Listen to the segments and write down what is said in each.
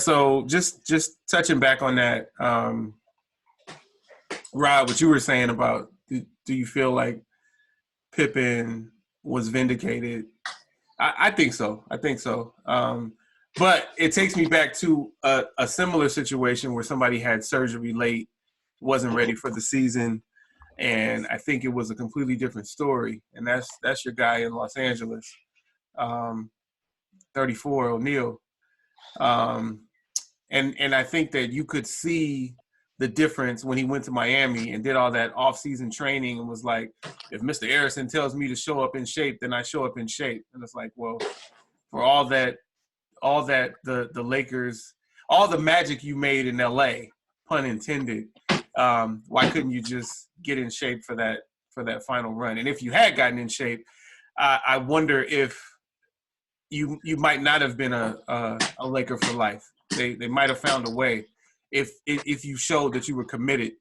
So just touching back on that, Rod, what you were saying about do you feel like Pippen was vindicated? I think so. But it takes me back to a similar situation where somebody had surgery late, wasn't ready for the season, and I think it was a completely different story. And that's your guy in Los Angeles, 34, O'Neal. And I think that you could see the difference when he went to Miami and did all that off-season training and was like, if Mr. Harrison tells me to show up in shape, then I show up in shape. And it's like, well, for all that the Lakers, all the magic you made in LA, pun intended, why couldn't you just get in shape for that final run? And if you had gotten in shape, I wonder if you might not have been a Laker for life. They might have found a way if you showed that you were committed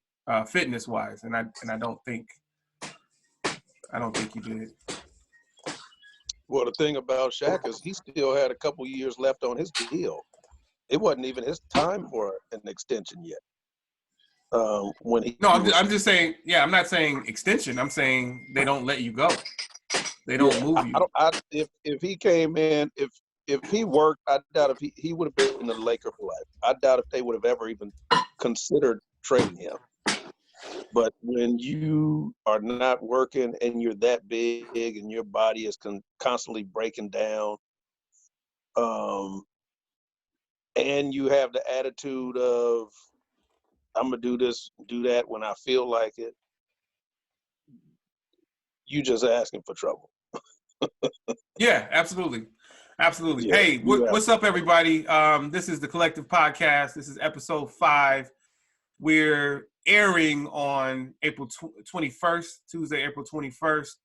fitness wise, and I don't think you did. Well, the thing about Shaq is he still had a couple years left on his deal. It wasn't even his time for an extension yet. I'm just saying. Yeah, I'm not saying extension. I'm saying they don't let you go. They don't move you. If he came in, if he worked, I doubt if he would have been the Laker for life. I doubt if they would have ever even considered trading him. But when you are not working and you're that big and your body is constantly breaking down, and you have the attitude of, I'm going to do this, do that when I feel like it, you just asking for trouble. Yeah, absolutely. Yeah, hey, what's up, everybody? This is the Collective Podcast. This is episode 5. We're airing on April 21st, Tuesday, April 21st.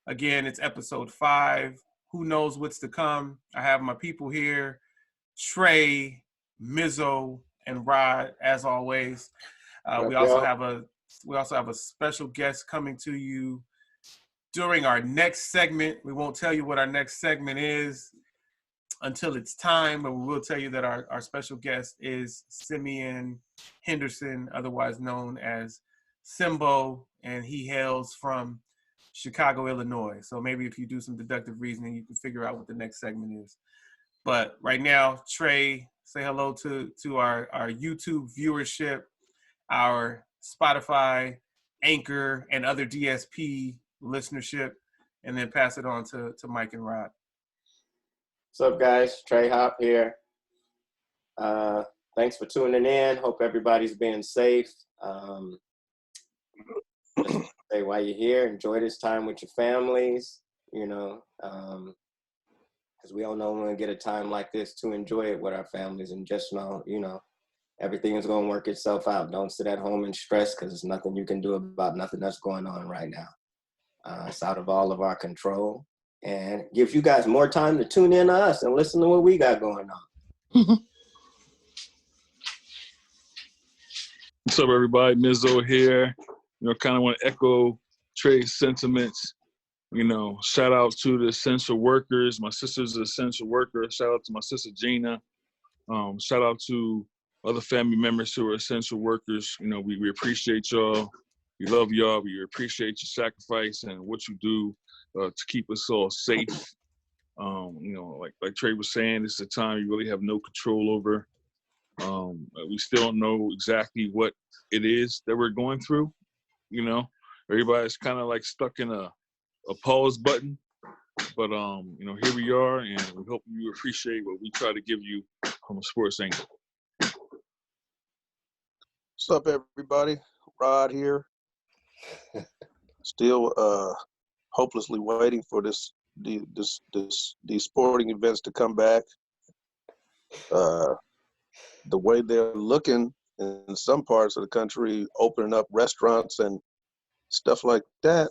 Again, it's episode 5. Who knows what's to come? I have my people here, Trey, Mizzo, and Rod, as always. We also have a special guest coming to you during our next segment. We won't tell you what our next segment is until it's time, but we will tell you that our special guest is Simeon Henderson, otherwise known as Simbo, and he hails from Chicago, Illinois. So maybe if you do some deductive reasoning, you can figure out what the next segment is. But right now, Trey, say hello to our YouTube viewership, our Spotify, Anchor, and other DSP listenership, and then pass it on to Mike and Rod. What's up, guys? Trey Hop here. Thanks for tuning in. Hope everybody's being safe. Say while you're here, enjoy this time with your families, because we all know when we get a time like this to enjoy it with our families, and just know, everything is going to work itself out. Don't sit at home and stress, because there's nothing you can do about nothing that's going on right now. It's out of all of our control, and gives you guys more time to tune in to us and listen to what we got going on. What's up, everybody? Mizzo here. Kind of want to echo Trey's sentiments. Shout out to the essential workers. My sister's an essential worker. Shout out to my sister Gina. Shout out to other family members who are essential workers. We appreciate y'all. We love y'all. We appreciate your sacrifice and what you do to keep us all safe. Like Trey was saying, this is a time you really have no control over. We still don't know exactly what it is that we're going through. Everybody's kind of like stuck in a pause button. But, here we are, and we hope you appreciate what we try to give you from a sports angle. What's up, everybody? Rod here. Still hopelessly waiting for these sporting events to come back. The way they're looking in some parts of the country, opening up restaurants and stuff like that,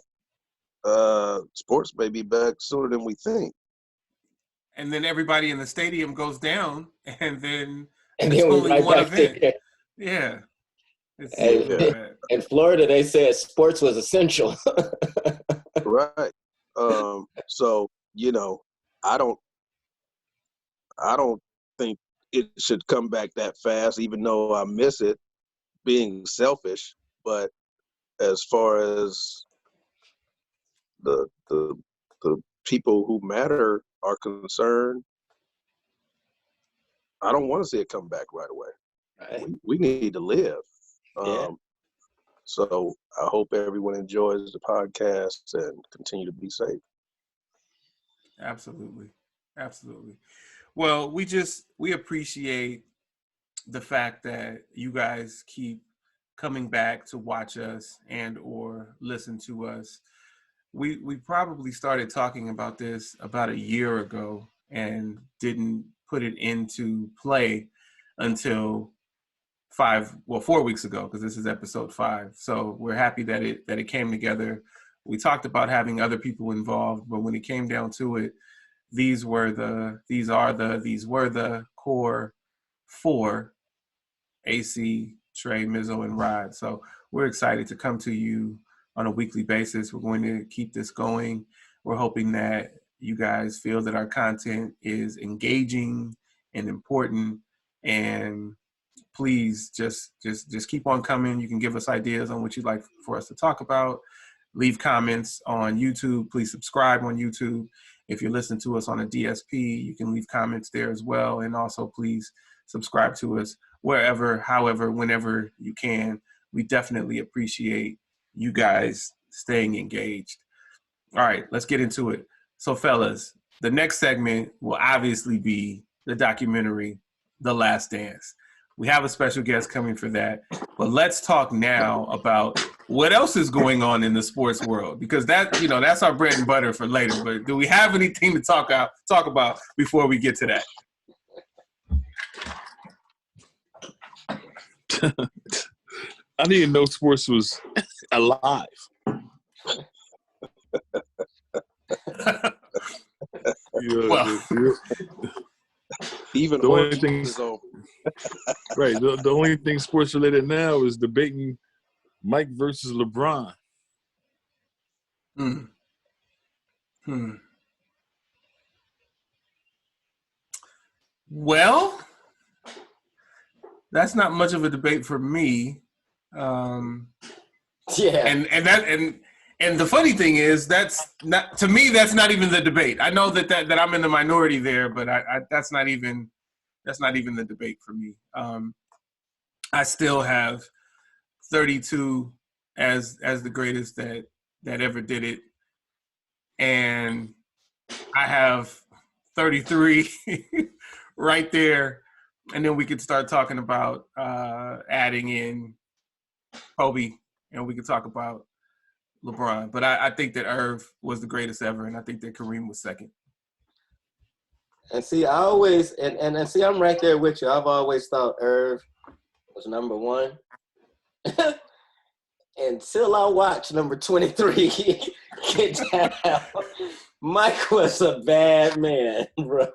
sports may be back sooner than we think. And then everybody in the stadium goes down, and then it's only right one event. Yeah. In Florida, they said sports was essential. Right. So, I don't think it should come back that fast, even though I miss it, being selfish. But as far as the people who matter are concerned, I don't want to see it come back right away. Right. We need to live. Yeah. So I hope everyone enjoys the podcast and continue to be safe. Absolutely. Well, we appreciate the fact that you guys keep coming back to watch us and or listen to us. We probably started talking about this about a year ago and didn't put it into play until 4 weeks ago, because this is episode 5. So we're happy that it came together. We talked about having other people involved, but when it came down to it, these were the core 4: AC, Trey, Mizzo, and Rod. So we're excited to come to you on a weekly basis. We're going to keep this going. We're hoping that you guys feel that our content is engaging and important, and please just keep on coming. You can give us ideas on what you'd like for us to talk about. Leave comments on YouTube. Please subscribe on YouTube. If you're listening to us on a DSP, you can leave comments there as well. And also, please subscribe to us wherever, however, whenever you can. We definitely appreciate you guys staying engaged. All right, let's get into it. So, fellas, the next segment will obviously be the documentary, The Last Dance. We have a special guest coming for that. But let's talk now about what else is going on in the sports world, because that's our bread and butter for later. But do we have anything to talk about before we get to that? I didn't know sports was alive. Even the only thing is over. Right. The only thing sports related now is debating Mike versus LeBron. Well, that's not much of a debate for me. And the funny thing is, that's not, to me, that's not even the debate. I know that I'm in the minority there, but that's not even the debate for me. I still have 32 as the greatest that ever did it, and I have 33 right there, and then we could start talking about adding in Kobe, and we could talk about LeBron. But I think that Irv was the greatest ever, and I think that Kareem was second. And see, I always and see, I'm right there with you. I've always thought Irv was number 1. Until I watched number 23 get down. Mike was a bad man, bro.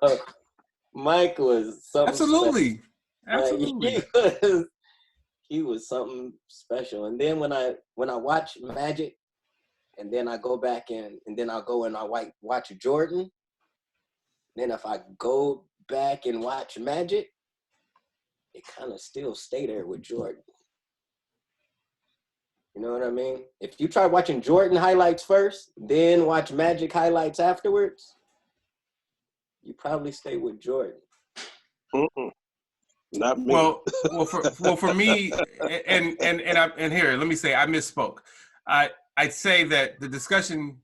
Mike was something Absolutely. Like, he was something special. And then when I watch Magic, and then I go back and then I'll go and I watch Jordan. Then if I go back and watch Magic, it kind of still stay there with Jordan. You know what I mean? If you try watching Jordan highlights first, then watch Magic highlights afterwards, you probably stay with Jordan. Not me. Well, for me, and here, let me say, I misspoke. I'd say that the discussion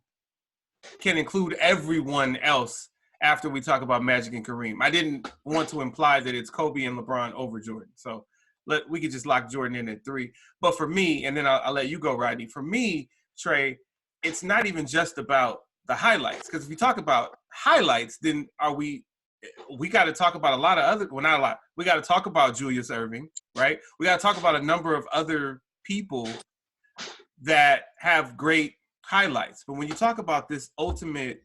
can include everyone else after we talk about Magic and Kareem. I didn't want to imply that it's Kobe and LeBron over Jordan. So we could just lock Jordan in at 3. But for me, and then I'll let you go, Rodney. For me, Trey, it's not even just about the highlights. Because if we talk about highlights, then we got to talk about a lot of other – well, not a lot. We got to talk about Julius Erving, right? We got to talk about a number of other people that have great highlights. But when you talk about this ultimate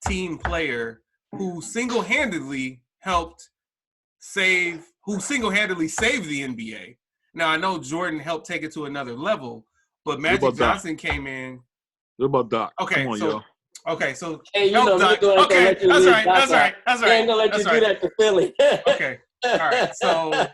team player who single-handedly saved the NBA. Now, I know Jordan helped take it to another level, but Magic Johnson came in. What about Doc? Okay, come on, so, yo. Okay, so hey, you know, Doc. Okay, that's right. They ain't gonna let you do that to Philly. All right. So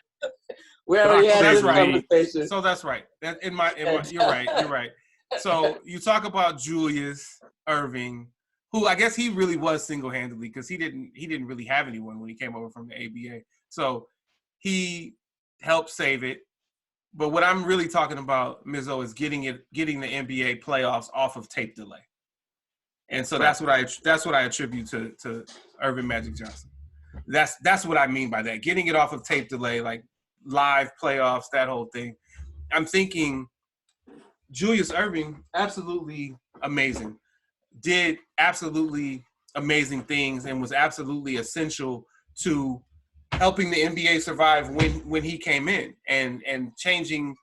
we already had this conversation. So that's right. That in my you're right. So you talk about Julius Erving, who I guess he really was single-handedly because he didn't really have anyone when he came over from the ABA. So he helped save it. But what I'm really talking about, Mizzo, is getting the NBA playoffs off of tape delay. And so that's what I attribute to Earvin Magic Johnson. That's what I mean by that. Getting it off of tape delay, like live playoffs, that whole thing. I'm thinking Julius Erving, absolutely amazing. Did absolutely amazing things and was absolutely essential to helping the NBA survive when he came in and changing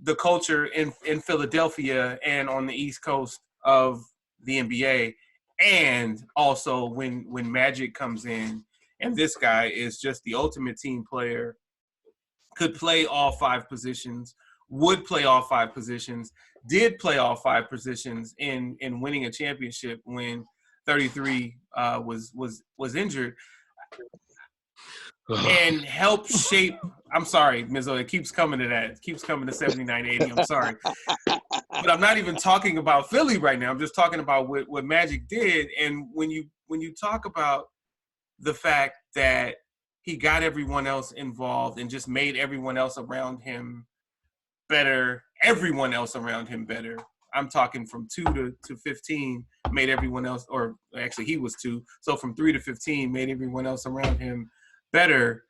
the culture in Philadelphia and on the East Coast of the NBA. And also when Magic comes in, and this guy is just the ultimate team player, could play all five positions, would play all five positions, did play all five positions in winning a championship when 33 was injured, and help shape. I'm sorry, Mizzo, it keeps coming to that. It keeps coming to 79-80. I'm sorry. But I'm not even talking about Philly right now. I'm just talking about what Magic did. And when you talk about the fact that he got everyone else involved and just made everyone else around him better, everyone else around him better. I'm talking from 2 to 15, made everyone else, or actually he was 2. So from 3 to 15, made everyone else around him better.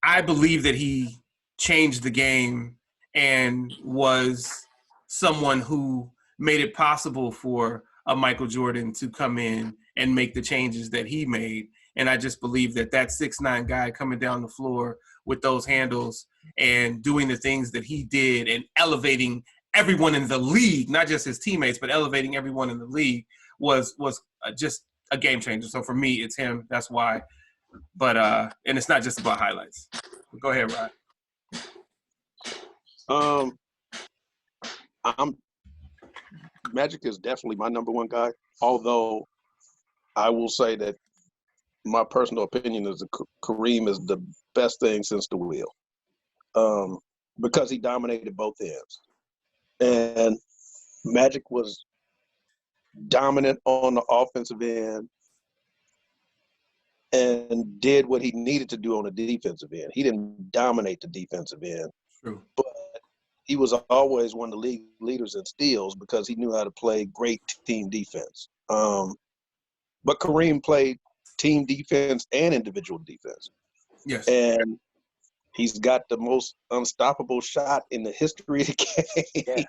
I believe that he changed the game and was someone who made it possible for a Michael Jordan to come in and make the changes that he made. And I just believe that 6'9" guy coming down the floor with those handles and doing the things that he did and elevating everyone in the league, not just his teammates, but elevating everyone in the league was just a game changer. So for me, it's him. That's why. But and it's not just about highlights. Go ahead, Rod. Magic is definitely my number one guy. Although I will say that my personal opinion is that Kareem is the best thing since the wheel, because he dominated both ends, and Magic was dominant on the offensive end and did what he needed to do on the defensive end. He didn't dominate the defensive end. True. But he was always one of the league leaders in steals because he knew how to play great team defense. But Kareem played team defense and individual defense. Yes. And he's got the most unstoppable shot in the history of the game.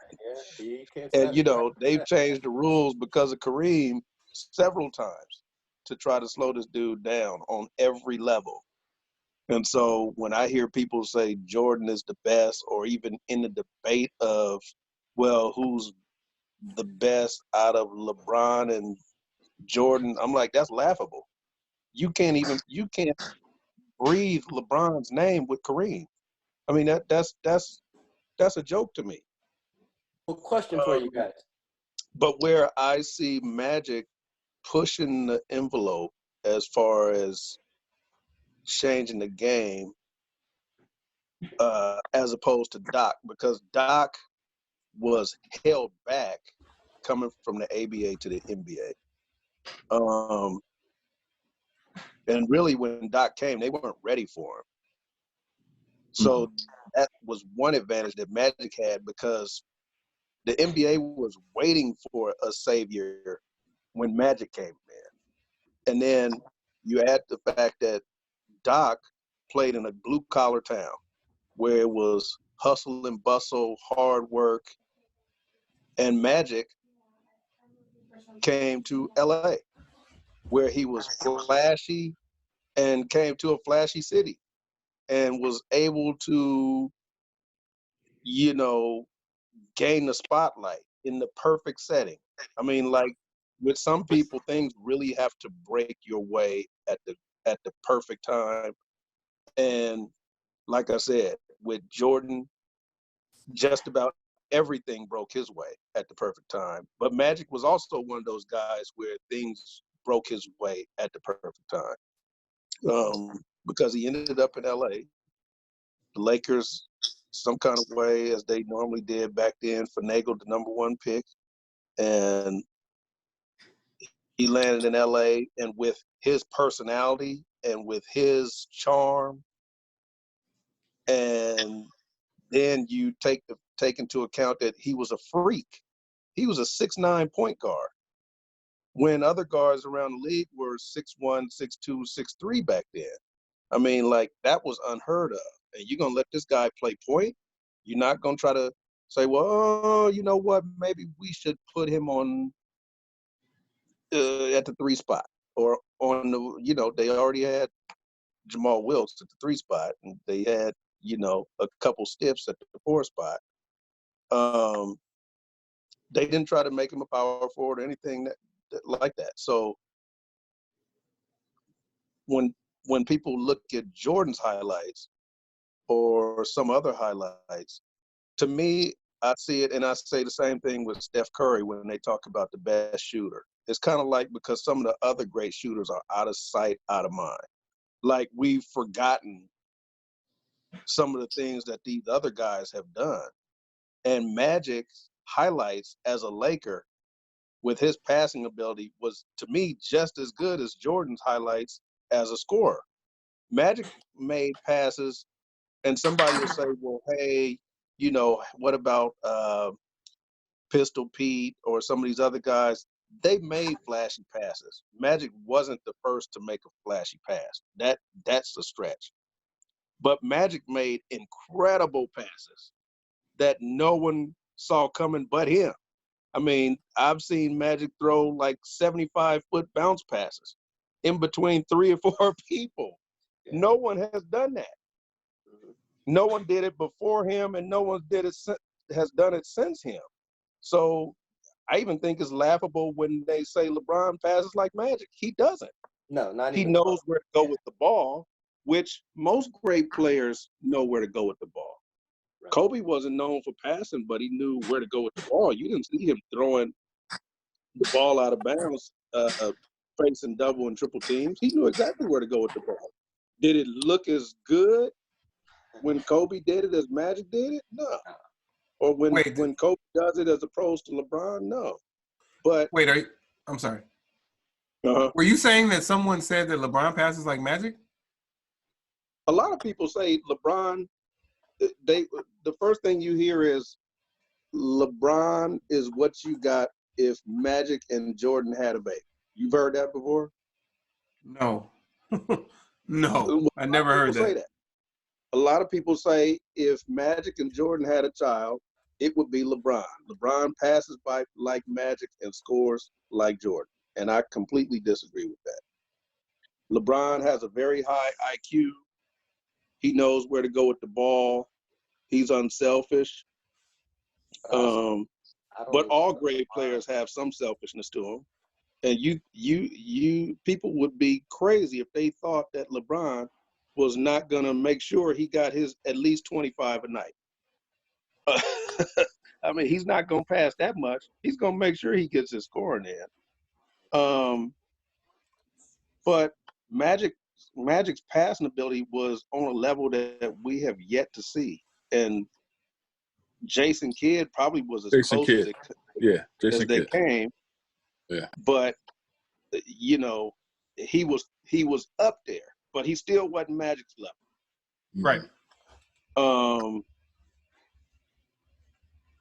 Yeah. And, they've changed the rules because of Kareem several times to try to slow this dude down on every level. And so when I hear people say Jordan is the best, or even in the debate of, well, who's the best out of LeBron and Jordan, I'm like, that's laughable. You can't breathe LeBron's name with Kareem. I mean, that's a joke to me. Well, question for you guys. But where I see Magic pushing the envelope as far as changing the game, as opposed to Doc, because Doc was held back coming from the ABA to the NBA. And really when Doc came, they weren't ready for him. So that was one advantage that Magic had, because the NBA was waiting for a savior when Magic came in. And then you add the fact that Doc played in a blue-collar town where it was hustle and bustle, hard work, and Magic came to LA where he was flashy and came to a flashy city and was able to, gain the spotlight in the perfect setting. I mean, like with some people, things really have to break your way at the perfect time. And like I said, with Jordan, just about everything broke his way at the perfect time. But Magic was also one of those guys where things broke his way at the perfect time. because he ended up in L.A. The Lakers, some kind of way, as they normally did back then, finagled the number 1 pick, and he landed in L.A. And with his personality and with his charm, and then you take into account that he was a freak. He was a 6'9" point guard, when other guards around the league were 6'1", 6'2", 6'3" back then. I mean, like, that was unheard of. And you're going to let this guy play point? You're not going to try to say, well, you know what, maybe we should put him on at the 3 spot, or on the, you know, they already had Jamal Wilts at the 3 spot, and they had, you know, a couple stiffs at the 4 spot. They didn't try to make him a power forward or anything like that. So when people look at Jordan's highlights or some other highlights, to me, I see it, and I say the same thing with Steph Curry when they talk about the best shooter. It's kind of like, because some of the other great shooters are out of sight, out of mind. Like, we've forgotten some of the things that these other guys have done. And Magic's highlights as a Laker with his passing ability was, to me, just as good as Jordan's highlights as a scorer. Magic made passes, and somebody will say, well, hey, you know, what about Pistol Pete or some of these other guys? They made flashy passes. Magic wasn't the first to make a flashy pass. That's a stretch. But Magic made incredible passes that no one saw coming but him. I mean, I've seen Magic throw like 75-foot bounce passes in between 3 or 4 people. Yeah. No one has done that. No one did it before him, and no one has done it since him. So I even think it's laughable when they say LeBron passes like Magic. He doesn't. No, not even. He knows where to go with the ball, which most great players know where to go with the ball. Right. Kobe wasn't known for passing, but he knew where to go with the ball. You didn't see him throwing the ball out of bounds, facing double and triple teams. He knew exactly where to go with the ball. Did it look as good when Kobe did it as Magic did it? No. Or when Kobe does it as opposed to LeBron? No. But I'm sorry. Uh-huh. Were you saying that someone said that LeBron passes like Magic? A lot of people say LeBron, the first thing you hear is LeBron is what you got if Magic and Jordan had a baby. You've heard that before? No. No, I never heard that. Say that. A lot of people say if Magic and Jordan had a child, it would be LeBron. LeBron passes by like Magic and scores like Jordan. And I completely disagree with that. LeBron has a very high IQ. He knows where to go with the ball. He's unselfish. But all great players have some selfishness to them. And you people would be crazy if they thought that LeBron was not going to make sure he got his at least 25 a night. I mean, he's not going to pass that much. He's going to make sure he gets his scoring in. But Magic's passing ability was on a level that we have yet to see. And Jason Kidd probably was as close as they came. Yeah. But, you know, he was up there, but he still wasn't Magic's level. Right.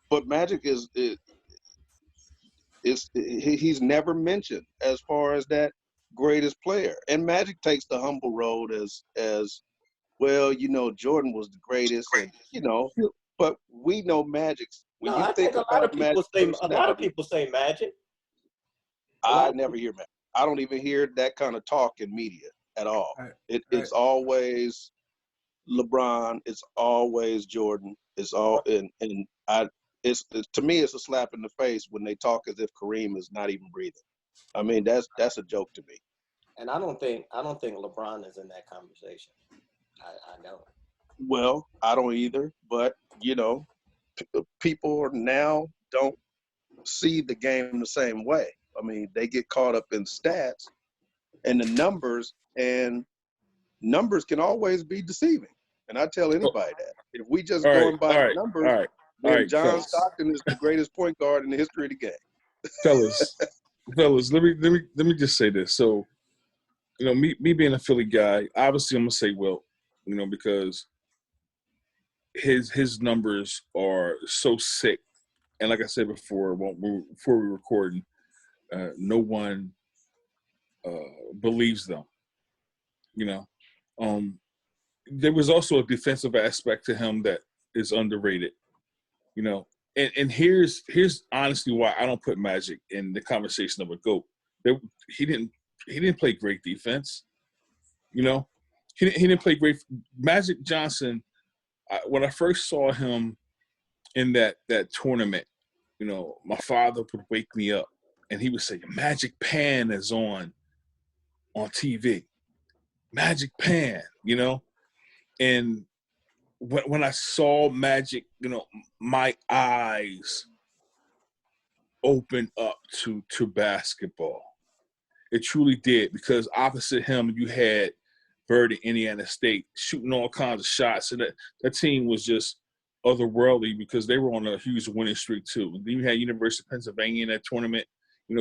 But Magic he's never mentioned as far as that greatest player. And Magic takes the humble road as well, you know, Jordan was the greatest, and you know, but we know Magic's. When you think a lot of people say Magic. I never hear Magic. I don't even hear that kind of talk in media at all. It's always LeBron. It's always Jordan. It's all It's to me, it's a slap in the face when they talk as if Kareem is not even breathing. I mean, that's a joke to me. And I don't think LeBron is in that conversation. I don't. Well, I don't either. But you know, people now don't see the game the same way. I mean, they get caught up in stats and the numbers, and numbers can always be deceiving. And I tell anybody that. If we just going by numbers, then John Stockton is the greatest point guard in the history of the game. Fellas, let me just say this. So, me being a Philly guy, obviously I'm gonna say Wilt, because his numbers are so sick. And like I said before we recording, no one believes them. There was also a defensive aspect to him that is underrated. And here's honestly why I don't put Magic in the conversation of a GOAT. He didn't play great defense. He didn't play great. Magic Johnson, when I first saw him in that tournament, my father would wake me up and he would say, Magic Pan is on TV. Magic Pan, and when I saw Magic, my eyes opened up to basketball. It truly did, because opposite him, you had Bird at Indiana State shooting all kinds of shots. And that team was just otherworldly because they were on a huge winning streak too. Then you had University of Pennsylvania in that tournament.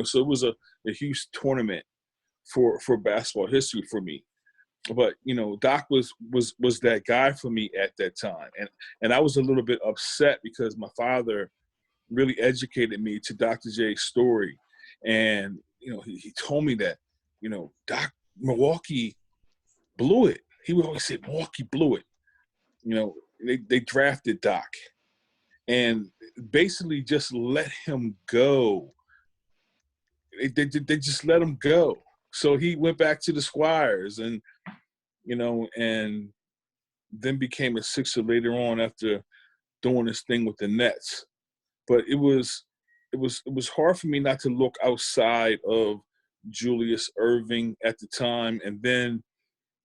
So it was a huge tournament for basketball history for me. But Doc was that guy for me at that time, and I was a little bit upset because my father really educated me to Dr. J's story, and he told me that Doc, Milwaukee blew it. He would always say Milwaukee blew it. They drafted Doc, and basically just let him go. They just let him go. So he went back to the Squires and then became a Sixer later on after doing this thing with the Nets. But it was hard for me not to look outside of Julius Erving at the time. And then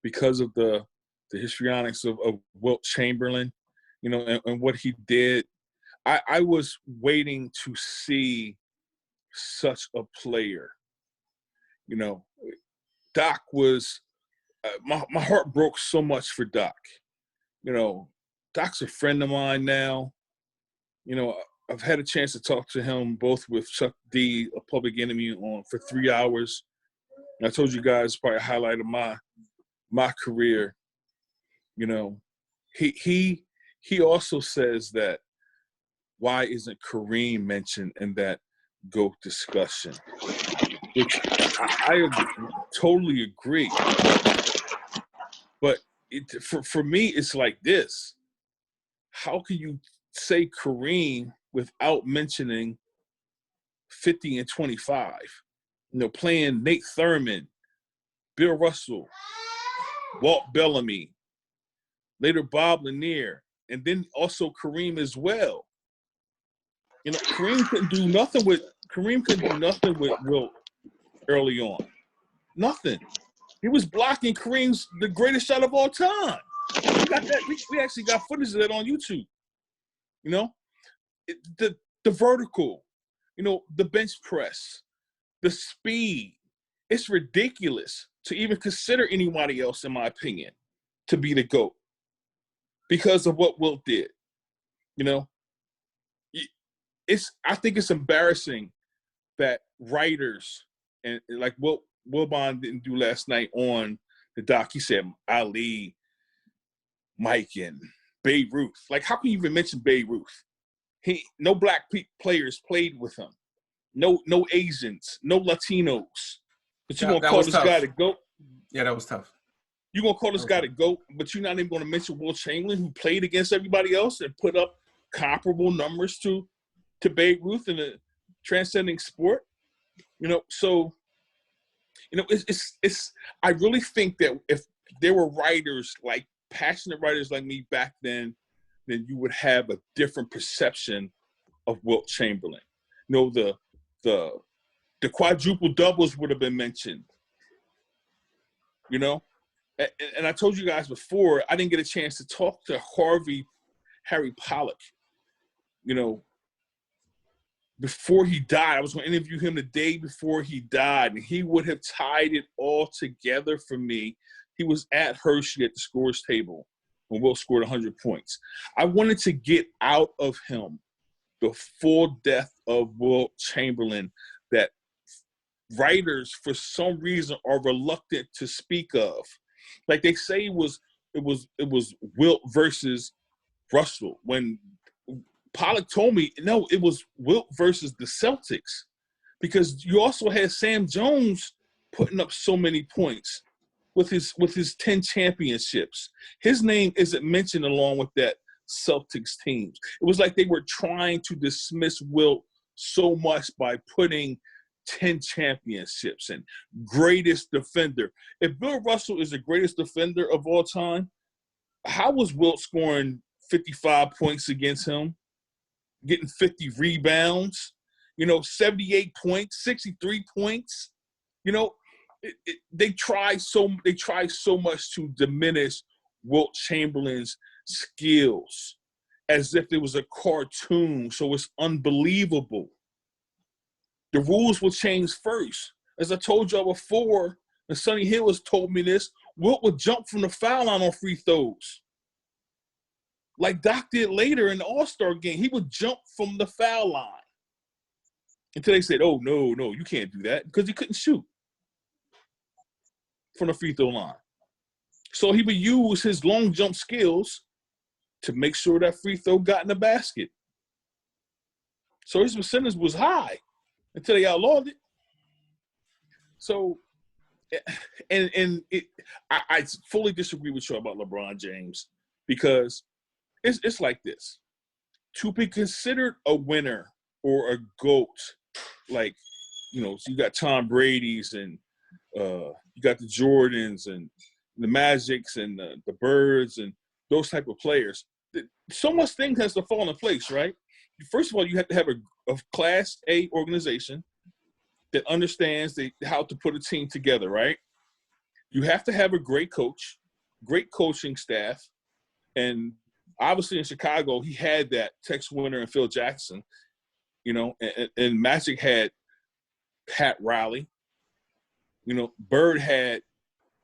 because of the histrionics of Wilt Chamberlain, and what he did, I was waiting to see such a player. Doc was my heart broke so much for Doc. Doc's a friend of mine now. I've had a chance to talk to him both with Chuck D, a Public Enemy, for 3 hours. And I told you guys probably a highlight of my career. He also says that why isn't Kareem mentioned in that GOAT discussion? Which I totally agree. But for me, it's like this. How can you say Kareem without mentioning 50 and 25? Playing Nate Thurman, Bill Russell, Walt Bellamy, later Bob Lanier, and then also Kareem as well. Kareem couldn't do nothing with Wilt early on. Nothing. He was blocking Kareem's the greatest shot of all time. We got that. We actually got footage of that on YouTube. The vertical, the bench press, the speed. It's ridiculous to even consider anybody else, in my opinion, to be the GOAT because of what Wilt did. I think it's embarrassing that writers and like Wilbon didn't do last night on the doc. He said Ali, Mike, and Babe Ruth. Like, how can you even mention Babe Ruth? No black players played with him. No Asians, no Latinos. But you're going to call this guy the GOAT? Yeah, that was tough. You're going to call this guy the GOAT, but you're not even going to mention Wilt Chamberlain, who played against everybody else and put up comparable numbers to Babe Ruth in a transcending sport. So it's I really think that if there were writers, like passionate writers like me back then you would have a different perception of Wilt Chamberlain. The quadruple doubles would have been mentioned. And I told you guys before, I didn't get a chance to talk to Harry Pollock. Before he died, I was going to interview him the day before he died, and he would have tied it all together for me. he was at Hershey at the scores table when Wilt scored 100 points. I wanted to get out of him the full depth of Wilt Chamberlain that writers, for some reason, are reluctant to speak of. Like they say it was Wilt versus Russell. When Pollock told me, no, it was Wilt versus the Celtics, because you also had Sam Jones putting up so many points with his 10 championships. His name isn't mentioned along with that Celtics teams. It was like they were trying to dismiss Wilt so much by putting 10 championships and greatest defender. If Bill Russell is the greatest defender of all time, how was Wilt scoring 55 points against him, getting 50 rebounds, 78 points, 63 points? They try so much to diminish Wilt Chamberlain's skills as if it was a cartoon, so it's unbelievable. The rules will change first. As I told y'all before, and Sonny Hill has told me this, Wilt would jump from the foul line on free throws. Like Doc did later in the All-Star game. He would jump from the foul line. Until they said, oh, no, you can't do that, because he couldn't shoot from the free throw line. So he would use his long jump skills to make sure that free throw got in the basket. So his percentage was high until they outlawed it. So, I fully disagree with you about LeBron James, because it's like this. To be considered a winner or a GOAT, like, so you got Tom Brady's and you got the Jordans and the Magics and the Birds and those type of players. So much things has to fall in place, right? First of all, you have to have a Class A organization that understands how to put a team together, right? You have to have a great coach, great coaching staff, and obviously in Chicago, he had that Tex Winter and Phil Jackson, and Magic had Pat Riley. Bird had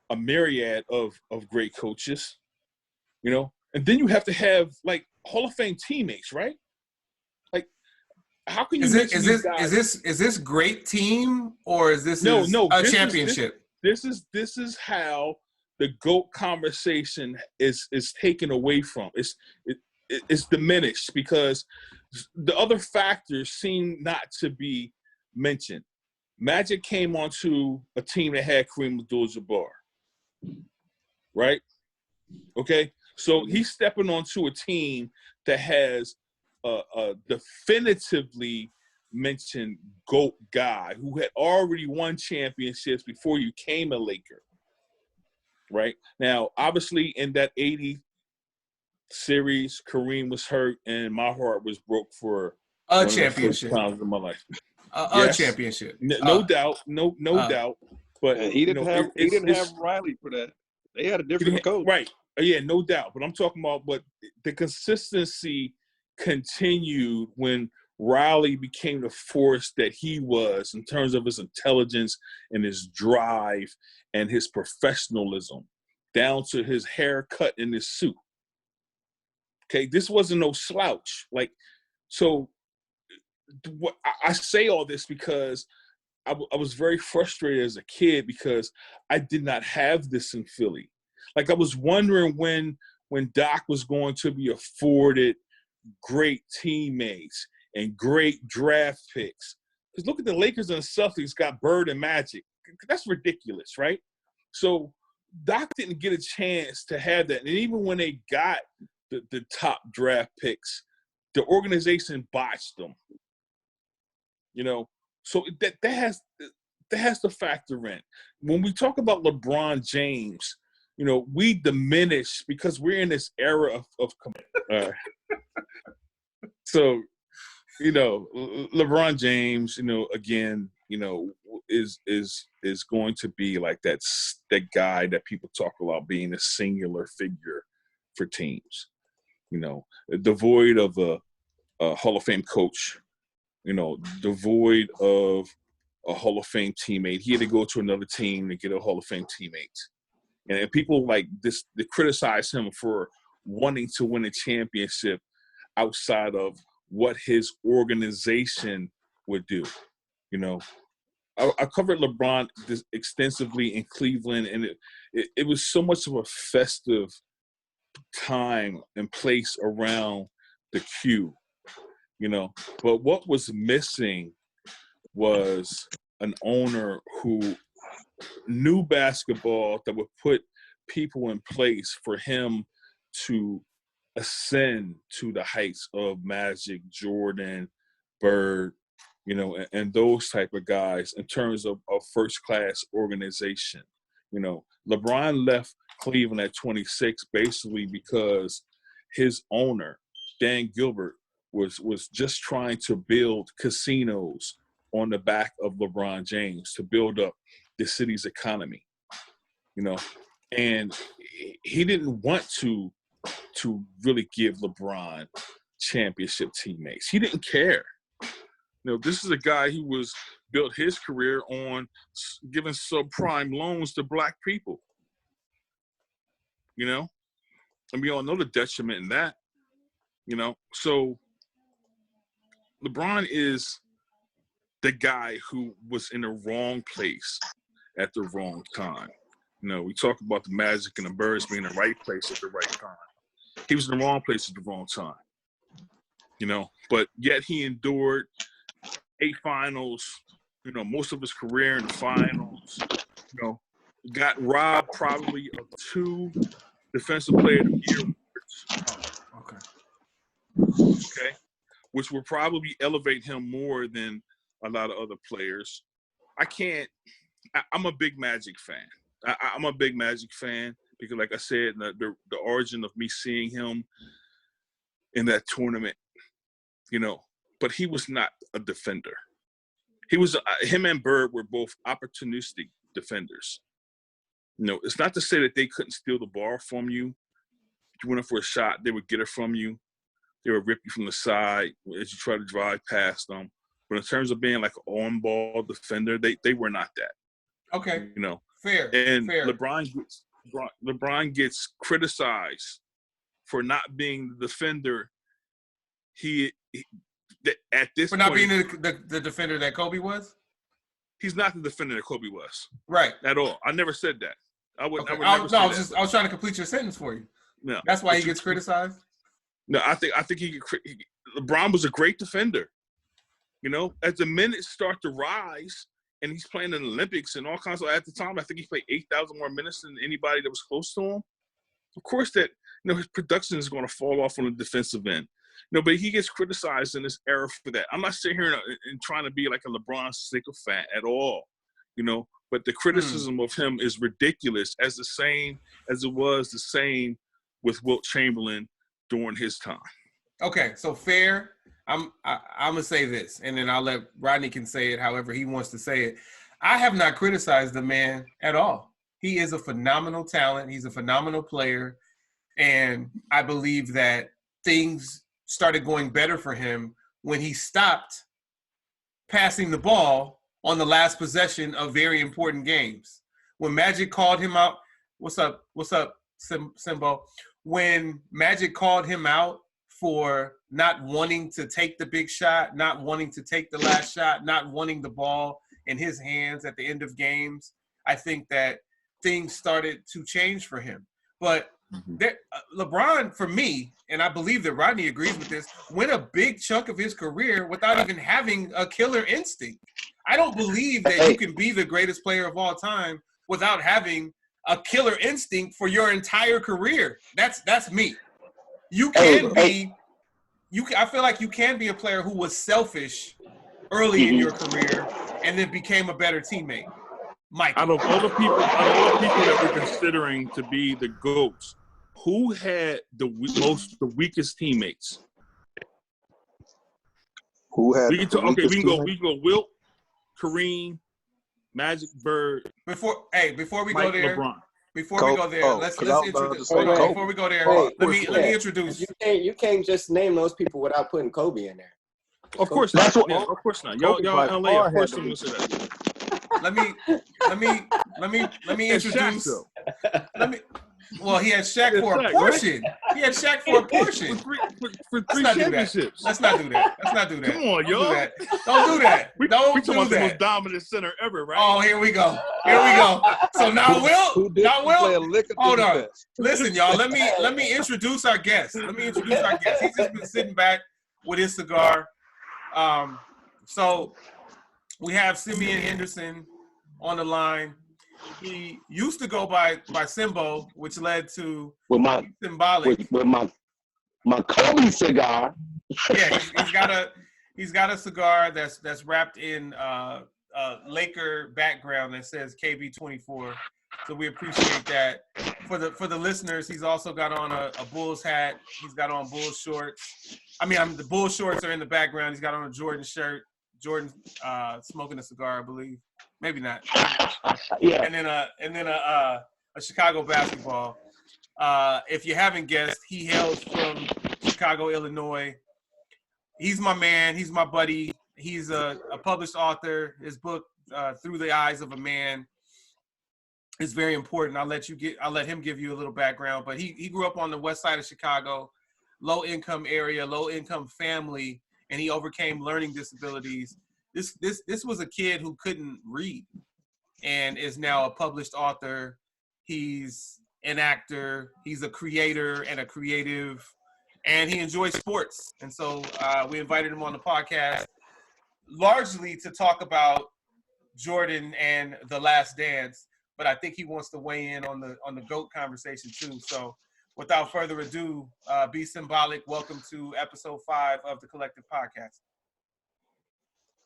a myriad of great coaches, and then you have to have like Hall of Fame teammates, right? Like, how can you is this great team, or is this a championship? This is how the GOAT conversation is taken away from. It's diminished because the other factors seem not to be mentioned. Magic came onto a team that had Kareem Abdul-Jabbar, right? Okay, so he's stepping onto a team that has a definitively mentioned GOAT guy who had already won championships before you came a Laker, right? Now, obviously, in that 80 series, Kareem was hurt, and my heart was broke for a championship times in my life. A championship, no doubt, no doubt. But he didn't have Riley for that. They had a different coach, right? Yeah, no doubt. But I'm talking about, but the consistency continued when Riley became the force that he was in terms of his intelligence and his drive and his professionalism, down to his haircut and his suit. Okay, this wasn't no slouch. Like, so what I say all this because I was very frustrated as a kid because I did not have this in Philly. Like, I was wondering when Doc was going to be afforded great teammates and great draft picks. Because look at the Lakers and the Celtics got Bird and Magic. That's ridiculous, right? So Doc didn't get a chance to have that. And even when they got the top draft picks, the organization botched them. So that has to factor in. When we talk about LeBron James, we diminish because we're in this era of so, LeBron James, again, is going to be like that guy that people talk about being a singular figure for teams, devoid of a Hall of Fame coach, devoid of a Hall of Fame teammate. He had to go to another team to get a Hall of Fame teammate. And people like this, they criticize him for wanting to win a championship outside of what his organization would do. You know, I covered LeBron extensively in Cleveland, and it was so much of a festive time and place around the Q, you know. But what was missing was an owner who knew basketball, that would put people in place for him to ascend to the heights of Magic, Jordan, Bird, you know, and those type of guys in terms of a first-class organization. You know, LeBron left Cleveland at 26 basically because his owner, Dan Gilbert, was just trying to build casinos on the back of LeBron James to build up the city's economy, you know, and he didn't want to really give LeBron championship teammates. He didn't care. You know, this is a guy who built his career on giving subprime loans to black people, you know, and we all know the detriment in that, you know. So LeBron is the guy who was in the wrong place at the wrong time. You know, we talk about the Magic and the Birds being in the right place at the right time. He was in the wrong place at the wrong time, you know, but yet he endured 8 finals, you know, most of his career in the finals, you know, got robbed probably of 2 Defensive Player of the Year awards. Okay. Which will probably elevate him more than a lot of other players. I'm a big Magic fan. I'm a big Magic fan because, like I said, the origin of me seeing him in that tournament, you know, but he was not a defender. Him and Bird were both opportunistic defenders. You know, it's not to say that they couldn't steal the ball from you. If you went up for a shot, they would get it from you. They would rip you from the side as you try to drive past them. But in terms of being like an on-ball defender, they were not that. Okay. You know. Fair. And fair. LeBron gets criticized for not being the defender at this for not point, being the defender that Kobe was? He's not the defender that Kobe was. Right. At all. I never said that. I would never I was trying to complete your sentence for you. No. That's why he gets criticized? No, I think LeBron was a great defender. You know, as the minutes start to rise and he's playing in the Olympics and all kinds of, at the time, I think he played 8,000 more minutes than anybody that was close to him. Of course that, you know, his production is going to fall off on the defensive end. You know, but he gets criticized in this era for that. I'm not sitting here and trying to be like a LeBron sycophant at all, you know, but the criticism of him is ridiculous as the same with Wilt Chamberlain during his time. Okay, so fair. I'm gonna say this, and then I'll let Rodney can say it however he wants to say it. I have not criticized the man at all. He is a phenomenal talent. He's a phenomenal player, and I believe that things started going better for him when he stopped passing the ball on the last possession of very important games. When Magic called him out, what's up, Simbo? When Magic called him out for not wanting to take the big shot, not wanting to take the last shot, not wanting the ball in his hands at the end of games, I think that things started to change for him. But LeBron, for me, and I believe that Rodney agrees with this, went a big chunk of his career without even having a killer instinct. I don't believe that you can be the greatest player of all time without having a killer instinct for your entire career. That's me. You can be I feel like you can be a player who was selfish early in your career and then became a better teammate. Mike, out of all the people that we're considering to be the GOATs, who had the weakest teammates? Who had? We can go Wilt, Kareem, Magic, Bird. Before we Mike, go there, LeBron. Before we go there, let's introduce. Before we go there, let me introduce. You can't just name those people without putting Kobe in there. Of course not. Of course not. Y'all LA, of course I'm gonna say that. let me introduce. Well, he had Shaq for a portion. Right? He had Shaq for a portion. For three championships. Let's not do that. Come on, y'all. Don't do that. We talking about the most dominant center ever, right? Oh, here we go. So now Wilt. Hold on. Listen, y'all. Let me introduce our guest. He's just been sitting back with his cigar. So we have Simeon Henderson on the line. He used to go by Simbo, which led to symbolic with my Kobe cigar. Yeah, he's got a cigar that's wrapped in a Laker background that says KB24. So we appreciate that. For the listeners, he's also got on a Bulls hat. He's got on Bulls shorts. The Bulls shorts are in the background. He's got on a Jordan shirt. Jordan smoking a cigar, I believe. Maybe not. Yeah. And then a Chicago basketball. If you haven't guessed, he hails from Chicago, Illinois. He's my man. He's my buddy. He's a published author. His book, Through the Eyes of a Man, is very important. I'll let him give you a little background. But he grew up on the west side of Chicago, low income area, low income family, and he overcame learning disabilities. This was a kid who couldn't read and is now a published author. He's an actor. He's a creator and a creative, and he enjoys sports. And so we invited him on the podcast largely to talk about Jordan and The Last Dance, but I think he wants to weigh in on the GOAT conversation too. So without further ado, be symbolic. Welcome to episode 5 of the Collective Podcast.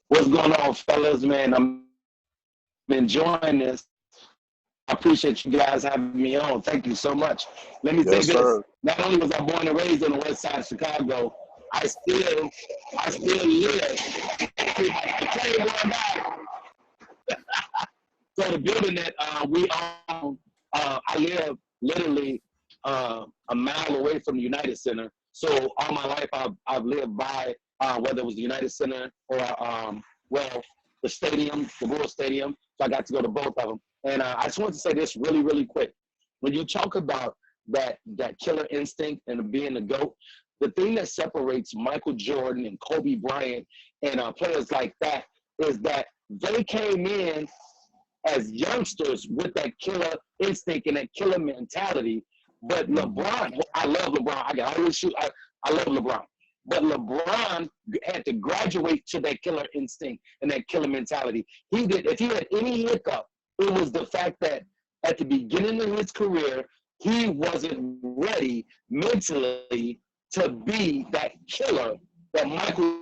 What's going on, fellas, man? I'm enjoying this. I appreciate you guys having me on. Thank you so much. Let me say this. Sir. Not only was I born and raised on the west side of Chicago, I still live. So the building that we own, I live literally a mile away from the United Center. So all my life I've lived by whether it was the United Center or the stadium, the Bulls Stadium. So I got to go to both of them. And I just want to say this really, really quick. When you talk about that killer instinct and being the GOAT, the thing that separates Michael Jordan and Kobe Bryant and players like that is that they came in as youngsters with that killer instinct and that killer mentality. But LeBron, I love LeBron. I can always shoot. I love LeBron. But LeBron had to graduate to that killer instinct and that killer mentality. He did. If he had any hiccup, it was the fact that at the beginning of his career, he wasn't ready mentally to be that killer that Michael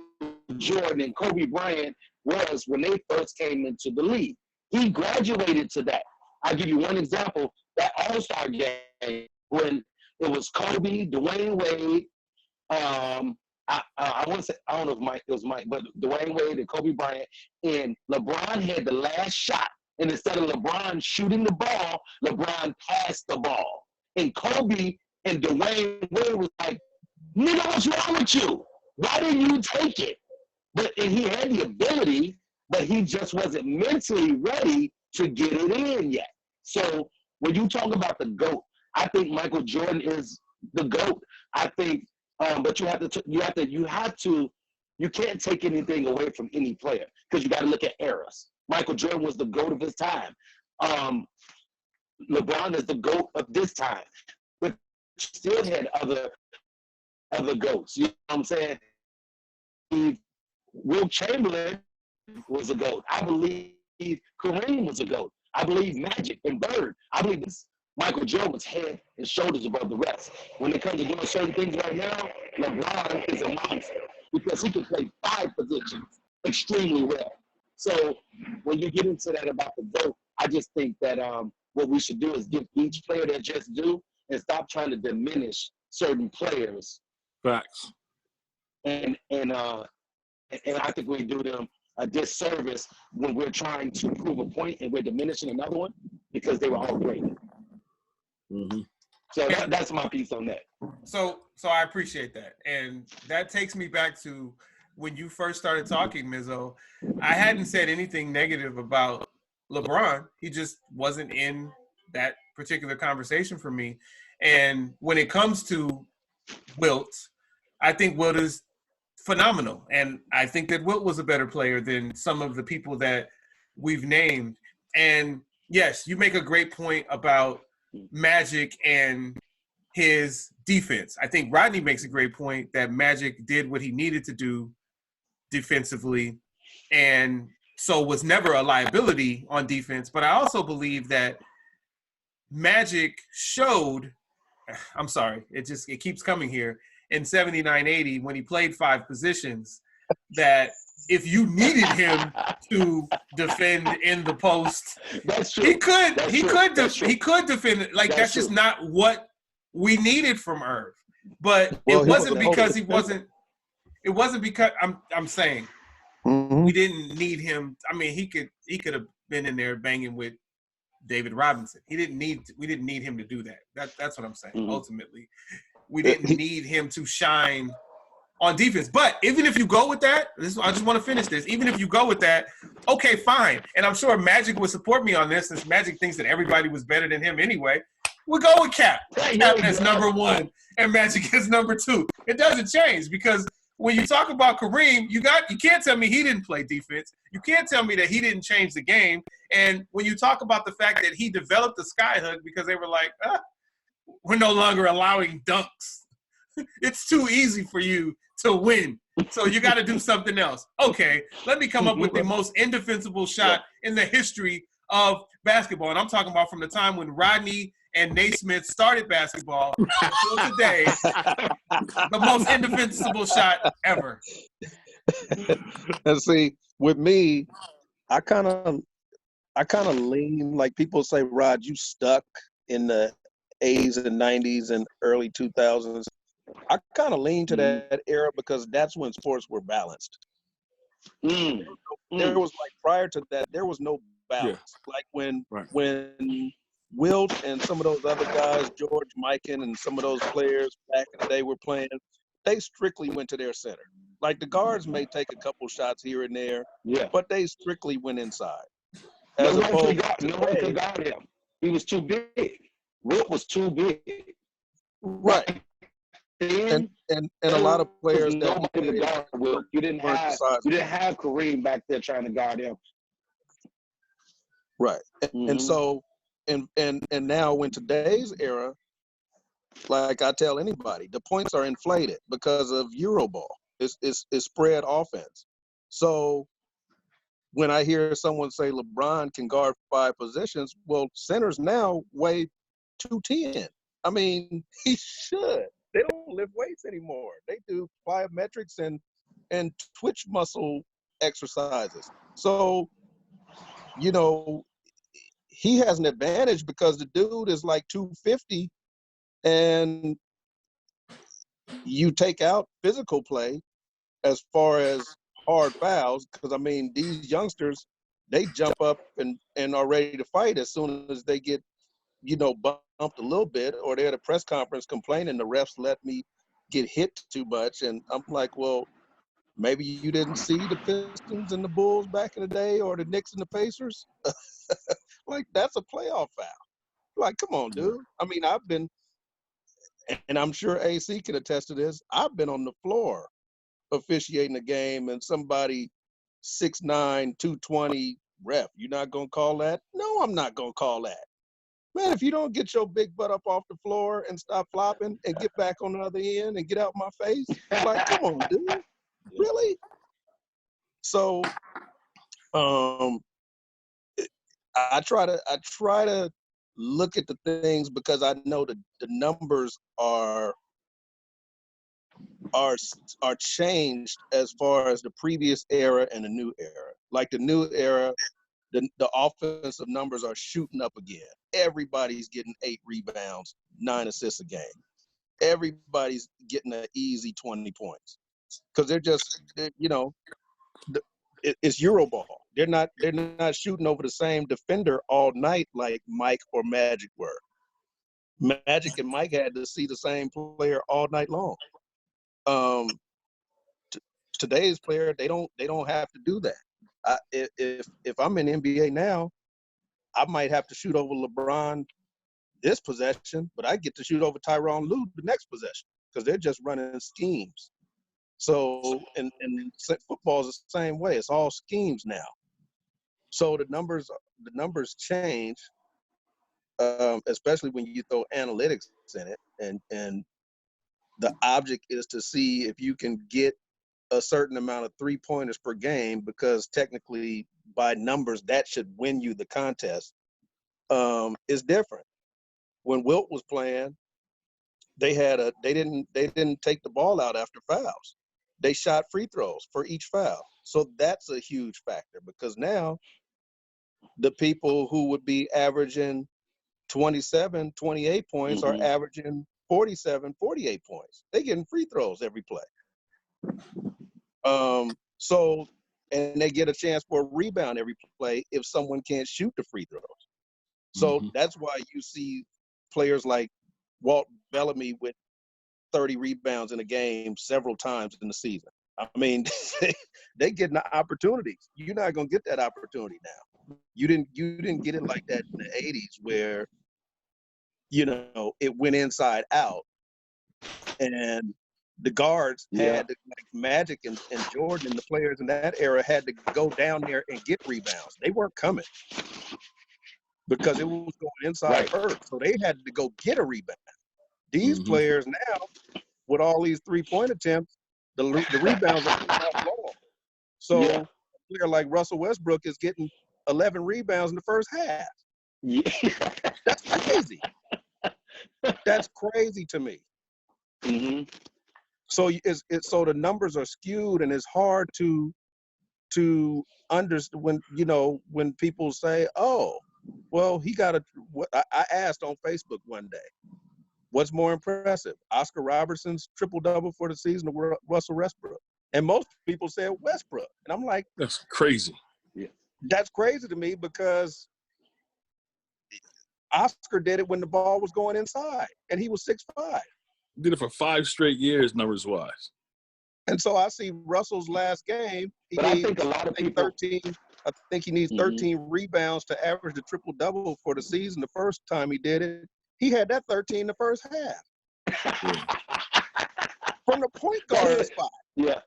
Jordan and Kobe Bryant was when they first came into the league. He graduated to that. I'll give you one example. That All-Star game when it was Kobe, Dwayne Wade, I want to say, I don't know if it was Mike, but Dwayne Wade and Kobe Bryant, and LeBron had the last shot. And instead of LeBron shooting the ball, LeBron passed the ball. And Kobe and Dwayne Wade was like, nigga, what's wrong with you? Why didn't you take it? And he had the ability, but he just wasn't mentally ready to get it in yet. So when you talk about the GOAT, I think Michael Jordan is the GOAT. I think, but you can't take anything away from any player because you got to look at eras. Michael Jordan was the GOAT of his time. LeBron is the GOAT of this time. But still had other GOATs. You know what I'm saying? Wilt Chamberlain was a GOAT. I believe Kareem was a GOAT. I believe Magic and Bird. I believe Michael Jordan was head and shoulders above the rest. When it comes to doing certain things right now, LeBron is a monster because he can play 5 positions extremely well. So when you get into that about the GOAT, I just think that what we should do is give each player their just due and stop trying to diminish certain players. Facts. And I think we do them a disservice when we're trying to prove a point and we're diminishing another one because they were all great. Mm-hmm. So that's my piece on that. So I appreciate that. And that takes me back to when you first started talking, Mizzo. I hadn't said anything negative about LeBron. He just wasn't in that particular conversation for me. And when it comes to Wilt, I think Wilt is phenomenal. And I think that Wilt was a better player than some of the people that we've named. And yes, you make a great point about Magic and his defense. I think Rodney makes a great point that Magic did what he needed to do defensively and so was never a liability on defense. But I also believe that Magic showed, I'm sorry, it keeps coming here, in 79-80 when he played 5 positions, that if you needed him to defend in the post, That's true. he could defend it. Like, that's true. just not what we needed from Irv. But Well, it wasn't because he wasn't. It wasn't because I'm saying we didn't need him. I mean, he could have been in there banging with David Robinson. We didn't need him to do that. That's what I'm saying. Ultimately, we didn't need him to shine on defense. But even if you go with that, I just want to finish this. Even if you go with that, okay, fine. And I'm sure Magic would support me on this, since Magic thinks that everybody was better than him anyway. We'll go with Cap. Cap as number 1 and Magic as number 2. It doesn't change, because when you talk about Kareem, you can't tell me he didn't play defense. You can't tell me that he didn't change the game. And when you talk about the fact that he developed the sky hook because they were like, we're no longer allowing dunks. It's too easy for you to win. So you got to do something else. Okay, let me come up with the most indefensible shot in the history of basketball. And I'm talking about from the time when Rodney and Naismith started basketball until today, the most indefensible shot ever. And see, with me, I kind of lean, like people say, Rod, you stuck in the 80s and 90s and early 2000s. I kind of lean to that era because that's when sports were balanced. There was, like, prior to that, there was no balance. Yeah. Like when Wilt and some of those other guys, George Mikan and some of those players back in the day were playing, they strictly went to their center. Like, the guards may take a couple shots here and there, but they strictly went inside. No one could guard him. He was too big. Wilt was too big. Right. And a lot of players that nobody guard Wilt. You didn't have Kareem back there trying to guard him. Right. And so and now in today's era, like I tell anybody, the points are inflated because of Euroball. It's spread offense. So when I hear someone say LeBron can guard 5 positions, well, centers now weigh 210. I mean, he should. They don't lift weights anymore. They do plyometrics and twitch muscle exercises. So, you know, he has an advantage because the dude is like 250, and you take out physical play as far as hard fouls, because, I mean, these youngsters, they jump up and are ready to fight as soon as they get, bumped a little bit, or they're at a press conference complaining the refs let me get hit too much. And I'm like, well, maybe you didn't see the Pistons and the Bulls back in the day, or the Knicks and the Pacers. Like, that's a playoff foul. Like, come on, dude. I mean, I've been, and I'm sure AC can attest to this, I've been on the floor officiating a game and somebody 6'9", 220 ref. You're not going to call that? No, I'm not going to call that. Man, if you don't get your big butt up off the floor and stop flopping and get back on the other end and get out my face, like, come on, dude. Really? So, I try to look at the things because I know the numbers are changed as far as the previous era and the new era. Like the new era, the offensive numbers are shooting up again. Everybody's getting 8 rebounds, 9 assists a game. Everybody's getting an easy 20 points because it's Euroball. They're not shooting over the same defender all night like Mike or Magic were. Magic and Mike had to see the same player all night long. Today's player, they don't have to do that. If I'm in NBA now, I might have to shoot over LeBron this possession, but I get to shoot over Tyronn Lue the next possession because they're just running schemes. So, and football is the same way. It's all schemes now. So the numbers change, especially when you throw analytics in it, and the object is to see if you can get a certain amount of 3-pointers per game, because technically by numbers that should win you the contest. Is different. When Wilt was playing, they didn't take the ball out after fouls. They shot free throws for each foul. So that's a huge factor, because now the people who would be averaging 27, 28 points are averaging 47, 48 points. They're getting free throws every play. So, and they get a chance for a rebound every play if someone can't shoot the free throws. So that's why you see players like Walt Bellamy with 30 rebounds in a game several times in the season. I mean, they getting the opportunities. You're not gonna get that opportunity now. You didn't get it like that in the 80s where, you know, it went inside out, and the guards had to, like Magic and Jordan and the players in that era had to go down there and get rebounds. They weren't coming because it was going inside first. So they had to go get a rebound. These players now, with all these 3-point attempts, the rebounds are not long. So a player like Russell Westbrook is getting 11 rebounds in the first half. Yeah. That's crazy. That's crazy to me. So so the numbers are skewed, and it's hard to understand when people say, "Oh, well, he got a." I asked on Facebook one day, "What's more impressive, Oscar Robertson's triple-double for the season or Russell Westbrook?" And most people said Westbrook, and I'm like, "That's crazy." Yeah, that's crazy to me, because Oscar did it when the ball was going inside, and he was 6'5". Did it for 5 straight years, numbers wise. And so I see Russell's last game. I think a lot of people. 13. I think he needs 13 rebounds to average the triple-double for the season. The first time he did it, he had that 13 the first half. From the point guard spot. Yeah.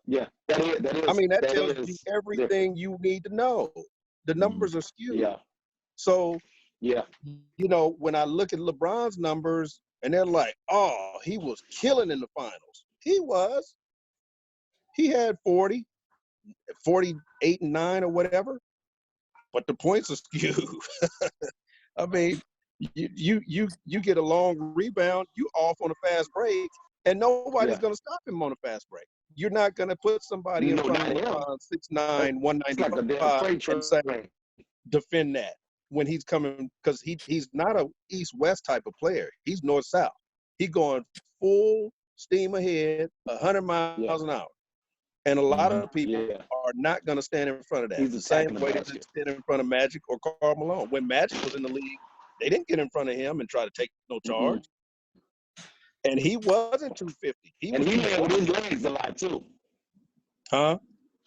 That is. I mean, that tells you everything you need to know. The numbers are skewed. Yeah. So, when I look at LeBron's numbers, and they're like, "Oh, he was killing in the finals." He was. He had 40, 48 and 9 or whatever, but the points are skewed. I mean, you get a long rebound, you off on a fast break, and nobody's going to stop him on a fast break. You're not going to put somebody in front of LeBron 6'9", 195 and say, defend that when he's coming, because he's not a east-west type of player. He's north-south. He's going full steam ahead, 100 miles an hour. And a lot of people are not going to stand in front of that. He's the same way they stand in front of Magic or Karl Malone. When Magic was in the league, they didn't get in front of him and try to take no charge. And he wasn't 250. He led with his legs a lot, too. Huh?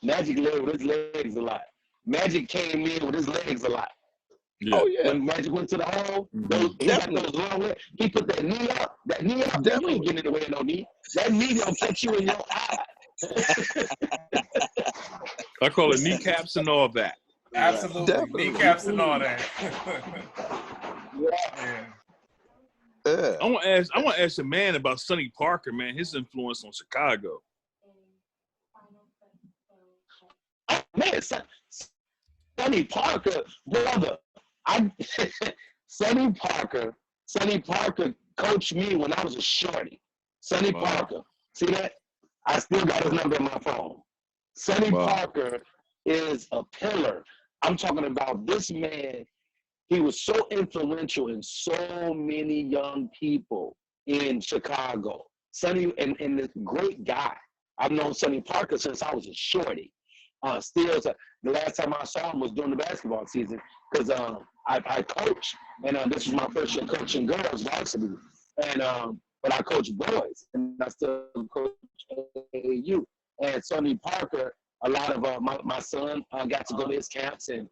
Magic led with his legs a lot. Magic came in with his legs a lot. Yeah. Oh, yeah. When Magic went to the hole, he got those long legs. He put that knee up. That knee up. You ain't getting in the way of no knee. That knee don't catch you in your eye. I call it kneecaps and all that. Absolutely. Definitely. Kneecaps and all that. Yeah. I want to ask a man about Sonny Parker, man, his influence on Chicago. Man, Sonny Parker, brother. Sonny Parker coached me when I was a shorty. Sonny Parker. See that? I still got his number in my phone. Sonny Parker is a pillar. I'm talking about this man. He was so influential in so many young people in Chicago. Sonny, and this great guy. I've known Sonny Parker since I was a shorty. The last time I saw him was during the basketball season, because I coached, and this was my first year coaching girls varsity, and but I coach boys, and I still coach AAU. And Sonny Parker, a lot of my son got to go to his camps, and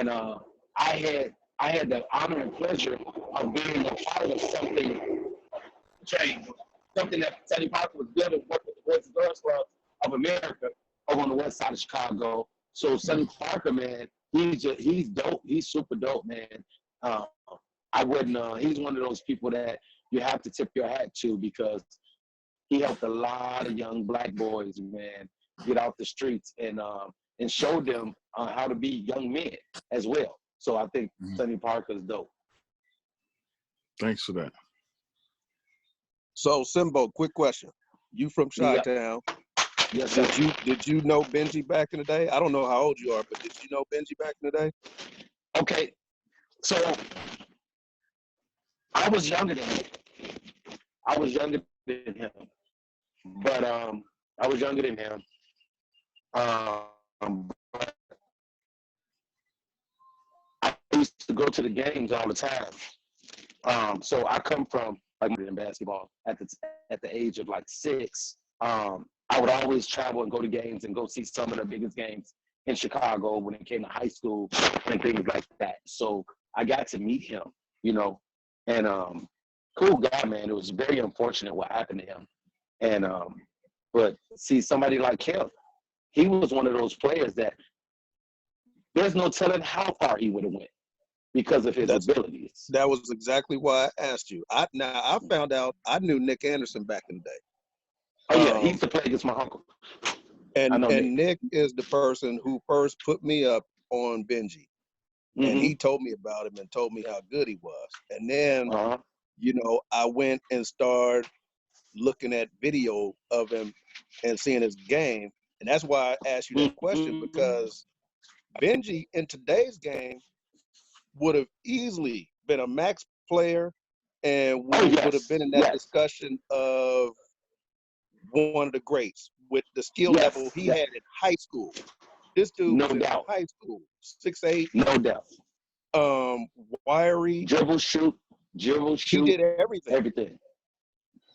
I I had the honor and pleasure of being a part of something that Sonny Parker was building, working with the Boys and Girls Club of America over on the west side of Chicago. So Sonny Parker, man, he's dope. He's super dope, man. I wouldn't. He's one of those people that you have to tip your hat to because he helped a lot of young black boys, man, get out the streets and showed them how to be young men as well. So I think Sonny Parker is dope. Thanks for that. So, Simbo, quick question. You from Chi-Town. Yes, sir. Did you know Benji back in the day? I don't know how old you are, but did you know Benji back in the day? Okay. So I was younger than him. But I was younger than him. But I used to go to the games all the time. So I come from in basketball at the age of like 6. I would always travel and go to games and go see some of the biggest games in Chicago when it came to high school and things like that. So I got to meet him, you know, and cool guy, man. It was very unfortunate what happened to him. And but see, somebody like him, he was one of those players that there's no telling how far he would have went because of his abilities. That was exactly why I asked you. I found out I knew Nick Anderson back in the day. Oh yeah, he used to play against my uncle. And Nick is the person who first put me up on Benji. Mm-hmm. And he told me about him and told me how good he was. And then, you know, I went and started looking at video of him and seeing his game. And that's why I asked you that question, because Benji in today's game would have easily been a max player and would have been in that discussion of one of the greats with the skill level he had in high school. This dude was in high school, 6'8". No doubt. Wiry. Dribble, shoot. He did everything.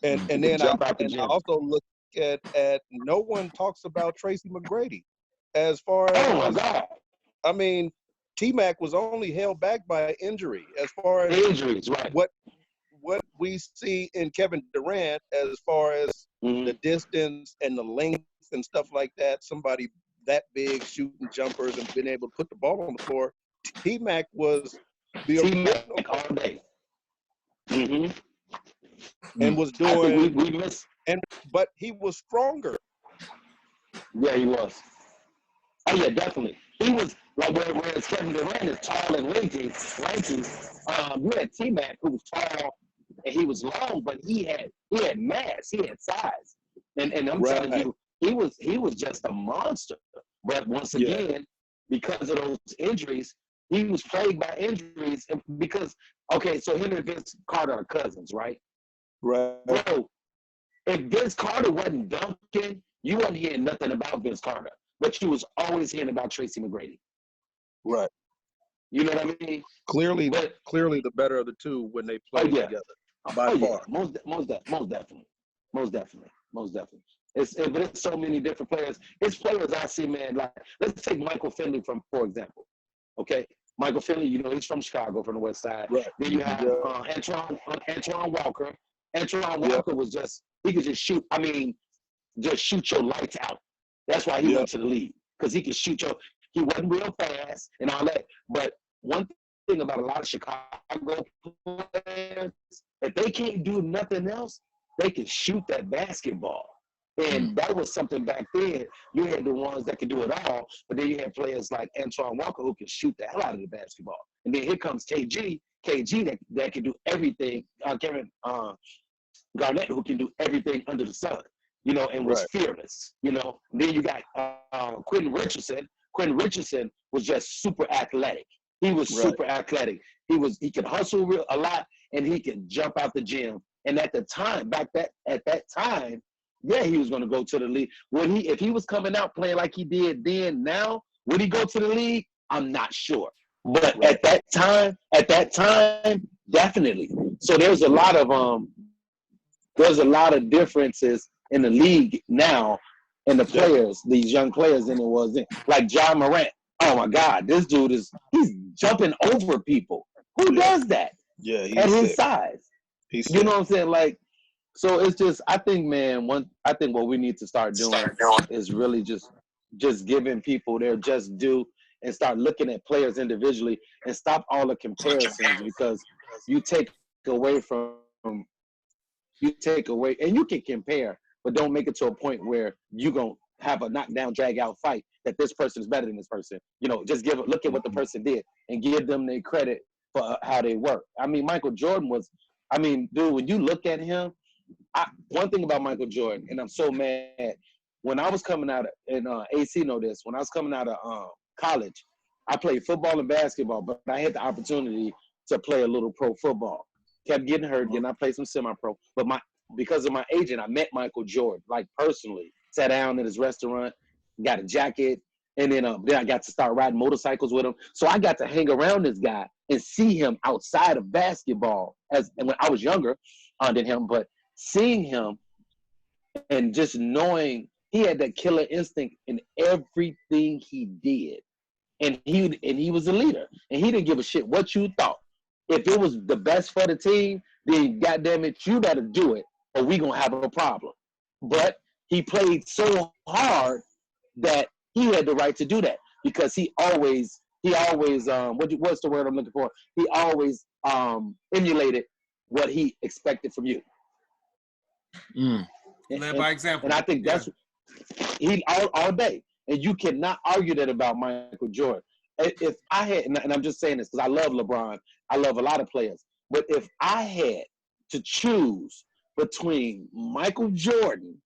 And then I also look at no one talks about Tracy McGrady as far as, oh my God. I mean, T-Mac was only held back by injury as far as injuries, right? What we see in Kevin Durant as far as the distance and the length and stuff like that, somebody that big shooting jumpers and being able to put the ball on the floor, T-Mac was the original all day. And was doing but he was stronger. Yeah, he was. Oh yeah, definitely. He was like whereas Kevin Durant is tall and lanky. You had T-Mac who was tall and he was long, but he had mass, he had size. And I'm telling you, he was just a monster. But once again, because of those injuries, he was plagued by injuries because so him and Vince Carter are cousins, right? Right. Bro, if Vince Carter wasn't dunking, you wasn't hearing nothing about Vince Carter. But you was always hearing about Tracy McGrady. Right. You know what I mean? Clearly the better of the two when they play together. By far. Yeah. Most definitely. It's so many different players. It's players I see, man. Like, let's take Michael Finley for example. Okay, Michael Finley, you know, he's from Chicago, from the West Side. Right. Then you have Antoine Walker. Antoine Walker was he could just shoot. I mean, just shoot your lights out. That's why he went to the league, because he could shoot he wasn't real fast and all that. But one thing about a lot of Chicago players, if they can't do nothing else, they can shoot that basketball. And that was something back then. You had the ones that could do it all, but then you had players like Antoine Walker who could shoot the hell out of the basketball. And then here comes KG that can do everything. Kevin Garnett, who can do everything under the sun, you know, and was fearless, you know. And then you got Quentin Richardson. Quentin Richardson was just super athletic. He was super athletic. He could hustle a lot, and he could jump out the gym. And at the time, at that time, he was going to go to the league. If he was coming out playing like he did then, now, would he go to the league? I'm not sure. But at that time, definitely. So there's a lot of differences in the league now and the players, these young players, than it was then. Like John Morant. Oh my God, this dude he's jumping over people. Who does that? Yeah, he's at his sick. size. He's You know what I'm saying? Like, so it's just, I think, man, I think what we need to start doing is really just giving people their just due and start looking at players individually and stop all the comparisons, because you take away, and you can compare, but don't make it to a point where you're going to have a knockdown, drag out fight that this person is better than this person. You know, just look at what the person did and give them their credit for how they work. I mean, Michael Jordan was, dude, when you look at him, one thing about Michael Jordan, and I'm so mad, when I was coming out of, and AC know this, when I was coming out of college, I played football and basketball, but I had the opportunity to play a little pro football. Kept getting hurt, and I played some semi-pro. But because of my agent, I met Michael Jordan, like personally. Sat down at his restaurant, got a jacket, and then I got to start riding motorcycles with him. So I got to hang around this guy and see him outside of basketball and when I was younger than him, but seeing him and just knowing he had that killer instinct in everything he did. And he was a leader. And he didn't give a shit what you thought. If it was the best for the team, then goddamn it, you better do it or we gonna have a problem. But he played so hard that he had the right to do that because he always what's the word I'm looking for? He always emulated what he expected from you. Led by example. And I think that's he all day. And you cannot argue that about Michael Jordan. If I had, and I'm just saying this because I love LeBron, I love a lot of players, but if I had to choose between Michael Jordan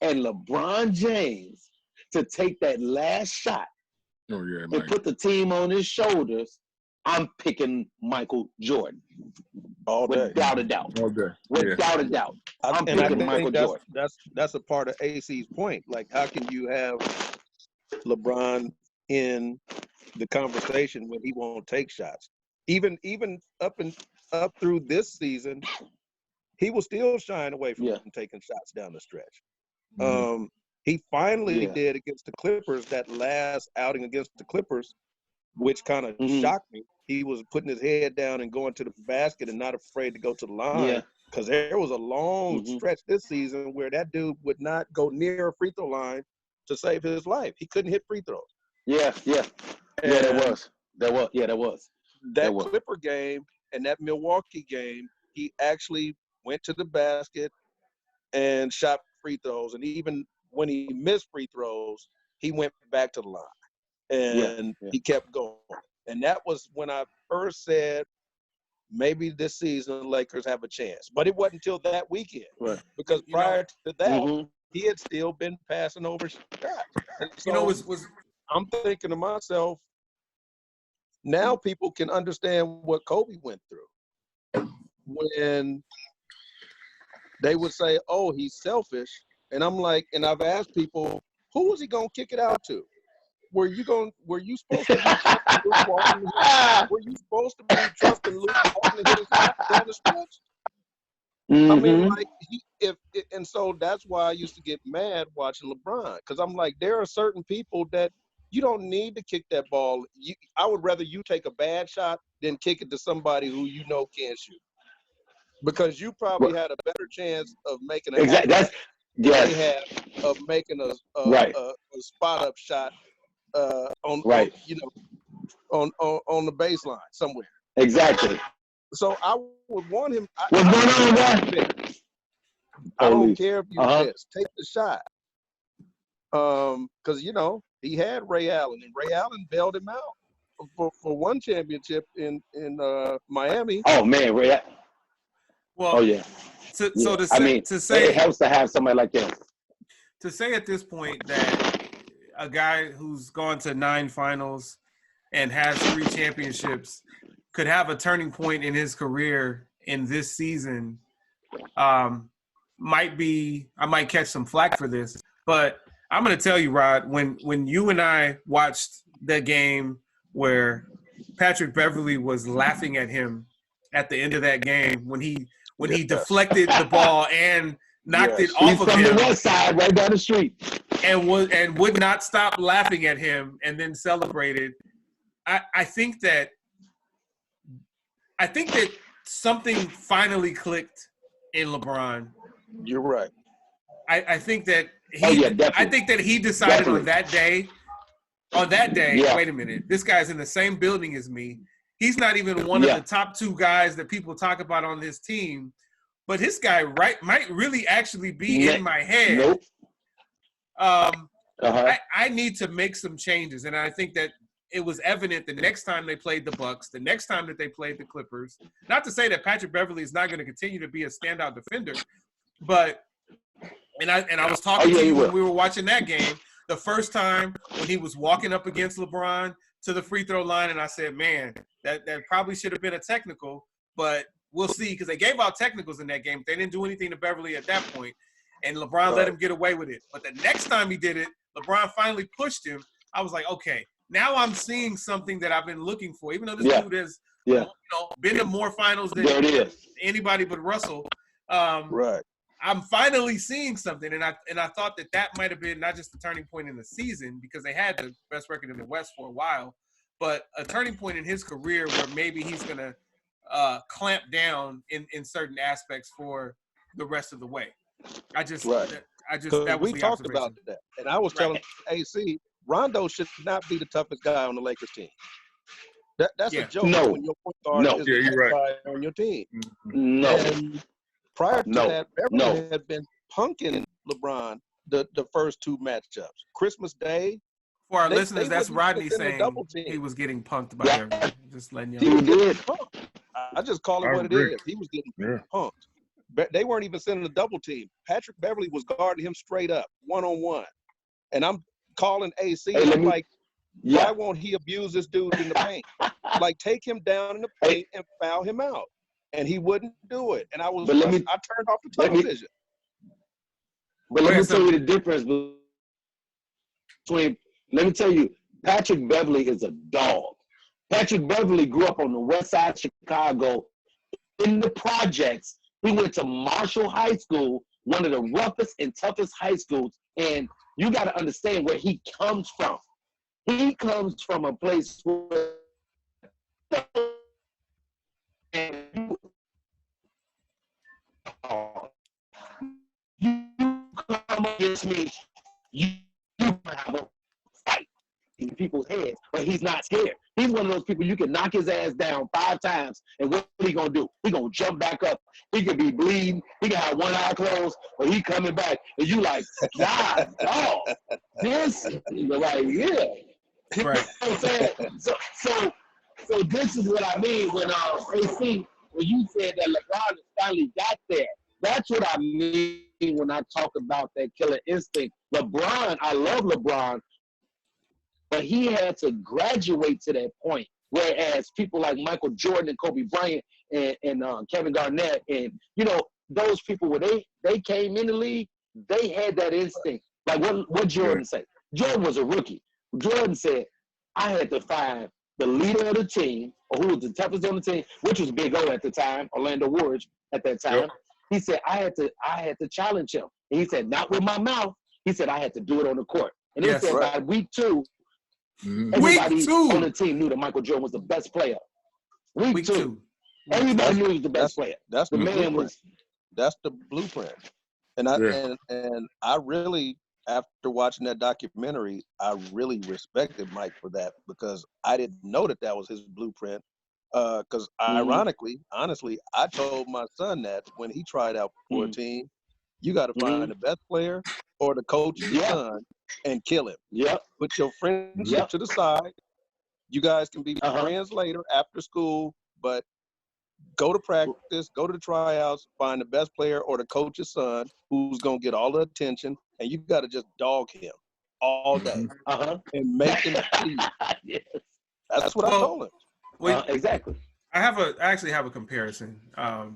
and LeBron James to take that last shot and put the team on his shoulders, I'm picking Michael Jordan. All day. Without a doubt. All day. Without a doubt. I'm picking Michael Jordan. That's a part of AC's point. Like, how can you have LeBron in the conversation when he won't take shots? Even up through this season, he was still shying away from taking shots down the stretch. Mm-hmm. He finally did against the Clippers, that last outing against the Clippers, which kind of shocked me. He was putting his head down and going to the basket and not afraid to go to the line. Because there was a long stretch this season where that dude would not go near a free throw line to save his life. He couldn't hit free throws. There was. That Clipper game and that Milwaukee game, he actually went to the basket and shot free throws. And even when he missed free throws, he went back to the line. And he kept going. And that was when I first said, maybe this season the Lakers have a chance. But it wasn't until that weekend. Right. Because prior to that, he had still been passing over shots. And so I'm thinking to myself, now people can understand what Kobe went through. When they would say, oh, he's selfish. And I'm like, and I've asked people, who was he going to kick it out to? Were you supposed to be trusting Luke Walton? Were you supposed to be trusting Luke Walton to hit his shot down the stretch? I mean, like, and so that's why I used to get mad watching LeBron, because I'm like, there are certain people that you don't need to kick that ball. I would rather you take a bad shot than kick it to somebody who you know can't shoot, because you probably had a better chance of making of making a spot up shot on the baseline somewhere. Exactly. So I would want him. I don't care if you miss. Take the shot. Because he had Ray Allen, and Ray Allen bailed him out for one championship in Miami. Oh man, Ray. Well, So to say it helps to have somebody like him. To say at this point that a guy who's gone to 9 finals and has 3 championships could have a turning point in his career in this season, I might catch some flack for this, but I'm going to tell you, Rod, when you and I watched the game where Patrick Beverley was laughing at him at the end of that game when he deflected the ball and knocked it off of him from the west side, right down the street, and would not stop laughing at him, and then celebrated. I think that I think that something finally clicked in LeBron. You're right. I think that definitely. I think that he decided Definitely. on that day, Yeah. wait a minute, this guy's in the same building as me. He's not even one of the top 2 guys that people talk about on this team, but this guy might really actually be in my head. Nope. I need to make some changes, and I think that it was evident the next time they played the Bucks, the next time that they played the Clippers. Not to say that Patrick Beverley is not going to continue to be a standout defender, but and I was talking to you when we were watching that game, the first time when he was walking up against LeBron to the free throw line, and I said, man, that probably should have been a technical, but we'll see, because they gave out technicals in that game. They didn't do anything to Beverley at that point, and LeBron let him get away with it. But the next time he did it, LeBron finally pushed him. I was like, okay, now I'm seeing something that I've been looking for, even though this dude has been to more finals than anybody but Russell. Right. I'm finally seeing something, and I thought that might have been not just a turning point in the season, because they had the best record in the West for a while, but a turning point in his career where maybe he's going to clamp down in certain aspects for the rest of the way. That was we the talked observation. about that, and I was telling AC, Rondo should not be the toughest guy on the Lakers team. That's a joke when your point guard is the toughest guy on your team. No. And prior to that, Beverley had been punking LeBron the first 2 matchups. Christmas Day. For our listeners, that's Rodney saying he was getting punked by Beverley. Just letting you know. He did. I just call it what it is. He was getting punked. But they weren't even sending a double team. Patrick Beverley was guarding him straight up, 1-on-1. And I'm calling AC. I'm like, why won't he abuse this dude in the paint? Like, take him down in the paint and foul him out. And he wouldn't do it. And I turned off the television. But let me tell you the difference between, let me tell you, Patrick Beverley is a dog. Patrick Beverley grew up on the west side of Chicago in the projects. He went to Marshall High School, one of the roughest and toughest high schools. And you got to understand where he comes from. He comes from a place where you come against me, you have a fight in people's heads, but he's not scared. He's one of those people you can knock his ass down 5 times, and what he gonna do? He gonna jump back up. He could be bleeding. He can have one eye closed, but he coming back, and you like, God, dog, this right here. Right. You know what I'm saying? So this is what I mean when AC, when you said that LeBron finally got there. That's what I mean when I talk about that killer instinct. LeBron, I love LeBron, but he had to graduate to that point. Whereas people like Michael Jordan and Kobe Bryant and Kevin Garnett and, you know, those people, when they came in the league, they had that instinct. Like what Jordan said. Jordan was a rookie. Jordan said, I had to find the leader of the team, or who was the toughest on the team, which was Big O at the time, Orlando Ward at that time. Yep. He said, I had to challenge him. And he said, not with my mouth. He said, I had to do it on the court. And he said, by week 2, everybody on the team knew that Michael Jordan was the best player. Week two. Everybody knew he was the best player. That's the man was. That's the blueprint. And I really, after watching that documentary, I really respected Mike for that, because I didn't know that was his blueprint. Because ironically, honestly, I told my son that when he tried out for a team, you got to find the best player or the coach's son and kill him. Yep. Put your friendship to the side. You guys can be friends later after school, but go to practice, go to the tryouts, find the best player or the coach's son who's going to get all the attention, and you got to just dog him all day and make him see. Yes. That's what I told him. Exactly. I actually have a comparison, and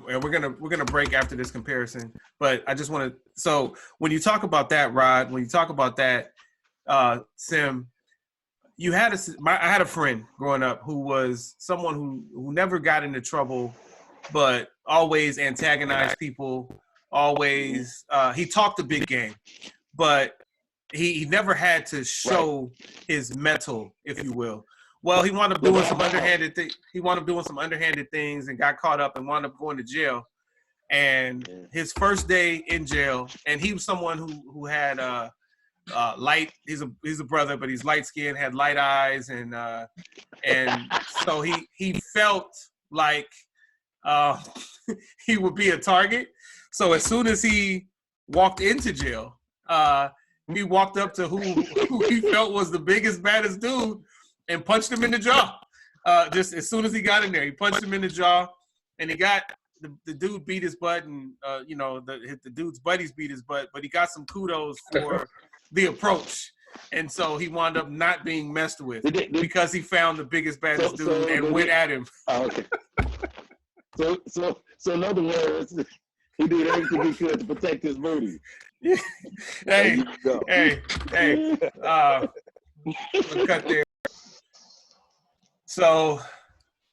we're gonna break after this comparison. But I just want to. So when you talk about that, Rod, when you talk about that, Sim, I had a friend growing up who was someone who never got into trouble, but always antagonized people. Always, he talked a big game, but he never had to show his mettle, if you will. Well, he wound up doing some underhanded things and got caught up and wound up going to jail. And his first day in jail, and he was someone who had light. He's a brother, but he's light skinned, had light eyes, and so he felt like he would be a target. So as soon as he walked into jail, he walked up to who he felt was the biggest, baddest dude and punched him in the jaw. Just as soon as he got in there, he punched him in the jaw, and he got the dude beat his butt, and the dude's buddies beat his butt, but he got some kudos for the approach, and so he wound up not being messed with because he found the biggest, baddest dude and went at him. Oh, okay. So in other words, he did everything he could to protect his booty. Hey. We'll cut there. So,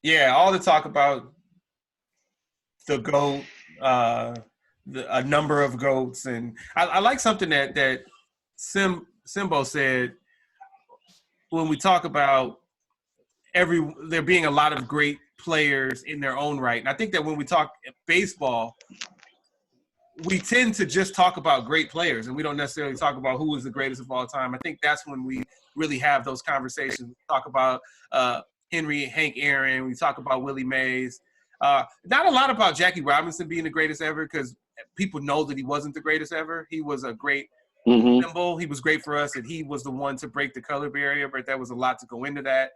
yeah, all the talk about the GOAT, a number of GOATs, and I like something that Simbo said when we talk about there being a lot of great players in their own right. And I think that when we talk baseball, we tend to just talk about great players, and we don't necessarily talk about who is the greatest of all time. I think that's when we really have those conversations. We talk about Hank Aaron. We talk about Willie Mays. Not a lot about Jackie Robinson being the greatest ever, because people know that he wasn't the greatest ever. He was a great symbol. He was great for us, and he was the one to break the color barrier, but there was a lot to go into that.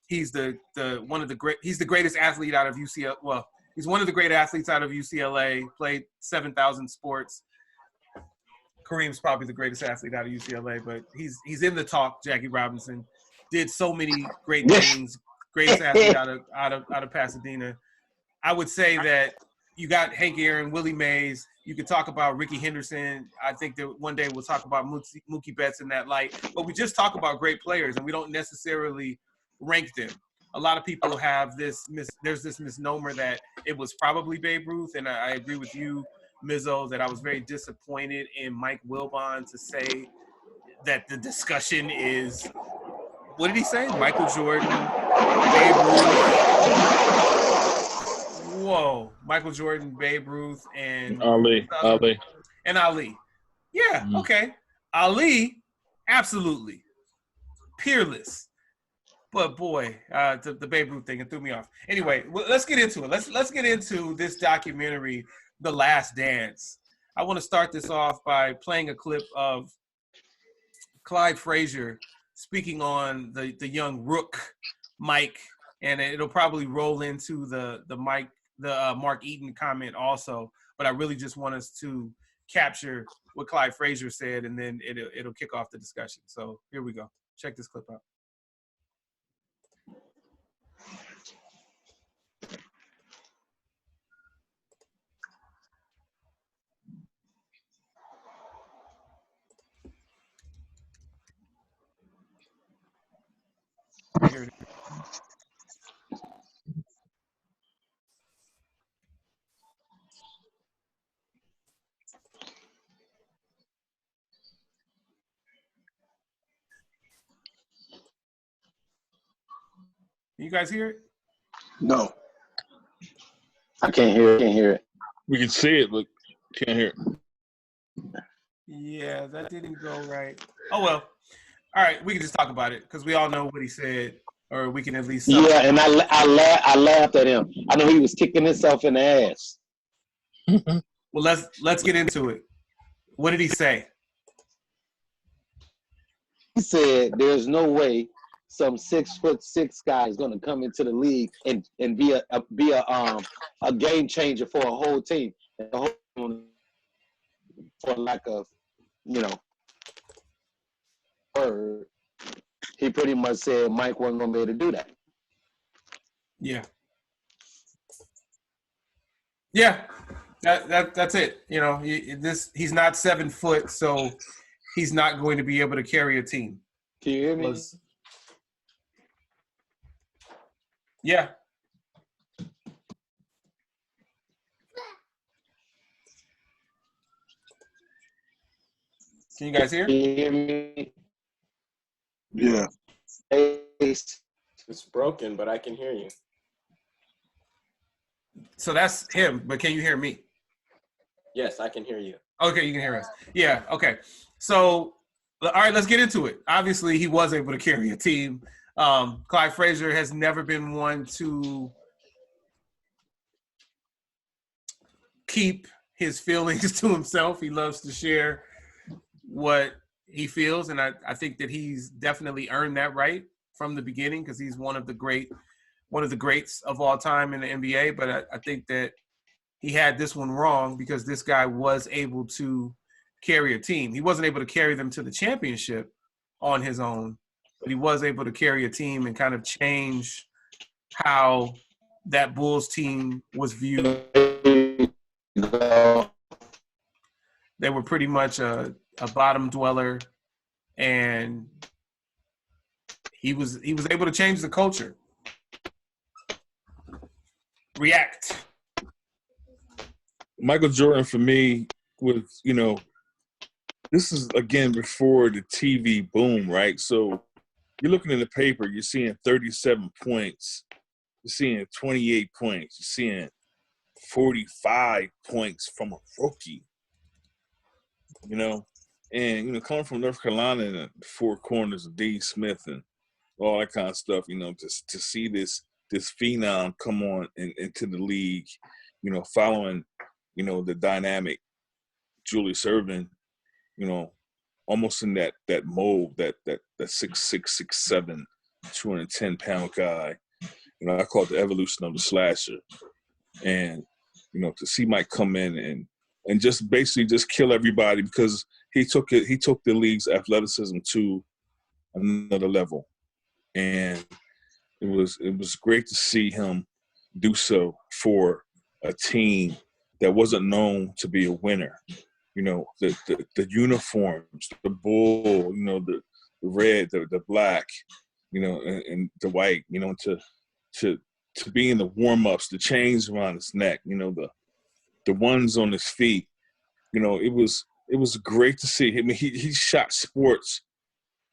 He's he's the greatest athlete out of UCLA. Well, he's one of the great athletes out of UCLA, played 7,000 sports. Kareem's probably the greatest athlete out of UCLA, but he's in the talk. Jackie Robinson did so many great things. Greatest athlete out of Pasadena. I would say that you got Hank Aaron, Willie Mays. You could talk about Ricky Henderson. I think that one day we'll talk about Mookie Betts in that light. But we just talk about great players, and we don't necessarily rank them. A lot of people have there's this misnomer that it was probably Babe Ruth, and I agree with you, Mizzo, that I was very disappointed in Mike Wilbon to say that the discussion is, what did he say? Michael Jordan, Babe Ruth. Whoa, Michael Jordan, Babe Ruth, and Ali. And Ali. Yeah, okay. Ali, absolutely. Peerless. But boy, the Babe Ruth thing, it threw me off. Anyway, let's get into it. Let's get into this documentary, The Last Dance. I want to start this off by playing a clip of Clyde Frazier speaking on the young rook, Mike, and it'll probably roll into the Mark Eaton comment also. But I really just want us to capture what Clyde Frazier said, and then it'll kick off the discussion. So here we go. Check this clip out. Here it is. You guys hear it? No. I can't hear it. We can see it, but can't hear it. Yeah, that didn't go right. Oh, well. All right, we can just talk about it because we all know what he said, or we can at least. Yeah, and I laughed at him. I know he was kicking himself in the ass. Well, let's get into it. What did he say? He said, "There's no way some 6'6" guy is going to come into the league and be a game changer for a whole team, for lack of word." He pretty much said Mike wasn't going to be able to do that. Yeah. Yeah, that's it. He's not 7 foot, so he's not going to be able to carry a team. Can you hear me? Yeah. Can you guys hear? Can you hear me? Yeah. It's broken, but I can hear you. So that's him, but can you hear me? Yes, I can hear you. Okay, you can hear us. Yeah, okay. So, all right, let's get into it. Obviously, he was able to carry a team. Clyde Frazier has never been one to keep his feelings to himself. He loves to share what he feels, and I think that he's definitely earned that right from the beginning because he's one of the greats of all time in the NBA. But I think that he had this one wrong because this guy was able to carry a team. He wasn't able to carry them to the championship on his own, but he was able to carry a team and kind of change how that Bulls team was viewed. They were pretty much a bottom dweller, and he was able to change the culture. React. Michael Jordan for me was, this is again before the TV boom, right? So you're looking in the paper, you're seeing 37 points, you're seeing 28 points, you're seeing 45 points from a rookie, and coming from North Carolina and the four corners of Dean Smith and all that kind of stuff, just to see this phenom come on into the league, following, the dynamic Julius Erving, almost in that mold, that 6'6", 6'7", 210-pound guy. I call it the evolution of the slasher. And, to see Mike come in and just basically just kill everybody because he took the league's athleticism to another level. And it was great to see him do so for a team that wasn't known to be a winner. The uniforms, the bull, the red, the black, and the white, to be in the warm-ups, the chains around his neck, the ones on his feet. It was great to see him. He shot sports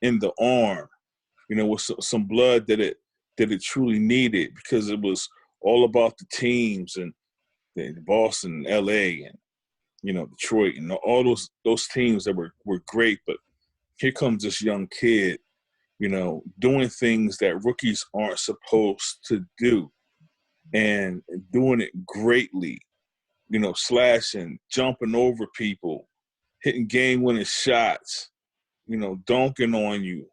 in the arm, with some blood that it truly needed because it was all about the teams and Boston, LA, and Detroit, and all those teams that were great. But here comes this young kid, doing things that rookies aren't supposed to do, and doing it greatly. Slashing, jumping over people, hitting game-winning shots, dunking on you,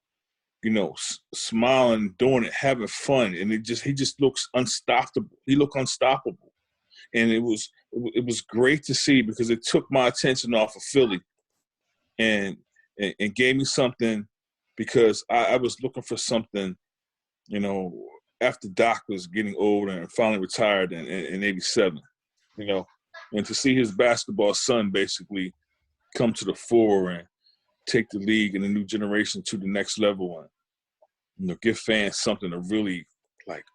smiling, doing it, having fun, and he just looks unstoppable. He looked unstoppable, and it was great to see because it took my attention off of Philly, and gave me something because I was looking for something, after Doc was getting older and finally retired in '87, and to see his basketball son basically come to the fore and take the league and the new generation to the next level and give fans something to really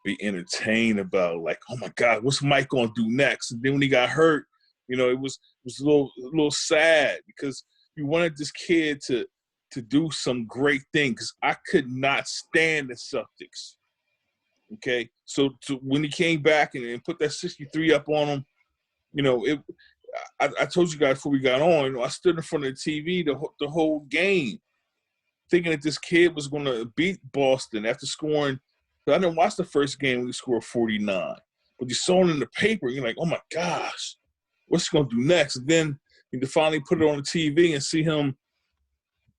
be entertained about. Like, oh my God, what's Mike gonna do next? And then when he got hurt, it was a little sad because you wanted this kid to do some great things because I could not stand the Celtics. Okay, so when he came back and put that 63 up on him, I told you guys before we got on, I stood in front of the TV the whole game, thinking that this kid was going to beat Boston after scoring. I didn't watch the first game when he scored 49, but you saw it in the paper, and you're like, oh my gosh, what's he going to do next? And then you finally put it on the TV and see him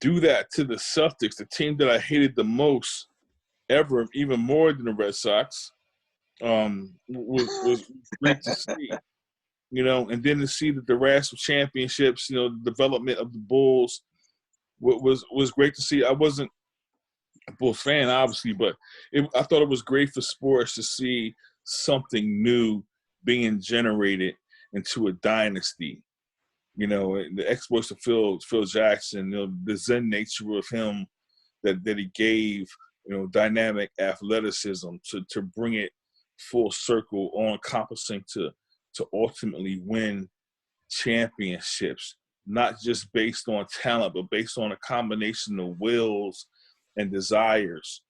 do that to the Celtics, the team that I hated the most ever, even more than the Red Sox, was great to see. And then to see the Rational Championships, the development of the Bulls was great to see. I wasn't a Bulls fan, obviously, but I thought it was great for sports to see something new being generated into a dynasty. The exploits of Phil Jackson, the Zen nature of him that he gave, dynamic athleticism to bring it full circle, all encompassing to ultimately win championships, not just based on talent, but based on a combination of wills and desires.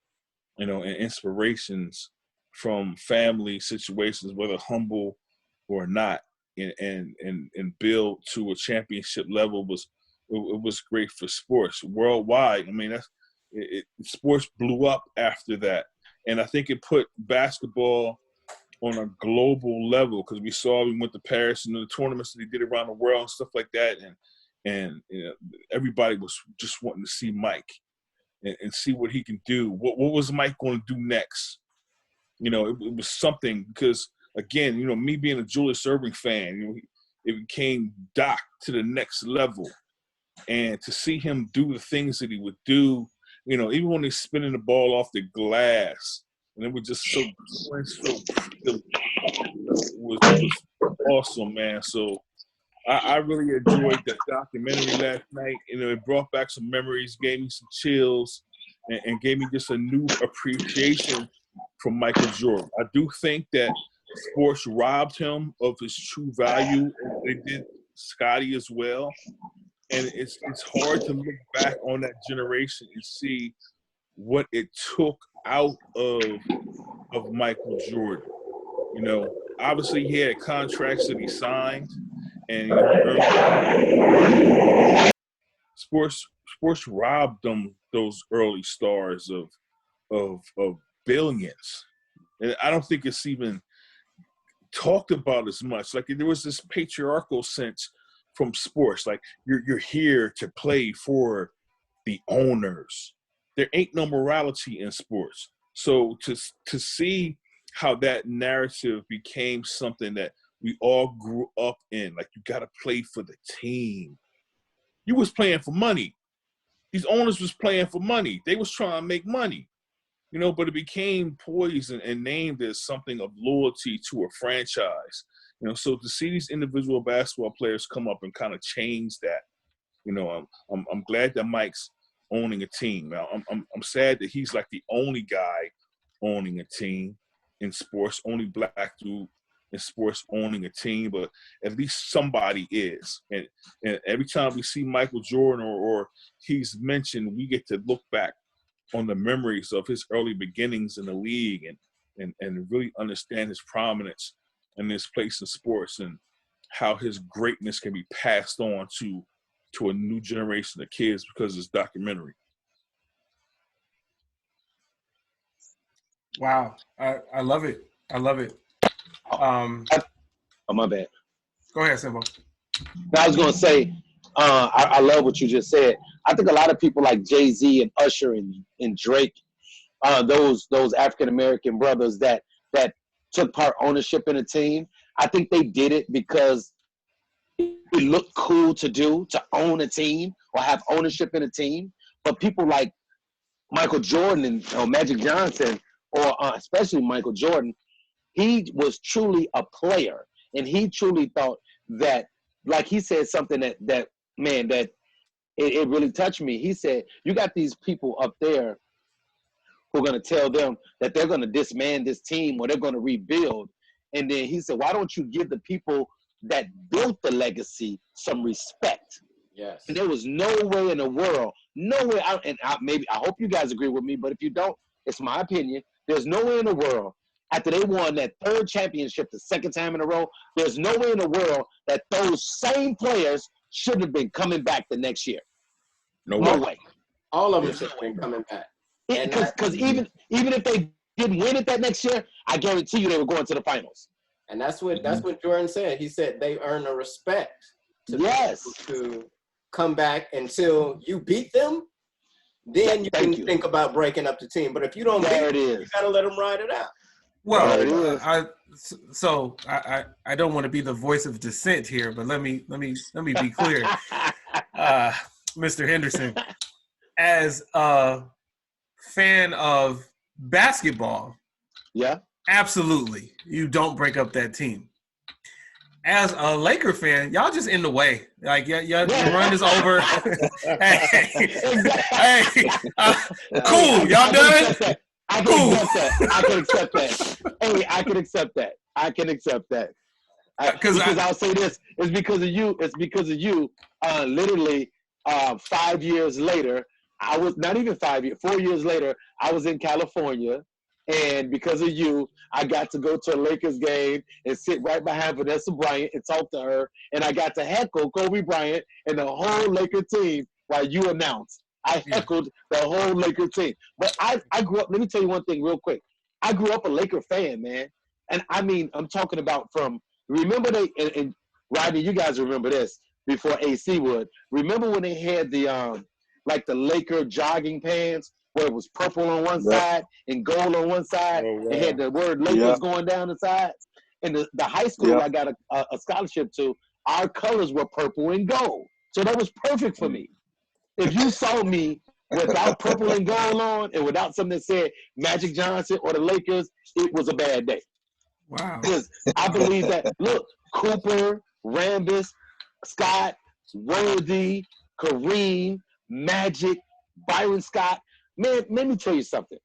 and inspirations from family situations, whether humble or not, and build to a championship level was great for sports worldwide. I mean, sports blew up after that, and I think it put basketball on a global level, because we went to Paris and the tournaments that he did around the world and stuff like that, and everybody was just wanting to see Mike and see what he can do. What was Mike going to do next? It was something, because again, me being a Julius Erving fan, it became Doc to the next level, and to see him do the things that he would do, even when he's spinning the ball off the glass, and it was just so was awesome, man. So I really enjoyed the documentary last night. It brought back some memories, gave me some chills, and gave me just a new appreciation for Michael Jordan. I do think that sports robbed him of his true value, and they did Scottie as well. And it's hard to look back on that generation and see what it took out of Michael Jordan. Obviously he had contracts that he signed, and sports robbed them those early stars of billions. And I don't think it's even talked about as much. Like, there was this patriarchal sense from sports, like you're here to play for the owners. There ain't no morality in sports. So to see how that narrative became something that we all grew up in, like, you got to play for the team. You was playing for money. These owners was playing for money. They was trying to make money, but it became poised and named as something of loyalty to a franchise. So to see these individual basketball players come up and kind of change that, I'm glad that Mike's owning a team. Now, I'm sad that he's like the only guy owning a team in sports, only black dude in sports owning a team, but at least somebody is. And every time we see Michael Jordan or he's mentioned, we get to look back on the memories of his early beginnings in the league and really understand his prominence and his place in sports, and how his greatness can be passed on to a new generation of kids because of this documentary. Wow. I love it. I love it. Oh, my bad. Go ahead, Simbo. I was going to say, I love what you just said. I think a lot of people like Jay-Z and Usher and Drake, those African-American brothers that took part ownership in a team, I think they did it because it looked cool to own a team or have ownership in a team. But people like Michael Jordan and Magic Johnson, or especially Michael Jordan, he was truly a player, and he truly thought that, like he said something that it really touched me. He said, you got these people up there who are going to tell them that they're going to disband this team or they're going to rebuild. And then he said, why don't you give the people that built the legacy some respect? Yes. And there was no way in the world, I hope you guys agree with me, but if you don't, it's my opinion. There's no way in the world, after they won that third championship the second time in a row, there's no way in the world that those same players should have been coming back the next year. No way. All of them should have been coming back. Because even if they didn't win it that next year, I guarantee you they were going to the finals. And that's what Jordan said. He said they earn a respect to come back until you beat them. Then you can think about breaking up the team. But if you don't beat them, you got to let them ride it out. Well, I don't want to be the voice of dissent here, but let me be clear, Mr. Henderson, as a fan of basketball, absolutely, you don't break up that team. As a Laker fan, y'all just in the way. Like, your run is over. Cool. Y'all done? I can accept that. Hey, I can accept that. Because I'll say this. It's because of you. Literally, 5 years later, I was not even 5 years, 4 years later, I was in California. And because of you, I got to go to a Lakers game and sit right behind Vanessa Bryant and talk to her. And I got to heckle Kobe Bryant and the whole Laker team while you announced. I heckled the whole Laker team. But I grew up, let me tell you one thing real quick. I grew up a Laker fan, man. And I mean, I'm talking about remember and Rodney, you guys remember this before AC would. Remember when they had the Laker jogging pants where it was purple on one side and gold on one side? Oh, wow. It had the word Lakers going down the sides. And the high school I got a scholarship to, our colors were purple and gold. So that was perfect for me. If you saw me without purple and gold on and without something that said Magic Johnson or the Lakers, it was a bad day. Wow. Because I believe that, look, Cooper, Rambis, Scott, Worthy, Kareem, Magic, Byron Scott. Man, let me tell you something.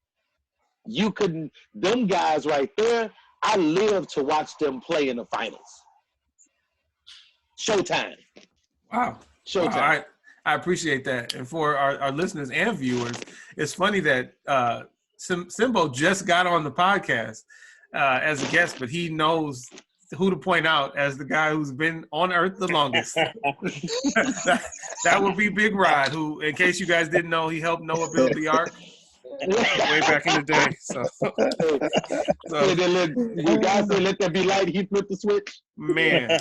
Them guys right there, I live to watch them play in the finals. Showtime. Wow. Showtime. Wow. I appreciate that. And for our listeners and viewers, it's funny that Simbo just got on the podcast as a guest, but he knows who to point out as the guy who's been on Earth the longest. that would be Big Rod, who, in case you guys didn't know, he helped Noah build the Ark way back in the day. So you guys say let that be light, he flipped the switch. Man,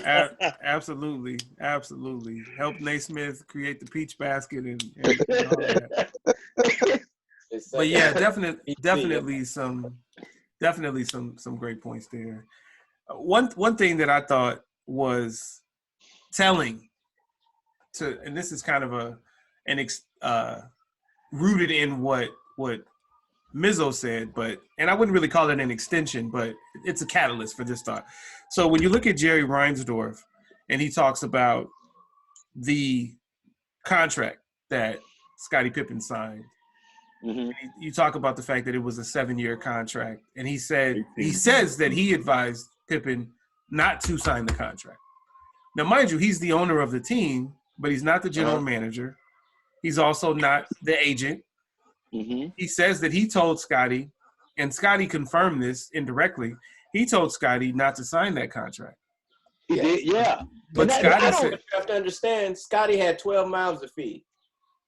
absolutely. Helped Naismith create the peach basket and all that. But yeah, definitely some great points there. One thing that I thought was telling and this is kind of rooted in what Mizzo said, and I wouldn't really call it an extension, but it's a catalyst for this thought. So when you look at Jerry Reinsdorf and he talks about the contract that Scottie Pippen signed, you talk about the fact that it was a 7-year contract, and he says that he advised Pippen not to sign the contract. Now, mind you, he's the owner of the team, but he's not the general manager. He's also not the agent. He says that he told Scottie, and Scottie confirmed this indirectly, he told Scottie not to sign that contract. He did, yeah. But Scottie said, you have to understand, Scottie had 12 mouths to feed.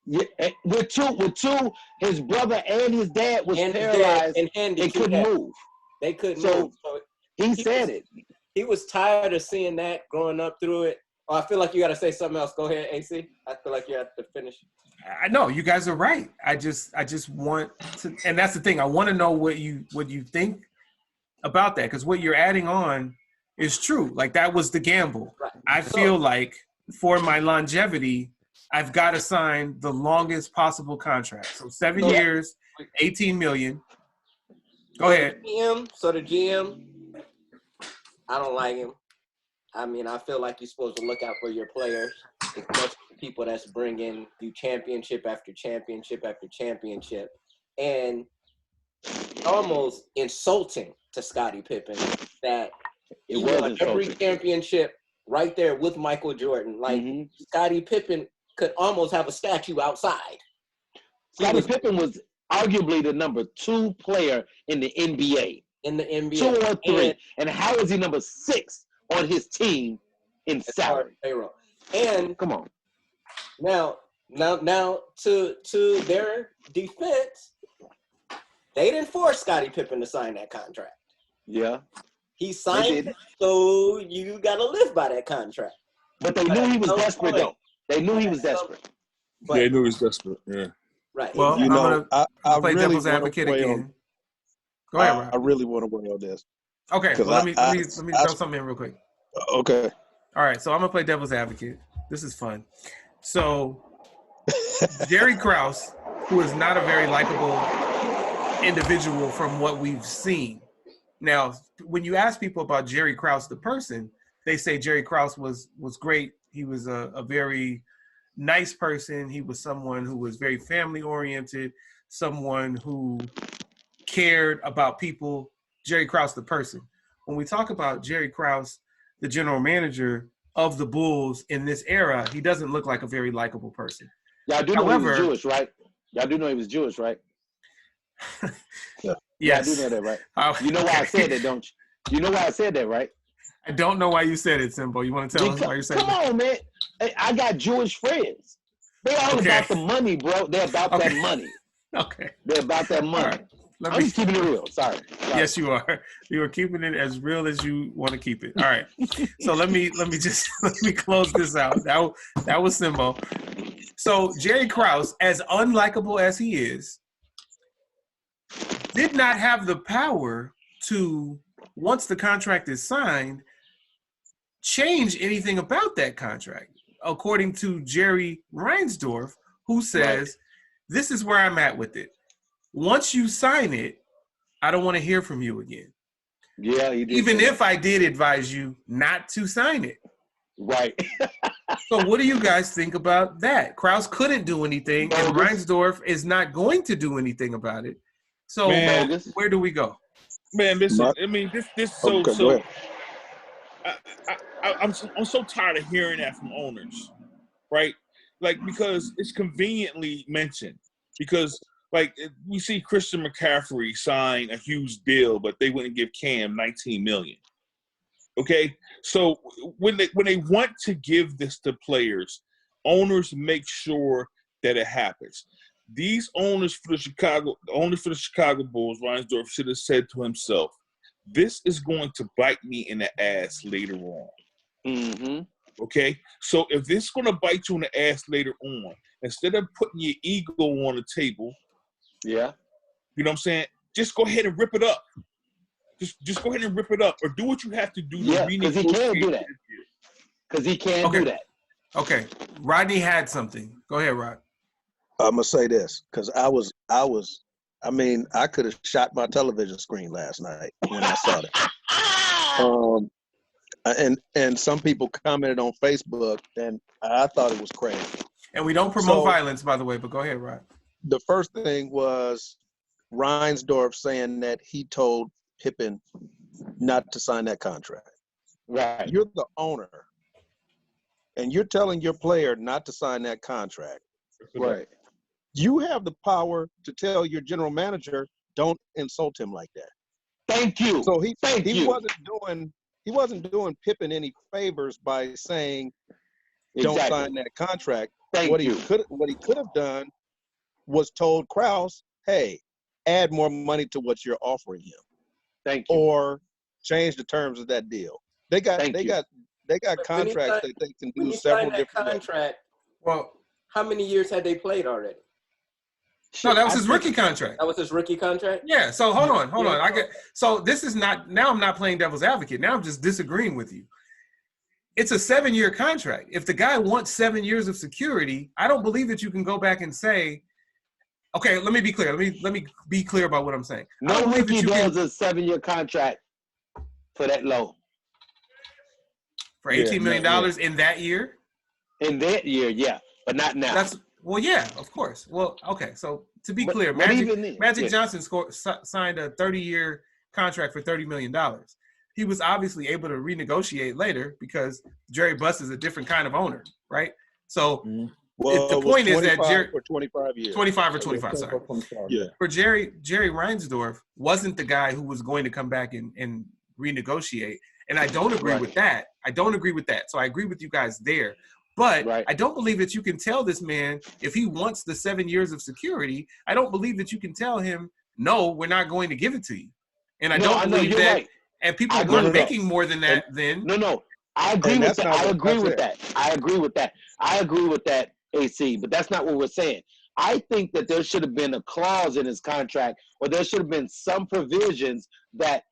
Yeah, with two, his brother and his dad was paralyzed and they couldn't move. They couldn't move. So he said it. He was tired of seeing that growing up through it. Oh, I feel like you got to say something else. Go ahead, AC. I feel like you have to finish. I know you guys are right. I just want to, and that's the thing. I want to know what you think about that, because what you're adding on is true. Like, that was the gamble. Right. I feel like for my longevity, I've got to sign the longest possible contract. So 7 years, $18 million. Go ahead. So the GM, I don't like him. I mean, I feel like you're supposed to look out for your players, especially people that's bringing you championship after championship after championship. And almost insulting to Scottie Pippen that he won every championship right there with Michael Jordan. Like, Scottie Pippen could almost have a statue outside. Scottie Pippen was arguably the number 2 player in the NBA. 2 or 3. And how is he number 6 on his team in salary? Payroll. And come on. Now to their defense, they didn't force Scottie Pippen to sign that contract. Yeah. He signed it, so you got to live by that contract. But they knew he was desperate, though. They knew he was desperate. But, they knew he was desperate, yeah. Right. Well, you know, I'm I play really devil's advocate again. Go ahead, Rob. I really want to weigh on this. Okay, well, let me throw something in real quick. Okay. All right, so I'm going to play devil's advocate. This is fun. So Jerry Krause, who is not a very likable individual from what we've seen. Now, when you ask people about Jerry Krause, the person, they say Jerry Krause was great. He was a very nice person. He was someone who was very family-oriented, someone who cared about people. Jerry Krause, the person. When we talk about Jerry Krause, the general manager of the Bulls in this era, he doesn't look like a very likable person. Yeah, I do know he was Jewish, right? Y'all do know he was Jewish, right? Yes. Yeah, I do know that, right? You know why I said that, don't you? You know why I said that, right? I don't know why you said it, Simbo. You want to tell us why you said it? Come on, man. I got Jewish friends. They all about the money, bro. They're about that money. Okay. They're about that money. Right. I'm just keeping it real. Sorry. Yes, you are. You are keeping it as real as you want to keep it. All right. So let me close this out. That was Simbo. So Jerry Krause, as unlikable as he is, did not have the power to, once the contract is signed, change anything about that contract, according to Jerry Reinsdorf, who says, this is where I'm at with it. Once you sign it, I don't want to hear from you again. Yeah, he did. Even if I did advise you not to sign it. Right. So what do you guys think about that? Krause couldn't do anything, and Reinsdorf is not going to do anything about it. So where do we go? Man, listen, I mean, this so I'm so tired of hearing that from owners, right? Like, because it's conveniently mentioned. Because, like, we see Christian McCaffrey sign a huge deal, but they wouldn't give Cam $19 million. Okay? So when they want to give this to players, owners make sure that it happens. These owners for the Chicago Bulls, Reinsdorf should have said to himself, this is going to bite me in the ass later on. Mm-hmm. Okay? So if this is going to bite you in the ass later on, instead of putting your ego on the table, you know what I'm saying? Just go ahead and rip it up. Just go ahead and rip it up, or do what you have to do. Yeah, because he can do that. Because he can do that. Okay. Rodney had something. Go ahead, Rod. I'm gonna say this because I mean, I could have shot my television screen last night when I saw that. And some people commented on Facebook, and I thought it was crazy. And we don't promote violence, by the way, but go ahead, Rod. The first thing was Reinsdorf saying that he told Pippen not to sign that contract. Right. You're the owner, and you're telling your player not to sign that contract. Right. You have the power to tell your general manager, don't insult him like that. Thank you. So he wasn't doing Pippen any favors by saying don't sign that contract. What he could have done was told Krause, hey, add more money to what you're offering him. Thank you. Or change the terms of that deal. They got contracts that they can do several different contract. Ways. Well, how many years had they played already? No, that was his rookie contract. That was his rookie contract? Yeah, so hold on. So this is not, now I'm not playing devil's advocate. Now I'm just disagreeing with you. It's a 7-year contract. If the guy wants 7 years of security, I don't believe that you can go back and say, okay, let me be clear. Let me be clear about what I'm saying. No rookie does a 7-year contract for that low. For $18 million in that year? In that year, yeah, but not now. Well, yeah, of course. Well, okay. So to be clear, Magic Johnson signed a 30-year contract for $30 million. He was obviously able to renegotiate later because Jerry Buss is a different kind of owner, right? So the point is that Jerry for 25 years, 25 or 25, sorry. Yeah. For Jerry Reinsdorf wasn't the guy who was going to come back and renegotiate, and I don't agree with that. So I agree with you guys there. But I don't believe that you can tell this man, if he wants the 7 years of security, I don't believe that you can tell him, no, we're not going to give it to you. And I don't believe that. Right. And people weren't making more than that then. No. I agree with that. I agree with that, AC. But that's not what we're saying. I think that there should have been a clause in his contract, or there should have been some provisions that,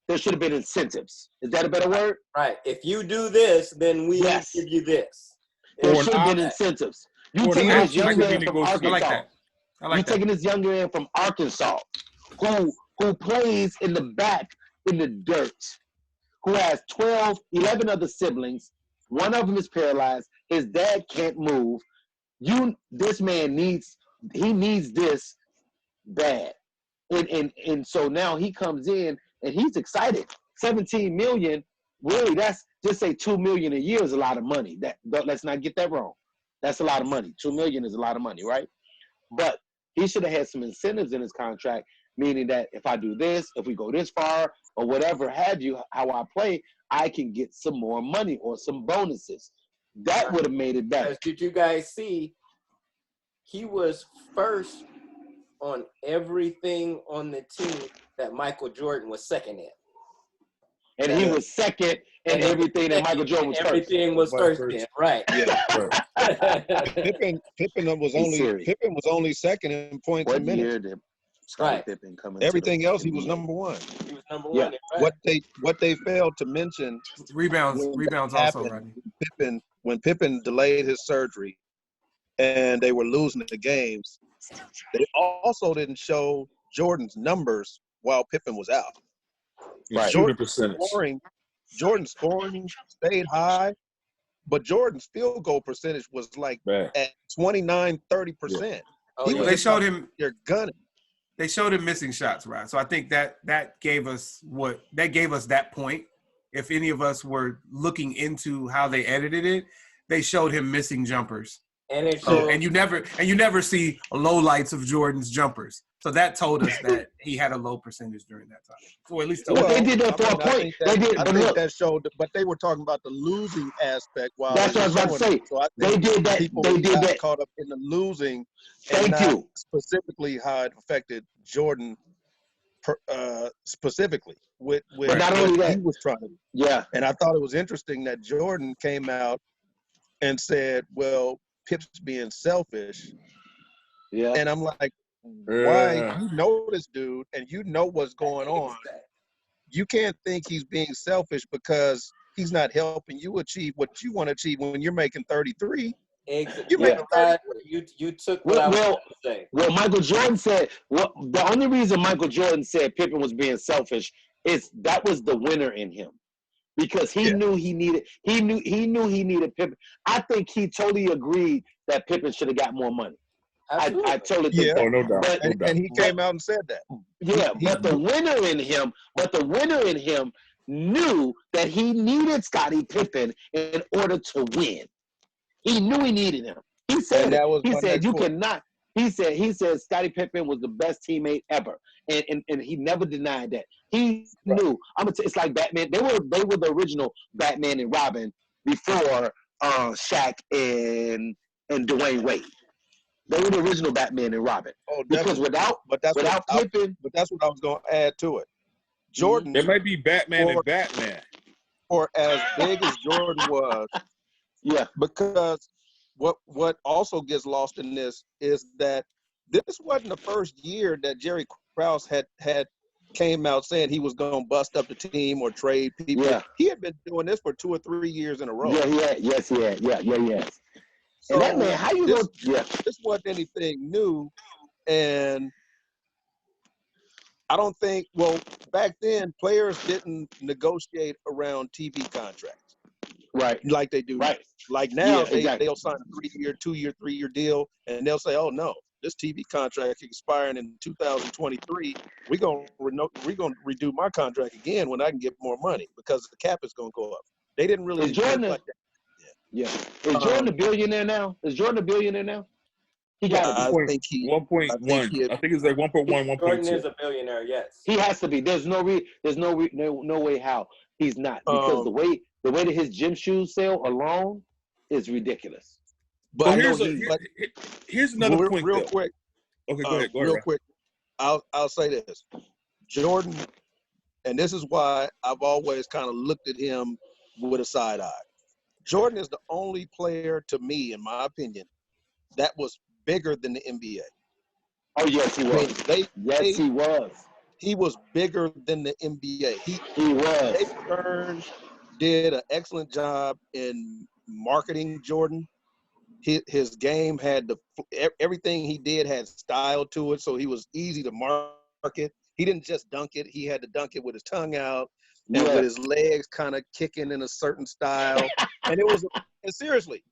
there should have been incentives. Is that a better word? Right. If you do this, then we give you this. There should have been incentives. You taking this young man from Arkansas. You taking this young man from Arkansas who plays in the back in the dirt, who has 11 other siblings. One of them is paralyzed. His dad can't move. This man needs this bad. And so now he comes in and he's excited. $17 million, really, that's just say $2 million a year is a lot of money. Let's not get that wrong. That's a lot of money. $2 million is a lot of money, right? But he should have had some incentives in his contract, meaning that if I do this, if we go this far, or whatever have you, how I play, I can get some more money or some bonuses. That would have made it better. As did you guys see, he was first on everything on the team that Michael Jordan was second in. And he was second in everything that Michael Jordan was first. Everything was first in, right. Yeah. Pippen was only second in points and minutes. Year did Scottie Pippen come into Everything else, he was number one. He was number one. Right. What they failed to mention, rebounds also, Rodney. When Pippen delayed his surgery and they were losing the games, they also didn't show Jordan's numbers while Pippen was out. Right. Shooting percentage. Jordan's scoring stayed high, but Jordan's field goal percentage was like at 29-30%. Yeah. They showed him. You're gunning. They showed him missing shots, right? So I think that gave us that point. If any of us were looking into how they edited it, they showed him missing jumpers. And it showed, and you never see low lights of Jordan's jumpers. So that told us that he had a low percentage during that time. Or at least they did that for a point. I think that showed, but they were talking about the losing aspect. While that's what I was about to say. So I they did that. They did that. Caught up in the losing. Thank you. Specifically, how it affected Jordan, specifically with not only that he was trying to. Yeah. And I thought it was interesting that Jordan came out and said, "Well, Pip's being selfish." Yeah. And I'm like, why? You know this dude, and you know what's going on. You can't think he's being selfish because he's not helping you achieve what you want to achieve when you're making 33. Exactly. You took what I was going to say. Well, Michael Jordan said. Well, the only reason Michael Jordan said Pippen was being selfish is that was the winner in him, because he knew he needed. He knew he needed Pippen. I think he totally agreed that Pippen should have got more money. I totally think that. Oh, no doubt. And he came out and said that. Yeah, but the winner in him knew that he needed Scottie Pippen in order to win. He knew he needed him. He said he said you cannot. He said Scottie Pippen was the best teammate ever, and he never denied that. He knew. It's like Batman. They were the original Batman and Robin before Shaq and Dwayne Wade. They were the original Batman and Robin. Oh, because without Pippen, but that's what I was going to add to it. Jordan. There might be Batman and Batman. Or as big as Jordan was. Yeah. Because what also gets lost in this is that this wasn't the first year that Jerry Krause had came out saying he was going to bust up the team or trade people. Yeah. He had been doing this for 2 or 3 years in a row. Yeah. Yes. Yeah. So and that man, how you going? Yeah. This wasn't anything new, and I don't think. Well, back then, players didn't negotiate around TV contracts, right? Like they do. Right. Like now, exactly. they'll sign a 3-year, 2-year, 3-year deal, and they'll say, "Oh no, this TV contract expiring in 2023. We're gonna redo my contract again when I can get more money because the cap is gonna go up." They didn't really like that. Yeah. Is Jordan a billionaire now? He got. I think he 1.1. I think it's like 1.1, 1.2. Jordan is a billionaire. Yes. He has to be. There's no way how he's not, because the way that his gym shoes sell alone is ridiculous. But here's another point. Real quick. Okay, go ahead. Real quick. I'll say this. Jordan, and this is why I've always kind of looked at him with a side eye. Jordan is the only player, to me, in my opinion, that was bigger than the NBA. Oh, yes, he was. He was. He was bigger than the NBA. He was. David Stern did an excellent job in marketing Jordan. His game had everything he did had style to it, so he was easy to market. He didn't just dunk it. He had to dunk it with his tongue out and with his legs kind of kicking in a certain style. And it was – and seriously.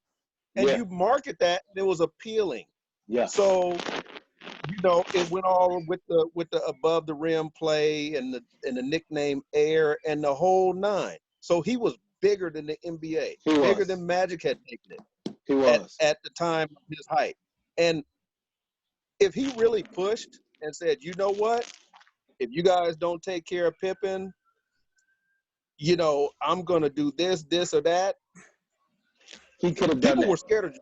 And you market that, and it was appealing. Yeah. So, it went all with the above the rim play and the nickname Air and the whole nine. So he was bigger than the NBA. Bigger than Magic had taken it. He was. At the time of his height. And if he really pushed and said, you know what, if you guys don't take care of Pippen, you know, I'm going to do this, this, or that. He could have done People that. were scared of him.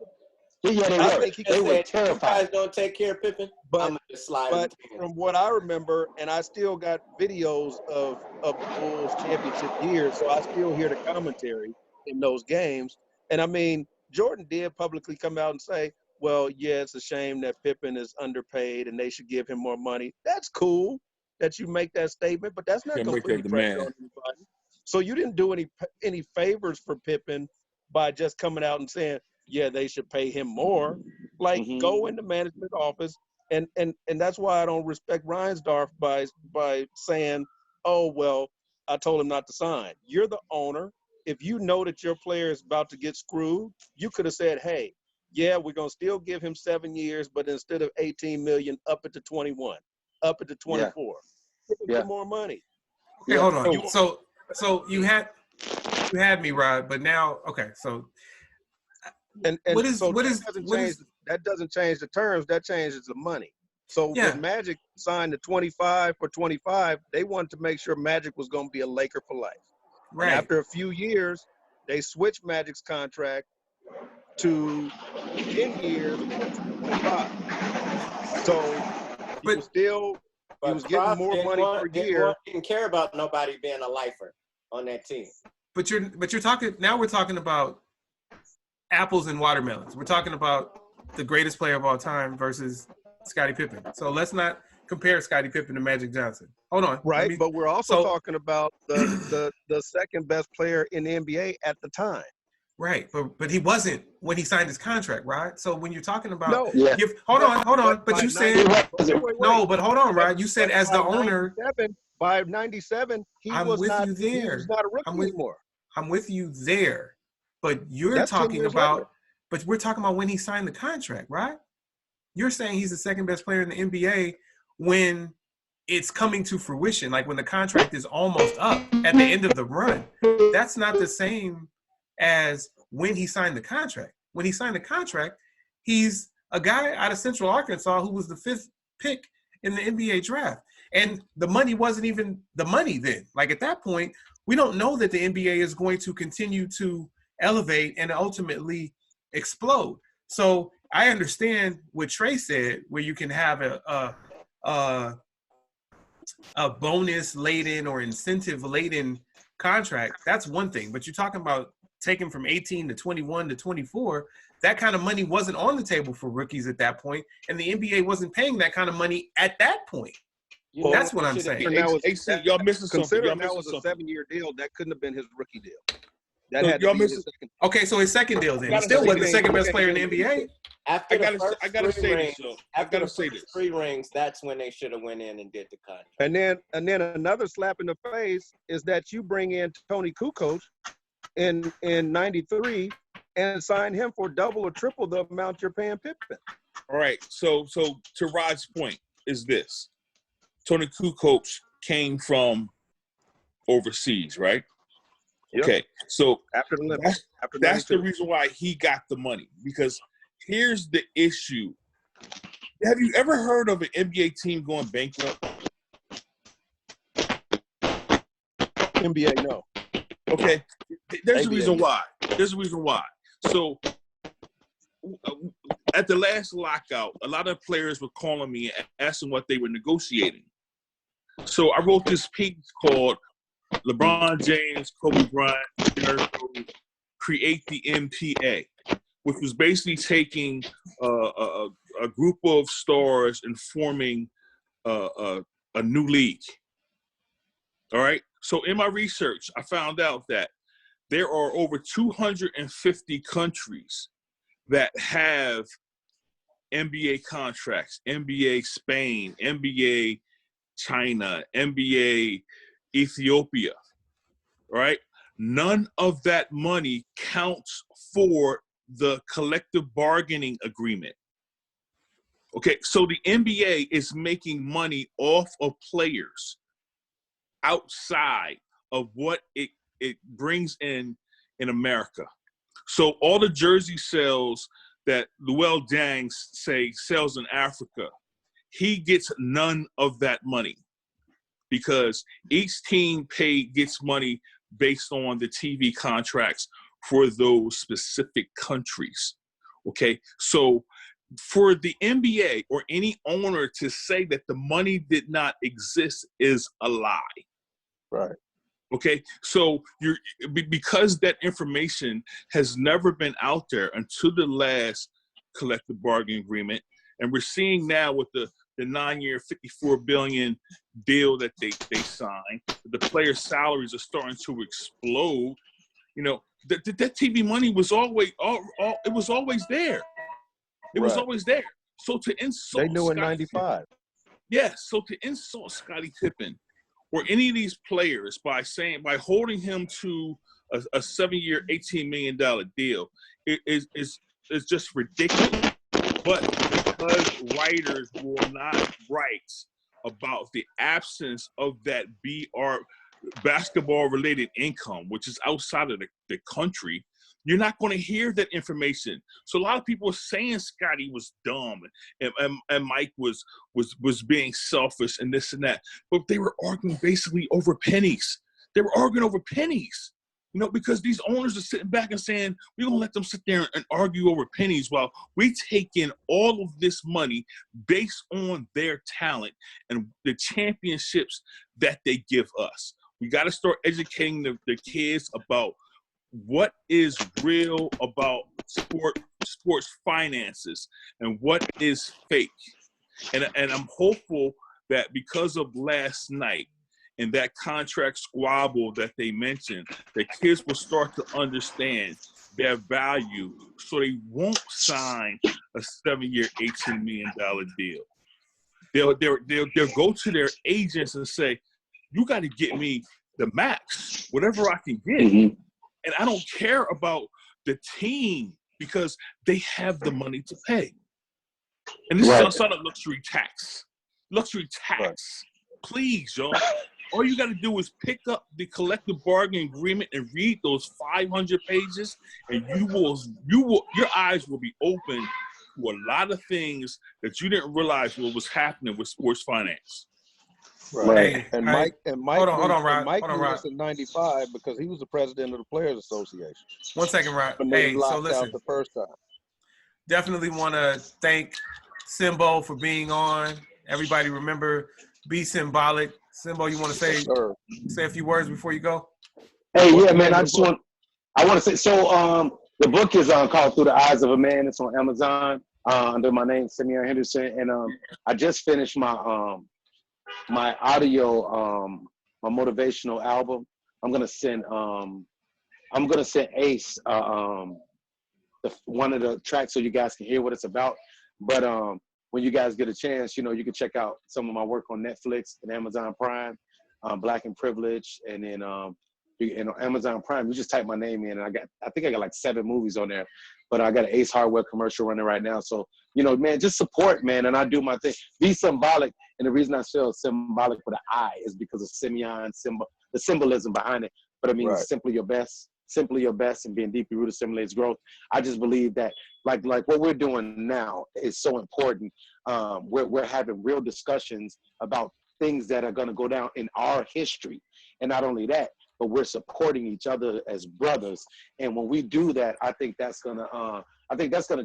Yeah, they I were. think They were said, terrified. "You guys don't take care of Pippen." I'm But gonna just slide but in. from what I remember, and I still got videos of the Bulls championship years, so I still hear the commentary in those games. And I mean, Jordan did publicly come out and say, well, yeah, it's a shame that Pippen is underpaid and they should give him more money. That's cool that you make that statement, but that's not Yeah, going make to put that any pressure demand. on anybody. So you didn't do any favors for Pippen by just coming out and saying, yeah, they should pay him more. Like, go in the management office, and that's why I don't respect Reinsdorf by saying, oh, well, I told him not to sign. You're the owner. If you know that your player is about to get screwed, you could have said, hey, yeah, we're going to still give him 7 years, but instead of 18 million, up it to 21, up it to 24. Give him some more money. Okay, hold on. So you had me, Rod, but now, okay, so and what is that doesn't change the terms, that changes the money. So when Magic signed the 25 for 25, they wanted to make sure Magic was going to be a Laker for life. Right. And after a few years, they switched Magic's contract to 10 years, 25. So he was getting more money per year. Didn't care about nobody being a lifer on that team. But you're talking now. We're talking about apples and watermelons. We're talking about the greatest player of all time versus Scottie Pippen. So let's not compare Scottie Pippen to Magic Johnson. Hold on. Right, but we're also talking about the second best player in the NBA at the time. Right, but he wasn't when he signed his contract, right? So when you're talking about hold on. But you said no, but hold on, right? You said as the owner by 97, he was not a rookie anymore. I'm with you there. But you're talking about but we're talking about when he signed the contract, right? You're saying he's the second best player in the NBA when it's coming to fruition, like when the contract is almost up at the end of the run. That's not the same as when he signed the contract. When he signed the contract, he's a guy out of Central Arkansas who was the 5th pick in the NBA draft. And the money wasn't even the money then. Like at that point, we don't know that the NBA is going to continue to elevate and ultimately explode. So I understand what Trey said, where you can have a bonus laden or incentive laden contract. That's one thing, but you're talking about taking from 18 to 21 to 24. That kind of money wasn't on the table for rookies at that point, and the NBA wasn't paying that kind of money at that point. That's what I'm saying. Y'all missing something. Considering that was a 7-year deal, that couldn't have been his rookie deal. That had to be his second. Okay, so his second deal then. He still wasn't the second best player in the NBA. After I gotta say this. 3 rings, that's when they should have went in and did the contract. And then another slap in the face is that you bring in Tony Kukoc in 93 and sign him for double or triple the amount you're paying Pippen. All right. So to Rod's point is this: Tony Kukoc came from overseas, right? Yep. Okay. So after the Olympics, that's the reason why he got the money. Because here's the issue: have you ever heard of an NBA team going bankrupt? NBA, no. Okay. There's a reason why. There's a reason why. So at the last lockout, a lot of players were calling me and asking what they were negotiating. So I wrote this piece called LeBron James, Kobe Bryant, Create the MPA, which was basically taking a group of stars and forming a new league. All right. So in my research, I found out that there are over 250 countries that have NBA contracts, NBA Spain, NBA China, NBA Ethiopia, right? None of that money counts for the collective bargaining agreement. Okay, so the NBA is making money off of players outside of what it brings in America. So all the jersey sales that Luol Deng sells in Africa, he gets none of that money because each team gets money based on the TV contracts for those specific countries. Okay, so for the NBA or any owner to say that the money did not exist is a lie. Right. Okay, so because that information has never been out there until the last collective bargaining agreement, and we're seeing now with the 9-year, $54 billion deal that they signed, the player salaries are starting to explode. You know, that TV money was always it was always there. It was always there. So to insult, they knew in '95. Yes. So to insult Scottie Pippen or any of these players by holding him to a 7-year, $18 million deal is just ridiculous. But because writers will not write about the absence of that basketball-related income, which is outside of the country, you're not going to hear that information. So a lot of people are saying Scottie was dumb and Mike was being selfish and this and that, but they were arguing basically over pennies. They were arguing over pennies, you know, because these owners are sitting back and saying, we're going to let them sit there and argue over pennies while we take in all of this money based on their talent and the championships that they give us. We got to start educating the kids about what is real about sports finances and what is fake. And I'm hopeful that because of last night and that contract squabble that they mentioned, that kids will start to understand their value so they won't sign a 7-year, $18 million deal. They'll go to their agents and say, you got to get me the max, whatever I can get. Mm-hmm. And I don't care about the team because they have the money to pay. And this is not a luxury tax. Right. Please, y'all. All you got to do is pick up the collective bargaining agreement and read those 500 pages, and your eyes will be open to a lot of things that you didn't realize what was happening with sports finance. Right. Hey, and Mike hold on, Rod. Mike knew this in '95 because he was the president of the Players Association. 1 second, Rod. Hey, so listen. Out the first time. Definitely want to thank Simbo for being on. Everybody remember, be symbolic. Simbo, you want to say a few words before you go? Hey, yeah, man. I want to say, so the book is called Through the Eyes of a Man. It's on Amazon under my name, Simeon Henderson. And I just finished my my audio, my motivational album. I'm gonna send Ace one of the tracks so you guys can hear what it's about. But when you guys get a chance, you know, you can check out some of my work on Netflix and Amazon Prime, Black and Privilege, and then on Amazon Prime, you just type my name in, and I think I got like 7 movies on there. But I got an Ace Hardware commercial running right now. So, you know, man, just support, man, and I do my thing. Be symbolic, and the reason I feel symbolic with an I is because of Simeon, the symbolism behind it. But I mean, simply your best, and being deeply rooted stimulates growth. I just believe that, like what we're doing now is so important. We're having real discussions about things that are going to go down in our history, and not only that, but we're supporting each other as brothers. And when we do that, I think that's gonna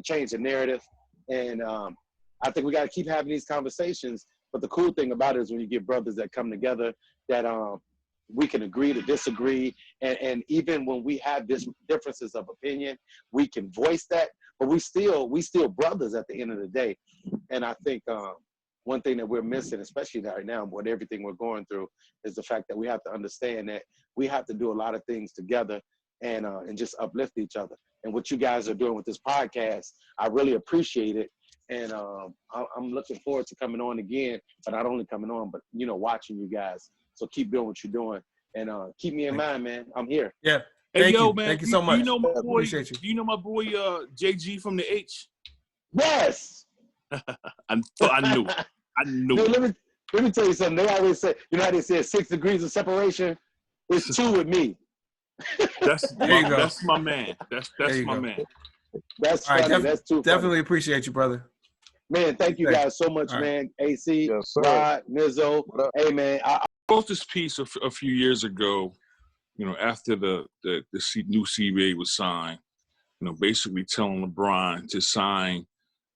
change the narrative. And I think we got to keep having these conversations. But the cool thing about it is when you get brothers that come together, that we can agree to disagree, and even when we have differences of opinion, we can voice that. But we still brothers at the end of the day. And I think one thing that we're missing, especially right now, with everything we're going through, is the fact that we have to understand that we have to do a lot of things together and just uplift each other. And what you guys are doing with this podcast, I really appreciate it. And I'm looking forward to coming on again, but not only coming on, but, you know, watching you guys. So keep doing what you're doing, and keep me in mind, man. I'm here. Yeah. Thank you, man. Thank you so much. You know my boy. Do you know my boy JG from the H? Yes. I knew. Dude, let me tell you something. They always say, you know how they say 6 degrees of separation? It's 2 with me. That's my man. That's my man. That's funny. Right, that's too funny. Definitely appreciate you, brother. Man, thank you guys so much, man. AC, yes, Rod, Mizzo. Hey, man. I wrote this piece a few years ago, after the new CBA was signed, basically telling LeBron to sign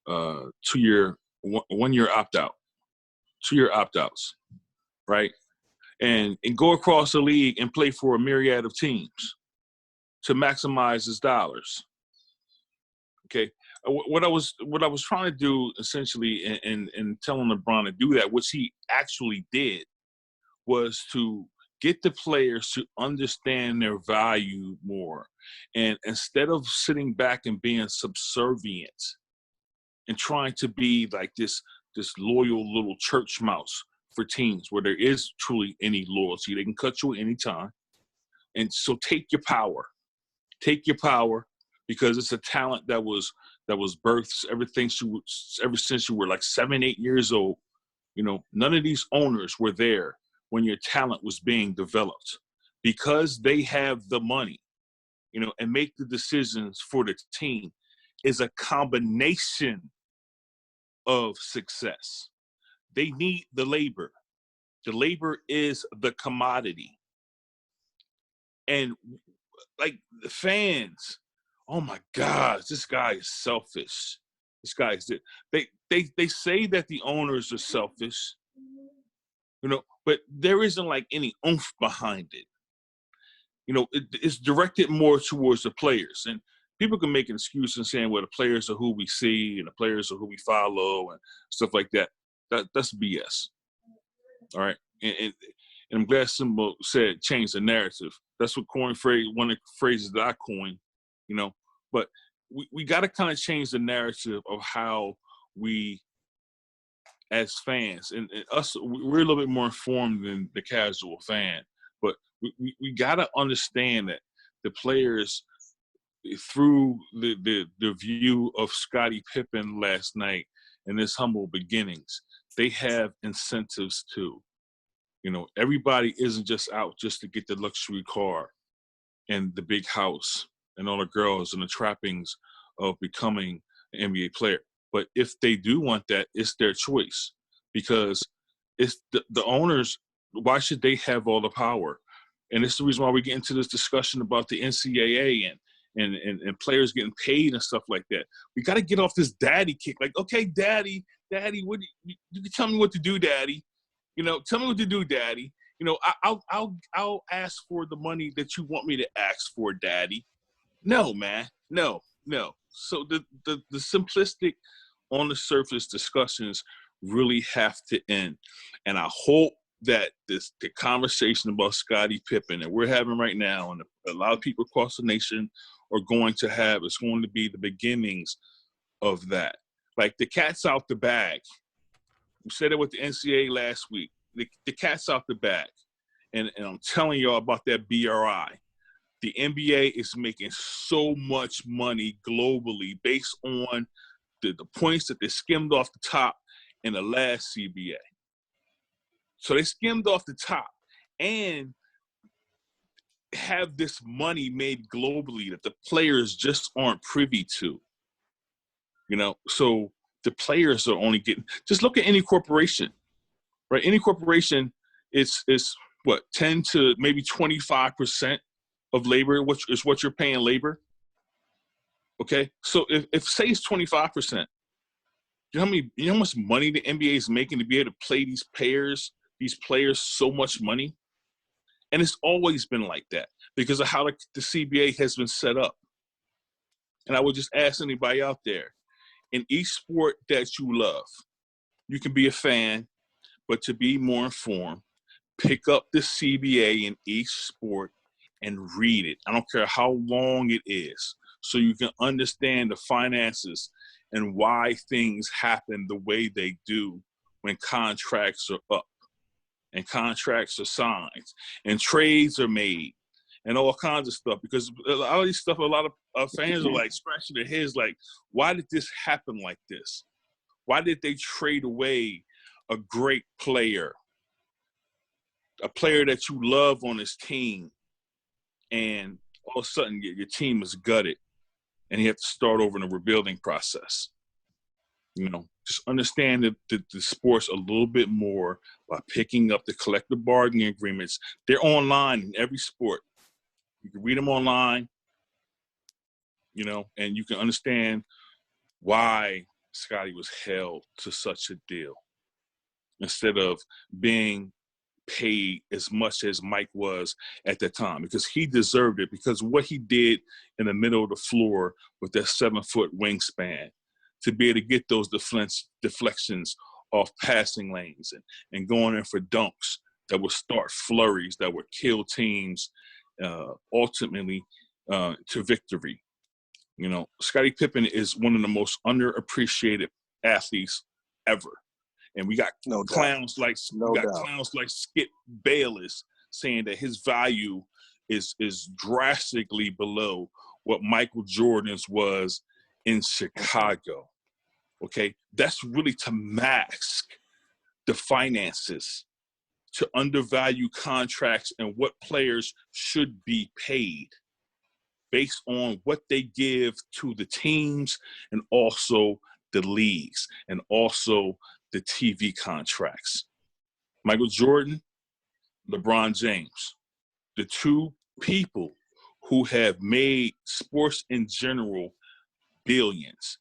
2-year, 1-year opt-out, 2-year opt-outs, right? And go across the league and play for a myriad of teams to maximize his dollars. Okay, what I was trying to do essentially in telling LeBron to do that, which he actually did, was to get the players to understand their value more, and instead of sitting back and being subservient and trying to be like this loyal little church mouse for teams where there is truly any loyalty. They can cut you at any time. And so take your power, because it's a talent that was birthed ever since you were like 7, 8 years old. None of these owners were there when your talent was being developed, because they have the money, and make the decisions for the team is a combination of success. They need the labor. The labor is the commodity. And like the fans, oh my God, this guy is selfish. This guy is they say that the owners are selfish, but there isn't like any oomph behind it. It's directed more towards the players. And people can make an excuse and saying, well, the players are who we see and the players are who we follow and stuff like that. That's BS. All right. And I'm glad Simba said change the narrative. That's what one of the phrases that I coined, But we got to kind of change the narrative of how we, as fans, and us, we're a little bit more informed than the casual fan. But we got to understand that the players, through the view of Scottie Pippen last night and his humble beginnings, they have incentives too. Everybody isn't just out just to get the luxury car and the big house and all the girls and the trappings of becoming an NBA player. But if they do want that, it's their choice, because it's the owners. Why should they have all the power? And it's the reason why we get into this discussion about the NCAA and players getting paid and stuff like that. We got to get off this daddy kick. Like, okay, daddy, what you can tell me what to do, daddy. Tell me what to do, daddy. I'll ask for the money that you want me to ask for, daddy. No, man, no. So the simplistic, on the surface discussions really have to end. And I hope that the conversation about Scottie Pippen that we're having right now, and a lot of people across the nation are going to have, is going to be the beginnings of that. Like, the cat's out the bag. We said it with the NCAA last week. The cat's out the bag. And I'm telling y'all about that BRI. The NBA is making so much money globally based on the points that they skimmed off the top in the last CBA. So they skimmed off the top and have this money made globally that the players just aren't privy to. So the players are only getting, just look at any corporation, right? Any corporation is what, 10 to maybe 25% of labor, which is what you're paying labor. Okay. So if say it's 25%, you know how much money the NBA is making to be able to play these players so much money? And it's always been like that because of how the CBA has been set up. And I would just ask anybody out there, in each sport that you love, you can be a fan, but to be more informed, pick up the CBA in each sport and read it. I don't care how long it is, so you can understand the finances and why things happen the way they do when contracts are up and contracts are signed and trades are made and all kinds of stuff. Because a lot of these stuff, a lot of fans are like scratching their heads like, why did this happen like this? Why did they trade away a great player, a player that you love on his team, and all of a sudden your team is gutted, and you have to start over in a rebuilding process. Just understand the sports a little bit more by picking up the collective bargaining agreements. They're online in every sport. You can read them online, and you can understand why Scottie was held to such a deal instead of being paid as much as Mike was at that time, because he deserved it, because what he did in the middle of the floor with that 7-foot wingspan, to be able to get those deflections off passing lanes and going in for dunks that would start flurries that would kill teams ultimately to victory. Scottie Pippen is one of the most underappreciated athletes ever. And we got clowns like Skip Bayless saying that his value is drastically below what Michael Jordan's was in Chicago. Okay, that's really to mask the finances, to undervalue contracts and what players should be paid based on what they give to the teams and also the leagues and also the TV contracts. Michael Jordan, LeBron James, the two people who have made sports in general billions.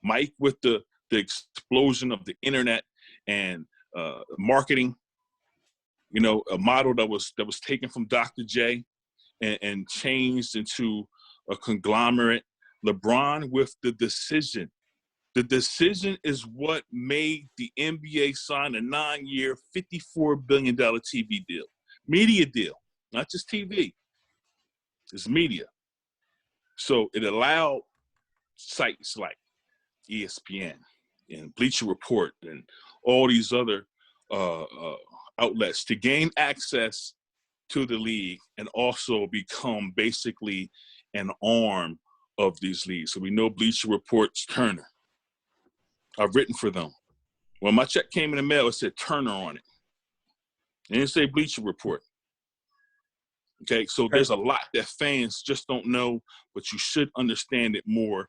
Mike with the explosion of the internet and marketing, a model that was taken from Dr. J and changed into a conglomerate. LeBron with the decision. The decision is what made the NBA sign a 9-year, $54 billion TV deal. Media deal, not just TV. It's media. So it allowed sites like ESPN and Bleacher Report and all these other outlets to gain access to the league and also become basically an arm of these leagues. So we know Bleacher Report's Turner. I've written for them. When my check came in the mail, it said Turner on it. It didn't say Bleacher Report. Okay, so there's a lot that fans just don't know, but you should understand it more.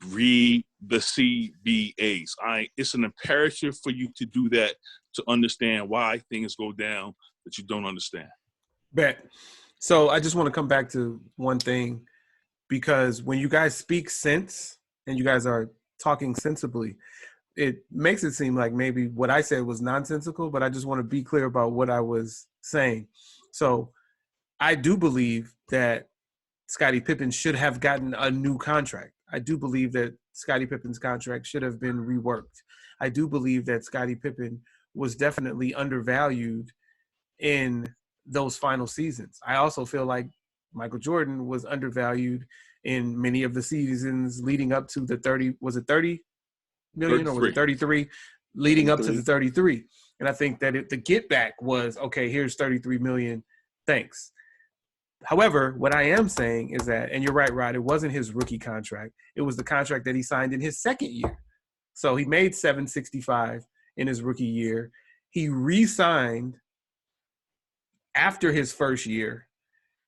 Read the CBAs. It's an imperative for you to do that, to understand why things go down that you don't understand. Bet. So I just want to come back to one thing, because when you guys speak sense and you guys are talking sensibly, it makes it seem like maybe what I said was nonsensical, but I just want to be clear about what I was saying. So I do believe that Scottie Pippen should have gotten a new contract. I do believe that Scottie Pippen's contract should have been reworked. I do believe that Scottie Pippen was definitely undervalued in those final seasons. I also feel like Michael Jordan was undervalued in many of the seasons leading up to the 30 million 33. Or was it 33 leading 33. Up to the 33. And I think that the get back was, okay, here's 33 million. Thanks. However, what I am saying is that, and you're right, Rod, it wasn't his rookie contract. It was the contract that he signed in his second year. So he made $765 in his rookie year. He re-signed after his first year,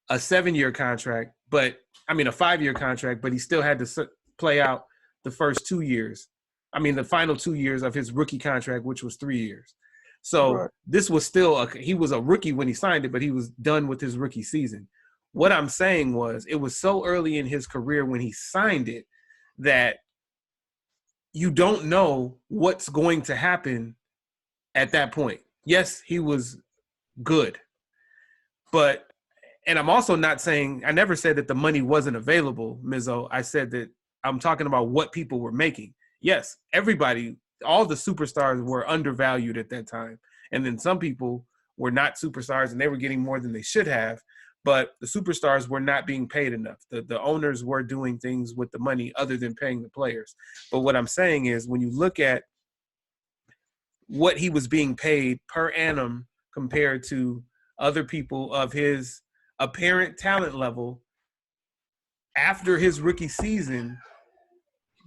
a 7-year contract, a 5-year contract, but he still had to play out the first 2 years. The final 2 years of his rookie contract, which was 3 years. So This was still, he was a rookie when he signed it, but he was done with his rookie season. What I'm saying was, it was so early in his career when he signed it that you don't know what's going to happen at that point. Yes, he was good. And I'm also not saying, I never said that the money wasn't available, Mizzo. I said that I'm talking about what people were making. Yes, everybody, all the superstars were undervalued at that time. And then some people were not superstars and they were getting more than they should have. But the superstars were not being paid enough. The owners were doing things with the money other than paying the players. But what I'm saying is, when you look at what he was being paid per annum compared to other people of his apparent talent level after his rookie season,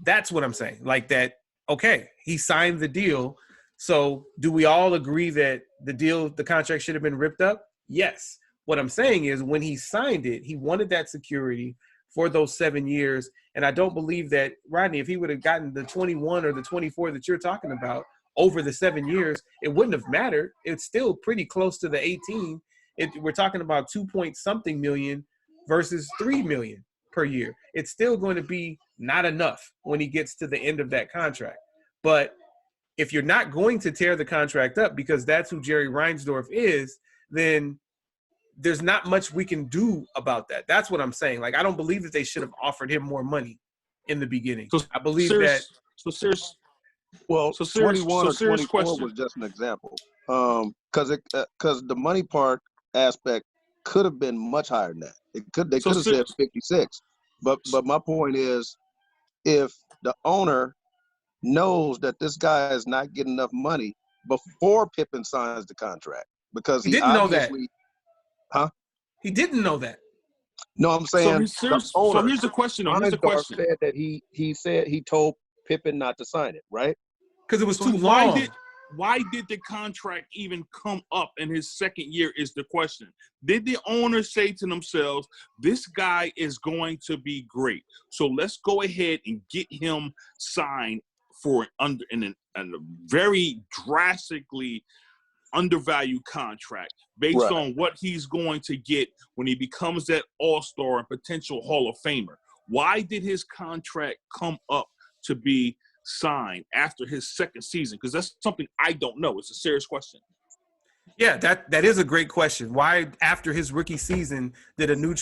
that's what I'm saying. Like that, okay, he signed the deal. So do we all agree that the contract should have been ripped up? Yes. What I'm saying is when he signed it, he wanted that security for those 7 years. And I don't believe that, Rodney, if he would have gotten the 21 or the 24 that you're talking about over the 7 years, it wouldn't have mattered. It's still pretty close to the 18. We're talking about 2-point-something million versus $3 million per year. It's still going to be not enough when he gets to the end of that contract. But if you're not going to tear the contract up because that's who Jerry Reinsdorf is, then there's not much we can do about that. That's what I'm saying. Like, I don't believe that they should have offered him more money in the beginning. So I believe serious, that. So serious. Well, So serious, 21 so or serious 24 question. was just an example. Because the money part aspect could have been much higher than that. They could have said 56. But my point is, if the owner knows that this guy is not getting enough money before Pippen signs the contract, because He didn't know that. Huh? He didn't know that. No, I'm saying So here's the question. Here's the question. Said that he told Pippen not to sign it, right? Because it was too long. Why did the contract even come up in his second year is the question. Did the owner say to themselves, this guy is going to be great, so let's go ahead and get him signed for a very drastically undervalued contract based on what he's going to get when he becomes that all-star and potential Hall of Famer? Why did his contract come up to be signed after his second season? Because that's something I don't know. It's a serious question. Yeah, that is a great question. Why after his rookie season did a new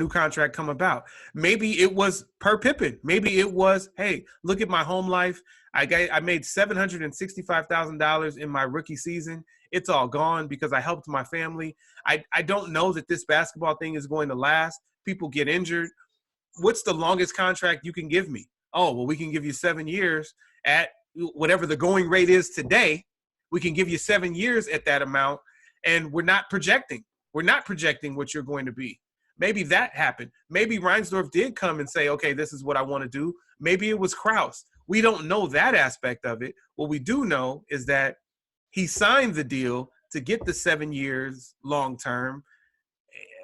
contract come about? Maybe it was per Pippen. Maybe it was, hey, look at my home life. I made $765,000 in my rookie season. It's all gone because I helped my family. I don't know that this basketball thing is going to last. People get injured. What's the longest contract you can give me? Oh, well, we can give you 7 years at whatever the going rate is today. We can give you 7 years at that amount, and we're not projecting. We're not projecting what you're going to be. Maybe that happened. Maybe Reinsdorf did come and say, okay, this is what I want to do. Maybe it was Krause. We don't know that aspect of it. What we do know is that he signed the deal to get the 7 years long term.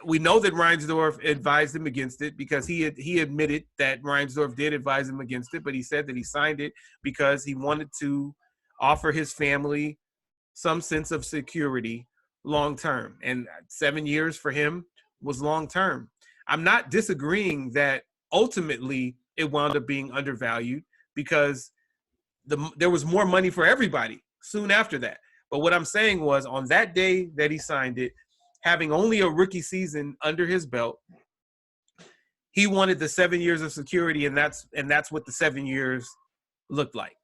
We know that Reinsdorf advised him against it because he admitted that Reinsdorf did advise him against it, but he said that he signed it because he wanted to offer his family some sense of security long term. And 7 years for him was long term. I'm not disagreeing that ultimately it wound up being undervalued because there was more money for everybody soon after that. But what I'm saying was on that day that he signed it, having only a rookie season under his belt, he wanted the 7 years of security, and that's what the 7 years looked like.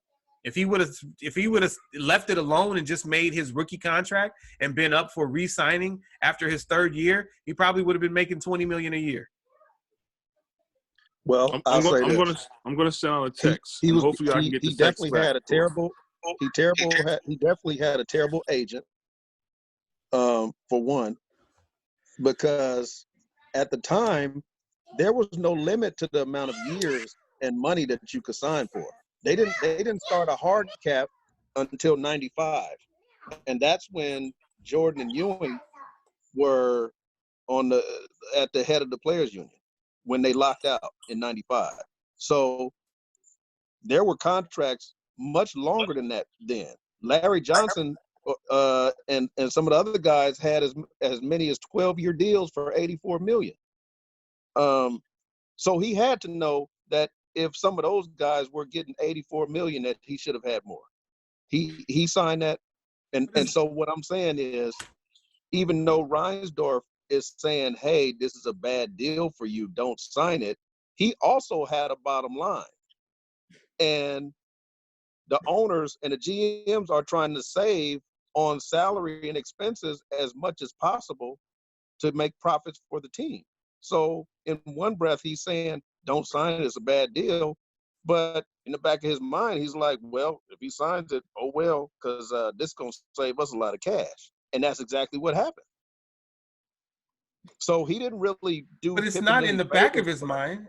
If he would have left it alone and just made his rookie contract and been up for re-signing after his third year, he probably would have been making $20 million a year. Well, I'm going to send out a text. Hopefully, I can get the text back. He definitely had a terrible agent. For one, because at the time there was no limit to the amount of years and money that you could sign for. They didn't start a hard cap until 95. And that's when Jordan and Ewing were at the head of the players union when they locked out in 95. So there were contracts much longer than that then. Larry Johnson and some of the other guys had as many as 12-year deals for $84 million. So he had to know that if some of those guys were getting $84 million, that he should have had more. He signed that, and so what I'm saying is, even though Reinsdorf is saying, "Hey, this is a bad deal for you, don't sign it," he also had a bottom line, and the owners and the GMs are trying to save on salary and expenses as much as possible to make profits for the team. So in one breath, he's saying, don't sign it, it's a bad deal. But in the back of his mind, he's like, well, if he signs it, oh well, because this is going to save us a lot of cash. And that's exactly what happened. So he didn't really do. But it's not in the back of his mind.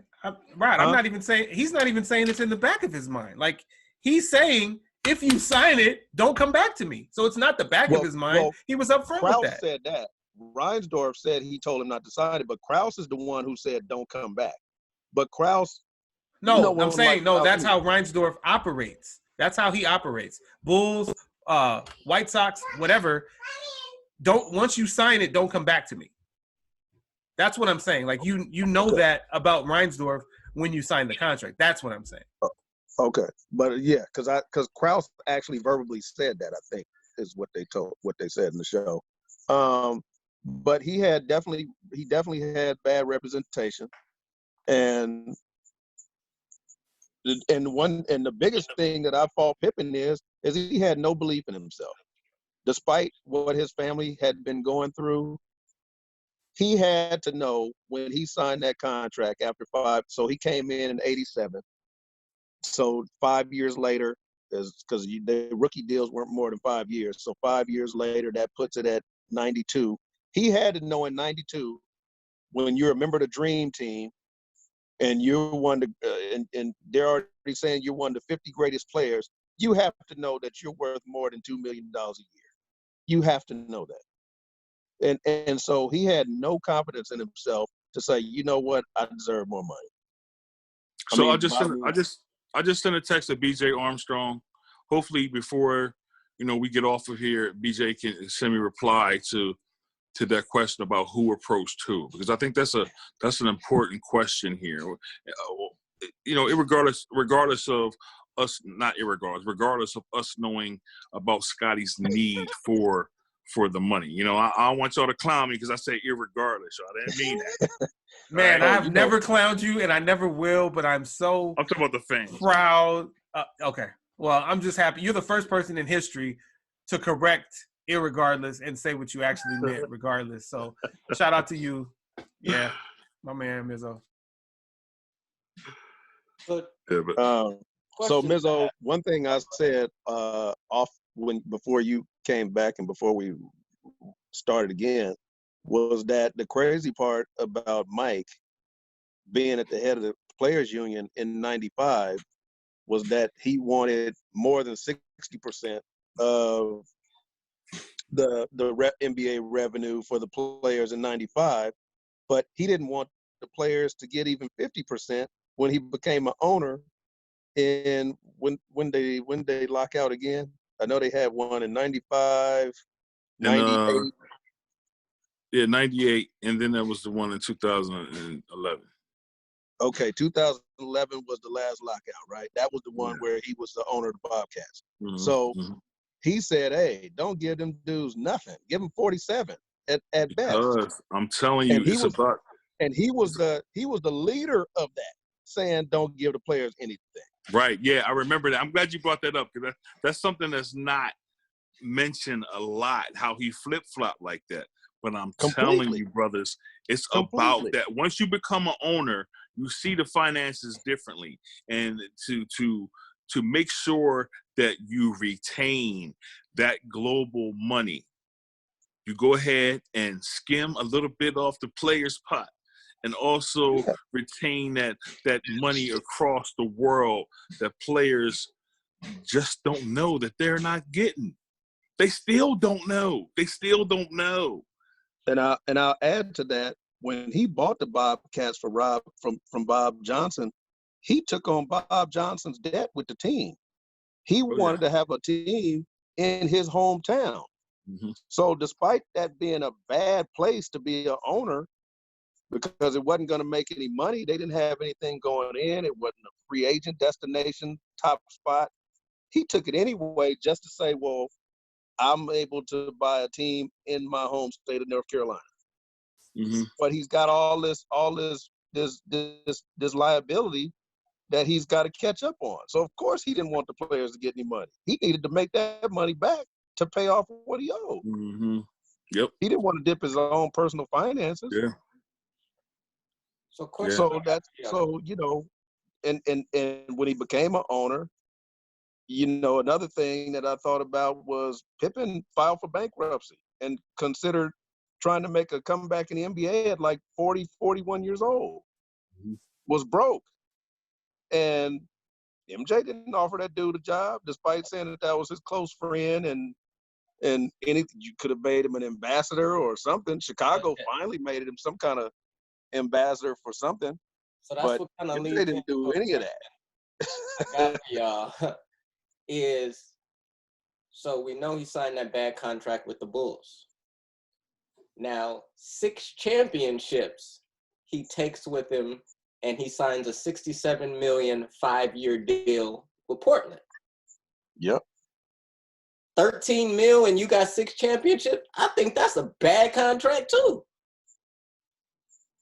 Right. I'm not even saying, he's not even saying it's in the back of his mind. Like, he's saying, if you sign it, don't come back to me. So it's not the back of his mind. He was upfront with that. Reinsdorf said he told him not to sign it, but Krause is the one who said don't come back. But Krause, no, I'm saying no. That's how Reinsdorf operates. That's how he operates. Bulls, White Sox, whatever. Don't once you sign it, don't come back to me. That's what I'm saying. Like you know that about Reinsdorf when you sign the contract. That's what I'm saying. Okay, but yeah, because Krause actually verbally said that, I think is what they said in the show. But he definitely had bad representation, and the biggest thing that I fault Pippen is he had no belief in himself, despite what his family had been going through. He had to know when he signed that contract after 5. So he came in '87. So 5 years later, because the rookie deals weren't more than 5 years. So 5 years later, that puts it at 92. He had to know in '92, when you're a member of the Dream Team, and you're one of and they're already saying you're one of the 50 greatest players, you have to know that you're worth more than $2 million a year. You have to know that. And so he had no confidence in himself to say, you know what, I deserve more money. So I just sent a text to BJ Armstrong. Hopefully before we get off of here, BJ can send me a reply to that question about who approached who, because I think that's an important question here. Regardless of us, regardless of us knowing about Scottie's need for the money. I don't want y'all to clown me because I say irregardless. Y'all didn't mean that. Man, right? I've never clowned you, and I never will. But I'm talking about the fans. Proud. Okay. Well, I'm just happy. You're the first person in history to correct irregardless and say what you actually meant regardless. So shout out to you. Yeah, my man Mizzo. So Mizzo, one thing I said before you came back and before we started again was that the crazy part about Mike being at the head of the players union in '95 was that he wanted more than 60% of the NBA revenue for the players in '95, but he didn't want the players to get even 50% when he became an owner. And when they lock out again, I know they had one in '95, '98. Yeah, '98, and then there was the one in 2011. Okay, 2011 was the last lockout, right? That was the one where he was the owner of the Bobcats. Mm-hmm. So he said, "Hey, don't give them dudes nothing. Give them 47 at best." I'm telling you, and he was the leader of that, saying, "Don't give the players anything." Right. Yeah, I remember that. I'm glad you brought that up because that's something that's not mentioned a lot. How he flip-flopped like that. But I'm telling you, brothers, it's about that. Once you become an owner, you see the finances differently, and to make sure that you retain that global money, you go ahead and skim a little bit off the players' pot, and also retain that money across the world that players just don't know that they're not getting. They still don't know. And I'll add to that, when he bought the Bobcats from Bob Johnson, he took on Bob Johnson's debt with the team. He wanted to have a team in his hometown. Mm-hmm. So despite that being a bad place to be an owner, because it wasn't going to make any money, they didn't have anything going in, it wasn't a free agent destination, top spot, he took it anyway just to say, well, I'm able to buy a team in my home state of North Carolina. Mm-hmm. But he's got all this liability that he's got to catch up on. So of course he didn't want the players to get any money. He needed to make that money back to pay off what he owed. Mm-hmm. Yep. He didn't want to dip his own personal finances. Yeah. So and when he became an owner, another thing that I thought about was Pippen filed for bankruptcy and considered trying to make a comeback in the NBA at like 40, 41 years old. Mm-hmm. Was broke. And MJ didn't offer that dude a job, despite saying that was his close friend and and anything you could have made him an ambassador or something. Chicago finally made him some kind of ambassador for something. So that's but what kind of leads. They didn't do any of that. I got for y'all is, so we know he signed that bad contract with the Bulls. Now 6 championships he takes with him, and he signs a $67 million 5-year deal with Portland. Yep. 13 mil and you got 6 championships. I think that's a bad contract too.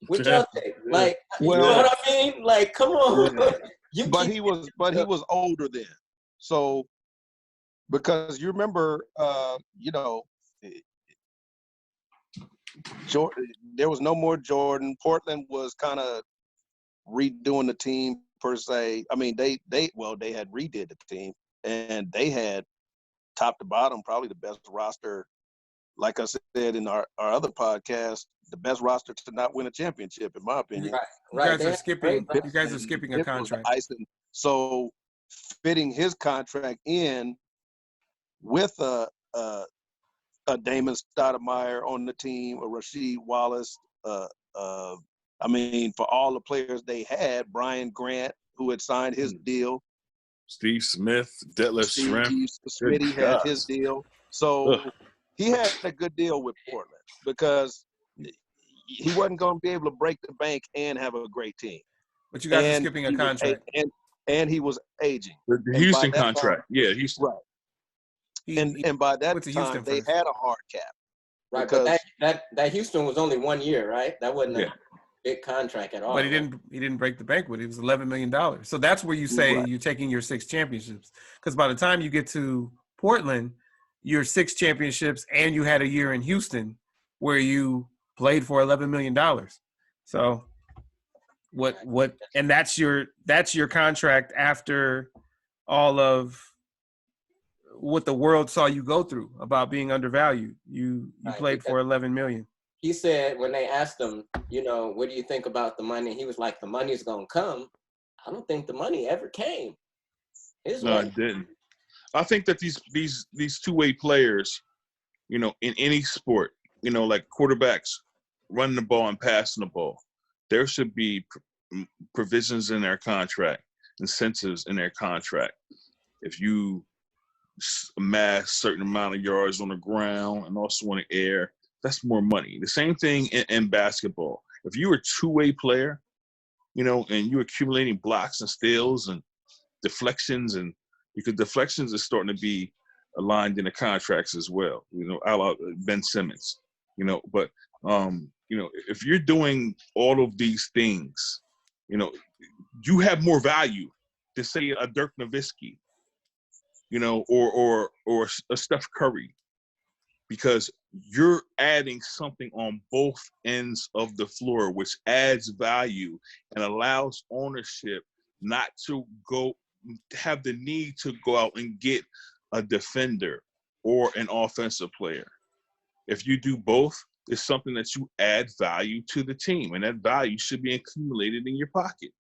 What y'all think? Like, you know what I mean? Like, come on. But he was older then. So because you remember, Jordan, there was no more Jordan. Portland was kind of redoing the team per se. I mean, they had redid the team, and they had top to bottom probably the best roster. Like I said in our other podcast, the best roster to not win a championship, in my opinion. Right. You guys are skipping a contract. So fitting his contract in with a Damon Stoudemire on the team, a Rasheed Wallace. I mean, for all the players they had, Brian Grant, who had signed his deal. Steve Smith, Detlef Schrempf. Smitty had his deal. So he had a good deal with Portland because he wasn't going to be able to break the bank and have a great team. But you guys are skipping a contract. And he was aging. The Houston contract. Houston. Right. And by that time, they had a hard cap. Right, but that Houston was only 1 year, right? That wasn't a big contract at all. But he didn't break the bank with it. It was $11 million. So that's where you say you're taking your 6 championships. Because by the time you get to Portland, you're 6 championships and you had a year in Houston where you played for $11 million. So and that's your contract after all of what the world saw you go through about being undervalued. You played for $11 million. He said when they asked him, what do you think about the money? He was like, the money's gonna come. I don't think the money ever came. No, it didn't. I think that these two-way players, in any sport, like quarterbacks running the ball and passing the ball, there should be provisions in their contract, incentives in their contract. If you amass a certain amount of yards on the ground and also in the air, that's more money. The same thing in basketball. If you're a two-way player, and you're accumulating blocks and steals and deflections, and because deflections are starting to be aligned in the contracts as well, a la Ben Simmons, but if you're doing all of these things, you have more value than say a Dirk Nowitzki, or a Steph Curry, because you're adding something on both ends of the floor, which adds value and allows ownership not to have the need to go out and get a defender or an offensive player. If you do both, it's something that you add value to the team, and that value should be accumulated in your pocket.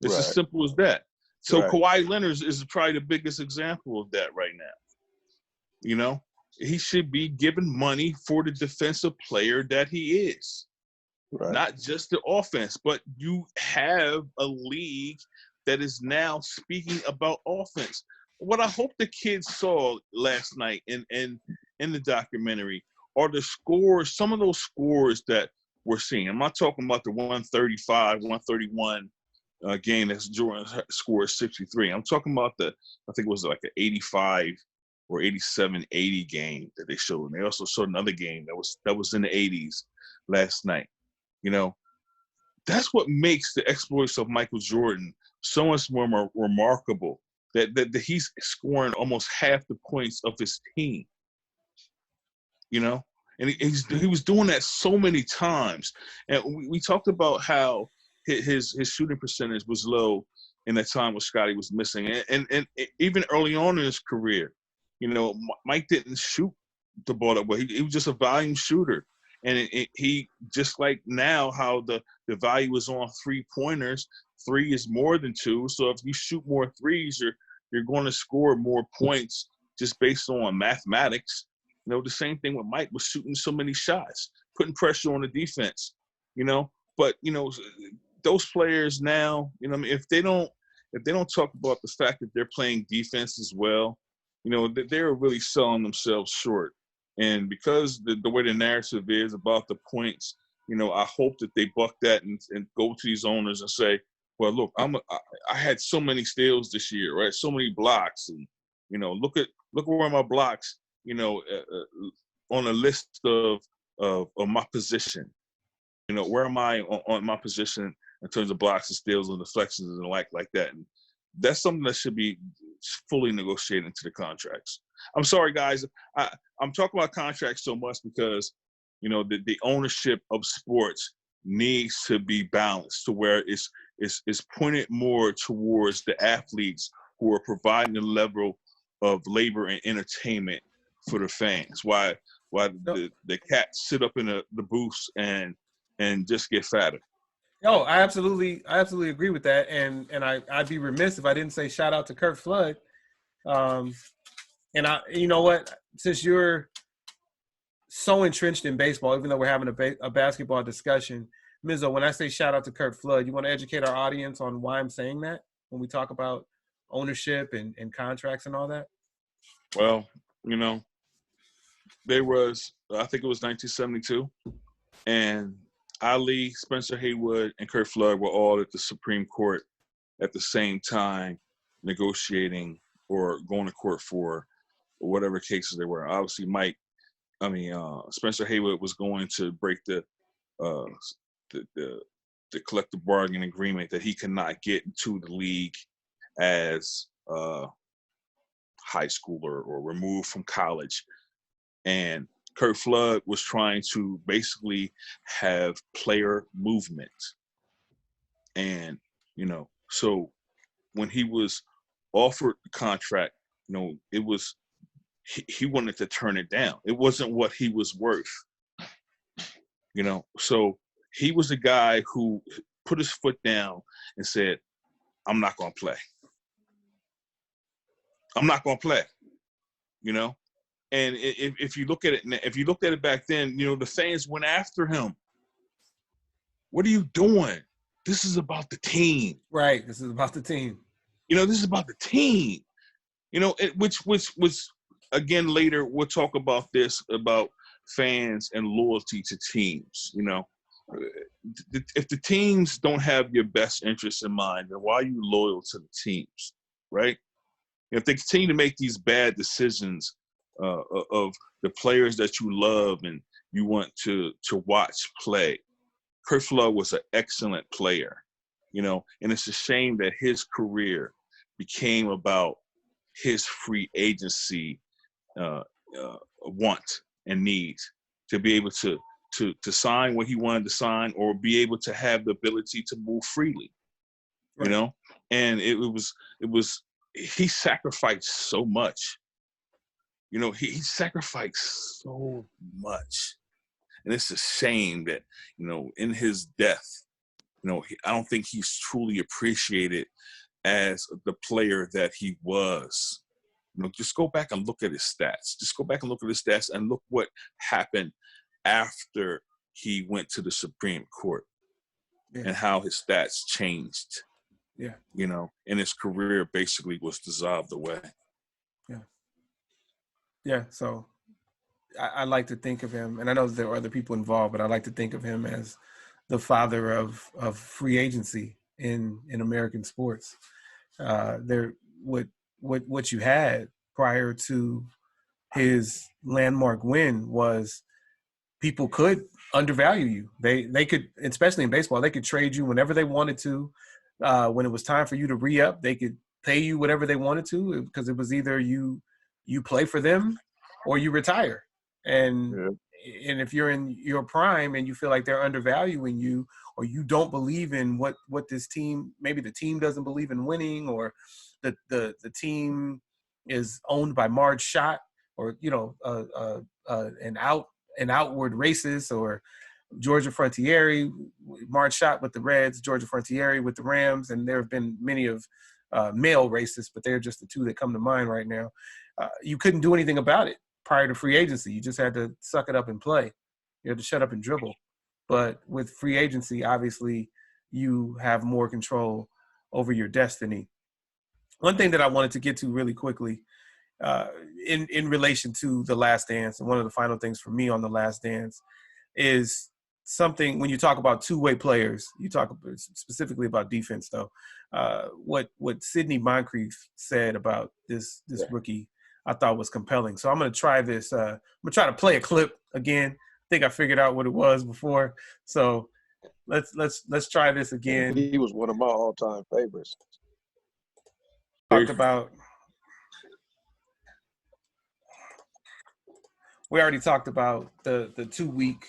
It's as simple as that. So Kawhi Leonard is probably the biggest example of that right now. He should be given money for the defensive player that he is, not just the offense. But you have a league that is now speaking about offense. What I hope the kids saw last night in the documentary are the scores, some of those scores that we're seeing. I'm not talking about the 135, 131 game that's Jordan scored 63. I'm talking about I think it was like an 85 or 87-80 game that they showed. And they also showed another game that was in the 80s last night. That's what makes the exploits of Michael Jordan so much more remarkable, that he's scoring almost half the points of his team. And he was doing that so many times. And we talked about how his shooting percentage was low in that time when Scottie was missing. And even early on in his career, Mike didn't shoot the ball that well. He was just a volume shooter. And he, just like now, how the value is on 3-pointers, 3 is more than 2. So if you shoot more threes, you're going to score more points just based on mathematics. The same thing with Mike was shooting so many shots, putting pressure on the defense, But, those players now, if they don't talk about the fact that they're playing defense as well, they're really selling themselves short. And because the way the narrative is about the points, I hope that they buck that and go to these owners and say, well, look, I had so many steals this year, right? So many blocks, and look at where my blocks, on a list of my position. Where am I on my position in terms of blocks and steals and deflections and like that? And that's something that should be fully negotiated into the contracts. I'm sorry, guys. I'm talking about contracts so much because, the ownership of sports needs to be balanced to where it's pointed more towards the athletes who are providing the level of labor and entertainment for the fans. Why the cats sit up in the booths and just get fatter. Oh, I absolutely agree with that, and I'd be remiss if I didn't say shout out to Curt Flood. And you know what? Since you're so entrenched in baseball, even though we're having a basketball discussion, Mizzo, when I say shout out to Curt Flood, you want to educate our audience on why I'm saying that when we talk about ownership and contracts and all that? Well, there was, I think it was 1972, and Ali, Spencer Haywood, and Curt Flood were all at the Supreme Court at the same time negotiating or going to court for whatever cases they were. Obviously, Spencer Haywood was going to break the collective bargaining agreement that he could not get into the league as a high schooler or removed from college. And Curt Flood was trying to basically have player movement. And, so when he was offered the contract, it was, he wanted to turn it down. It wasn't what he was worth, So he was the guy who put his foot down and said, I'm not going to play. I'm not going to play, And if you look at it back then, the fans went after him. What are you doing? This is about the team. Right. This is about the team. This is about the team. Which was, again, later we'll talk about this, about fans and loyalty to teams. If the teams don't have your best interests in mind, then why are you loyal to the teams, right? If they continue to make these bad decisions of the players that you love and you want to watch play, Curt Flood was an excellent player, and it's a shame that his career became about his free agency want and needs to be able to sign what he wanted to sign or be able to have the ability to move freely, right. And it was he sacrificed so much. He sacrificed so much. And it's a shame that, in his death, I don't think he's truly appreciated as the player that he was. Just go back and look at his stats. Just go back and look at his stats and look what happened after he went to the Supreme Court and how his stats changed. Yeah. And his career basically was dissolved away. Yeah. Yeah. So I like to think of him, and I know there are other people involved, but I like to think of him as the father of free agency in American sports. What you had prior to his landmark win was people could undervalue you. They could, especially in baseball, they could trade you whenever they wanted to. When it was time for you to re-up, they could pay you whatever they wanted to, because it was either you play for them or you retire. And if you're in your prime and you feel like they're undervaluing you, or you don't believe in what this team, maybe the team doesn't believe in winning, or the team is owned by Marge Schott, or an outward racist, or Georgia Frontiere, Marge Schott with the Reds, Georgia Frontiere with the Rams, and there have been many of male racists, but they're just the two that come to mind right now. You couldn't do anything about it prior to free agency. You just had to suck it up and play. You had to shut up and dribble. But with free agency, obviously, you have more control over your destiny. One thing that I wanted to get to really quickly in relation to The Last Dance, and one of the final things for me on The Last Dance is something when you talk about two-way players, you talk specifically about defense, though. What Sidney Moncrief said about this rookie, I thought was compelling. So I'm going to try this. I'm going to try to play a clip again. I think I figured out what it was before. So let's try this again. He was one of my all-time favorites. We already talked about the 2-week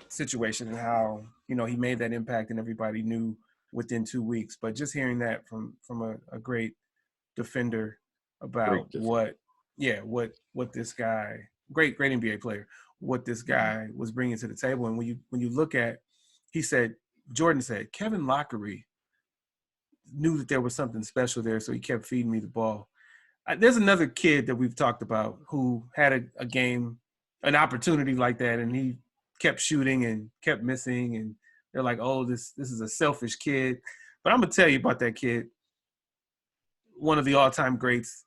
situation and how, you know, he made that impact and everybody knew within 2 weeks. But just hearing that from a great defender about what this guy, great NBA player, what this guy was bringing to the table. And when you look at, Jordan said, Kevin Lockery knew that there was something special there, so he kept feeding me the ball. There's another kid that we've talked about who had a game, an opportunity like that, and he kept shooting and kept missing, and they're like, oh, this is a selfish kid. But I'm going to tell you about that kid, one of the all-time greats.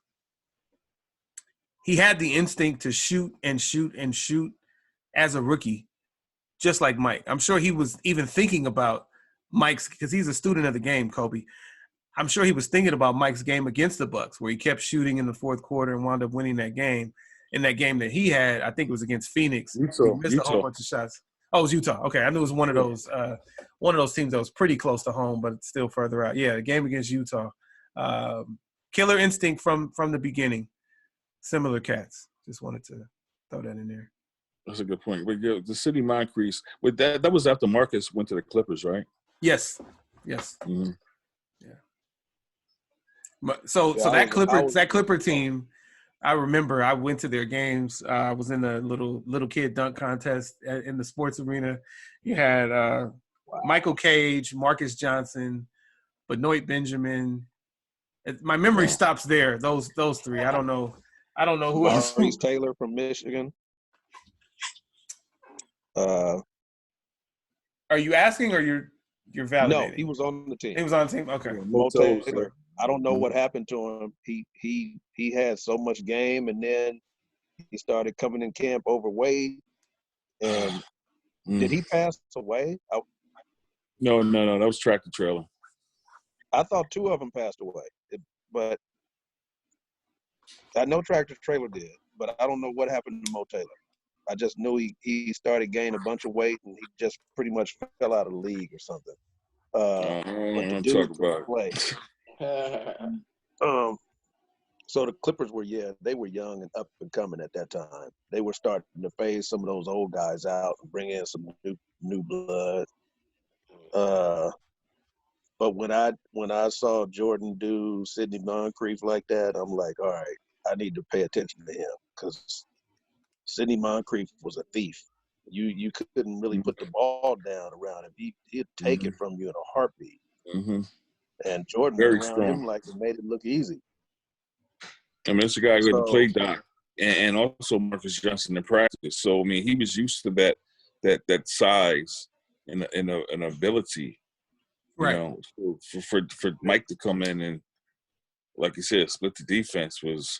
He had the instinct to shoot and shoot and shoot as a rookie, just like Mike. I'm sure he was even thinking about Mike's, because he's a student of the game, Kobe. I'm sure he was thinking about Mike's game against the Bucks, where he kept shooting in the fourth quarter and wound up winning that game. In that game that he had, I think it was against Phoenix. He missed a whole bunch of shots. Oh, it was Utah. Okay, I knew it was one of those teams that was pretty close to home, but still further out. Yeah, the game against Utah. Killer instinct from the beginning. Similar cats. Just wanted to throw that in there. That's a good point. But the Sidney Moncrief, with that was after Marques went to the Clippers, right? Yes. Mm-hmm. So that Clipper team, I remember I went to their games. I was in the little kid dunk contest in the sports arena. You had Michael Cage, Marcus Johnson, Benoit Benjamin. My memory stops there. Those three. I don't know who else. Maurice Taylor from Michigan. Are you asking or you're validating? No, he was on the team. He was on the team. Okay. Mo Taylor. I don't know what happened to him. He had so much game, and then he started coming in camp overweight. And did he pass away? No. That was tractor trailer. I thought 2 of them passed away, but I know tractor trailer did. But I don't know what happened to Mo Taylor. I just knew he started gaining a bunch of weight, and he just pretty much fell out of the league or something. But the dude could play. So the Clippers they were young and up and coming at that time. They were starting to phase some of those old guys out and bring in some new blood. But when I saw Jordan do Sidney Moncrief like that, I'm like, all right, I need to pay attention to him, because Sidney Moncrief was a thief. You couldn't really put the ball down around him. He'd take it from you in a heartbeat. Mm-hmm. And Jordan Very around strong. him like it made it look easy. I mean, it's a guy who had to play doc, and also Marcus Johnson in practice. So I mean, he was used to that size and ability. Right. You know, for Mike to come in and, like you said, split the defense was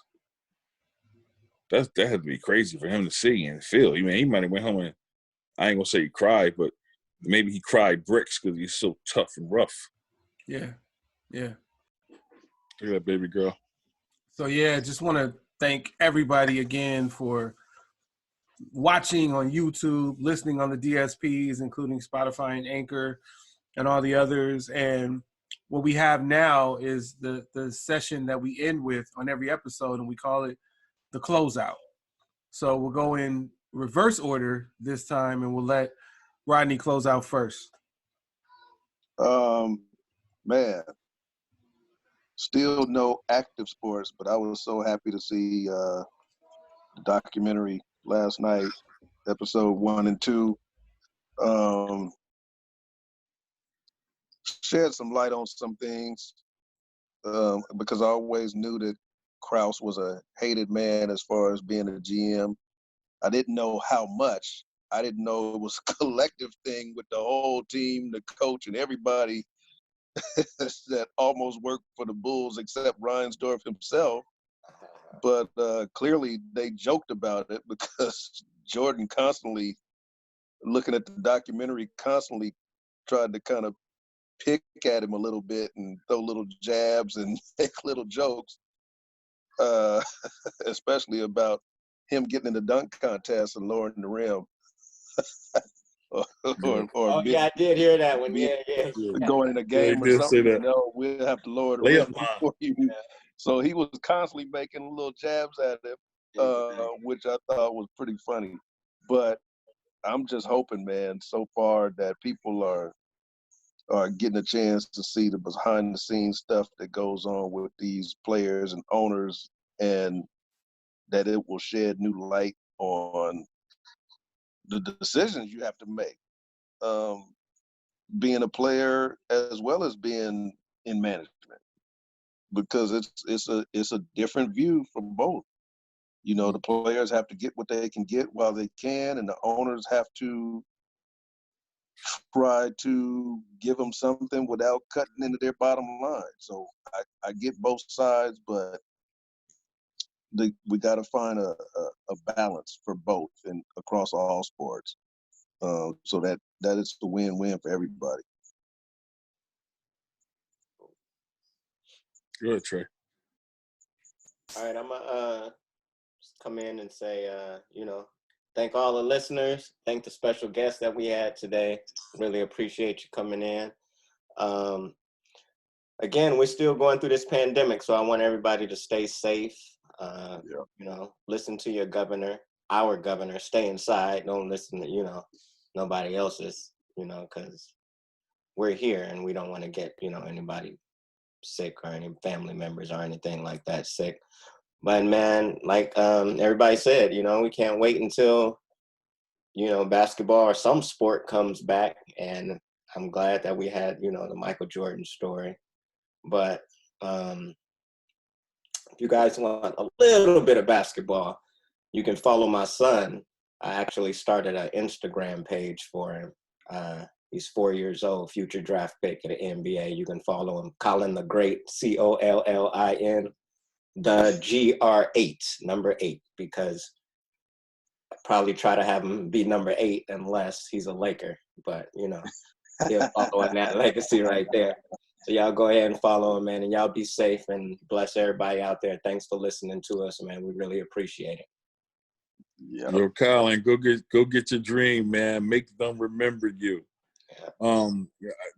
that had to be crazy for him to see and feel. I mean, he might have went home and, I ain't gonna say he cried, but maybe he cried bricks because he's so tough and rough. Yeah. Look at that baby girl. So, just want to thank everybody again for watching on YouTube, listening on the DSPs, including Spotify and Anchor and all the others. And what we have now is the session that we end with on every episode, and we call it the closeout. So we'll go in reverse order this time, and we'll let Rodney close out first. Man. Still no active sports, but I was so happy to see the documentary last night, episode 1 and 2. Shed some light on some things, because I always knew that Krause was a hated man as far as being a GM. I didn't know how much. I didn't know it was a collective thing with the whole team, the coach, and everybody that almost worked for the Bulls except Reinsdorf himself. But clearly they joked about it because Jordan constantly, looking at the documentary, constantly tried to kind of pick at him a little bit and throw little jabs and make little jokes, especially about him getting in the dunk contest and lowering the rim. I did hear that one. Yeah. Going in a game or something, we'll have to lower the rim for you. Yeah. So he was constantly making little jabs at him, which I thought was pretty funny. But I'm just hoping, man, so far that people are getting a chance to see the behind-the-scenes stuff that goes on with these players and owners, and that it will shed new light on the decisions you have to make, being a player as well as being in management, because it's a different view from both. You know, the players have to get what they can get while they can, and the owners have to try to give them something without cutting into their bottom line. So I get both sides, but we got to find a balance for both and across all sports, so that it's the win-win for everybody. Good, Trey. All right, I'm gonna come in and say, thank all the listeners. Thank the special guests that we had today. Really appreciate you coming in. Again, we're still going through this pandemic, so I want everybody to stay safe. Listen to your governor, our governor. Stay inside. Don't listen to, nobody else's, because we're here and we don't want to get, anybody sick or any family members or anything like that sick. But man, like everybody said, we can't wait until, basketball or some sport comes back. And I'm glad that we had, the Michael Jordan story. But if you guys want a little bit of basketball, you can follow my son. I actually started an Instagram page for him. He's 4 years old, future draft pick at the NBA. You can follow him, Colin the Great, Collin, the GR8, number 8, because I probably try to have him be number 8 unless he's a Laker. But, he'll follow in that legacy right there. So y'all go ahead and follow him, man, and y'all be safe and bless everybody out there. Thanks for listening to us, man. We really appreciate it. Yeah. Yo, Colin, go get your dream, man. Make them remember you. Yeah.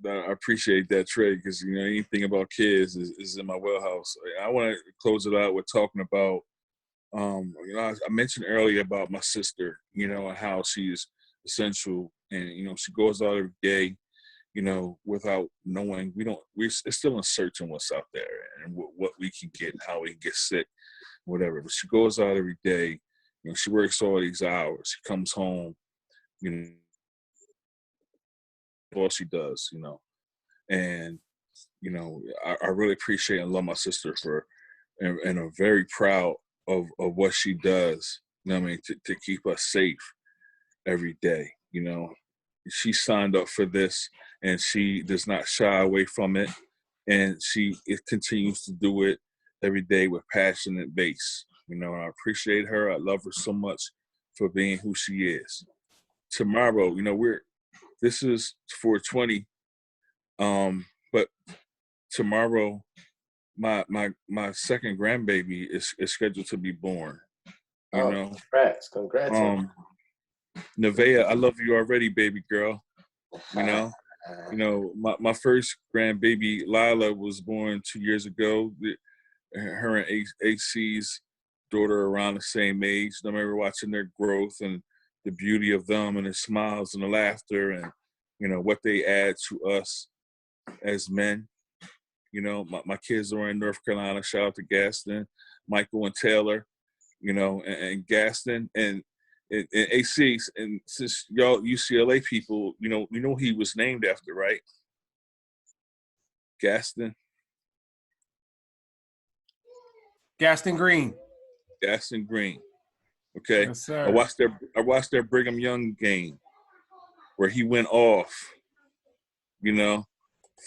I appreciate that, Trey, because anything about kids is in my wheelhouse. I want to close it out with talking about, I mentioned earlier about my sister, and how she's essential, and she goes out every day, without knowing. We're still in searching what's out there and what we can get, how we can get sick, whatever. But she goes out every day. She works all these hours. She comes home, all she does, and I really appreciate and love my sister and I'm very proud of what she does. To keep us safe every day. She signed up for this, and she does not shy away from it, and it continues to do it every day with passion and base. I appreciate her. I love her so much for being who she is. Tomorrow, this is 420, but tomorrow, my second grandbaby is scheduled to be born. Congrats! Nevaeh, I love you already, baby girl. My first grandbaby, Lila, was born 2 years ago. Her and HC's daughter are around the same age. I remember watching their growth and the beauty of them and the smiles and the laughter and, what they add to us as men. My kids are in North Carolina. Shout out to Gaston, Michael and Taylor, and Gaston and AC. And since y'all UCLA people, he was named after, right? Gaston Green. Gaston Green. Okay, Yes, sir. I watched their Brigham Young game where he went off,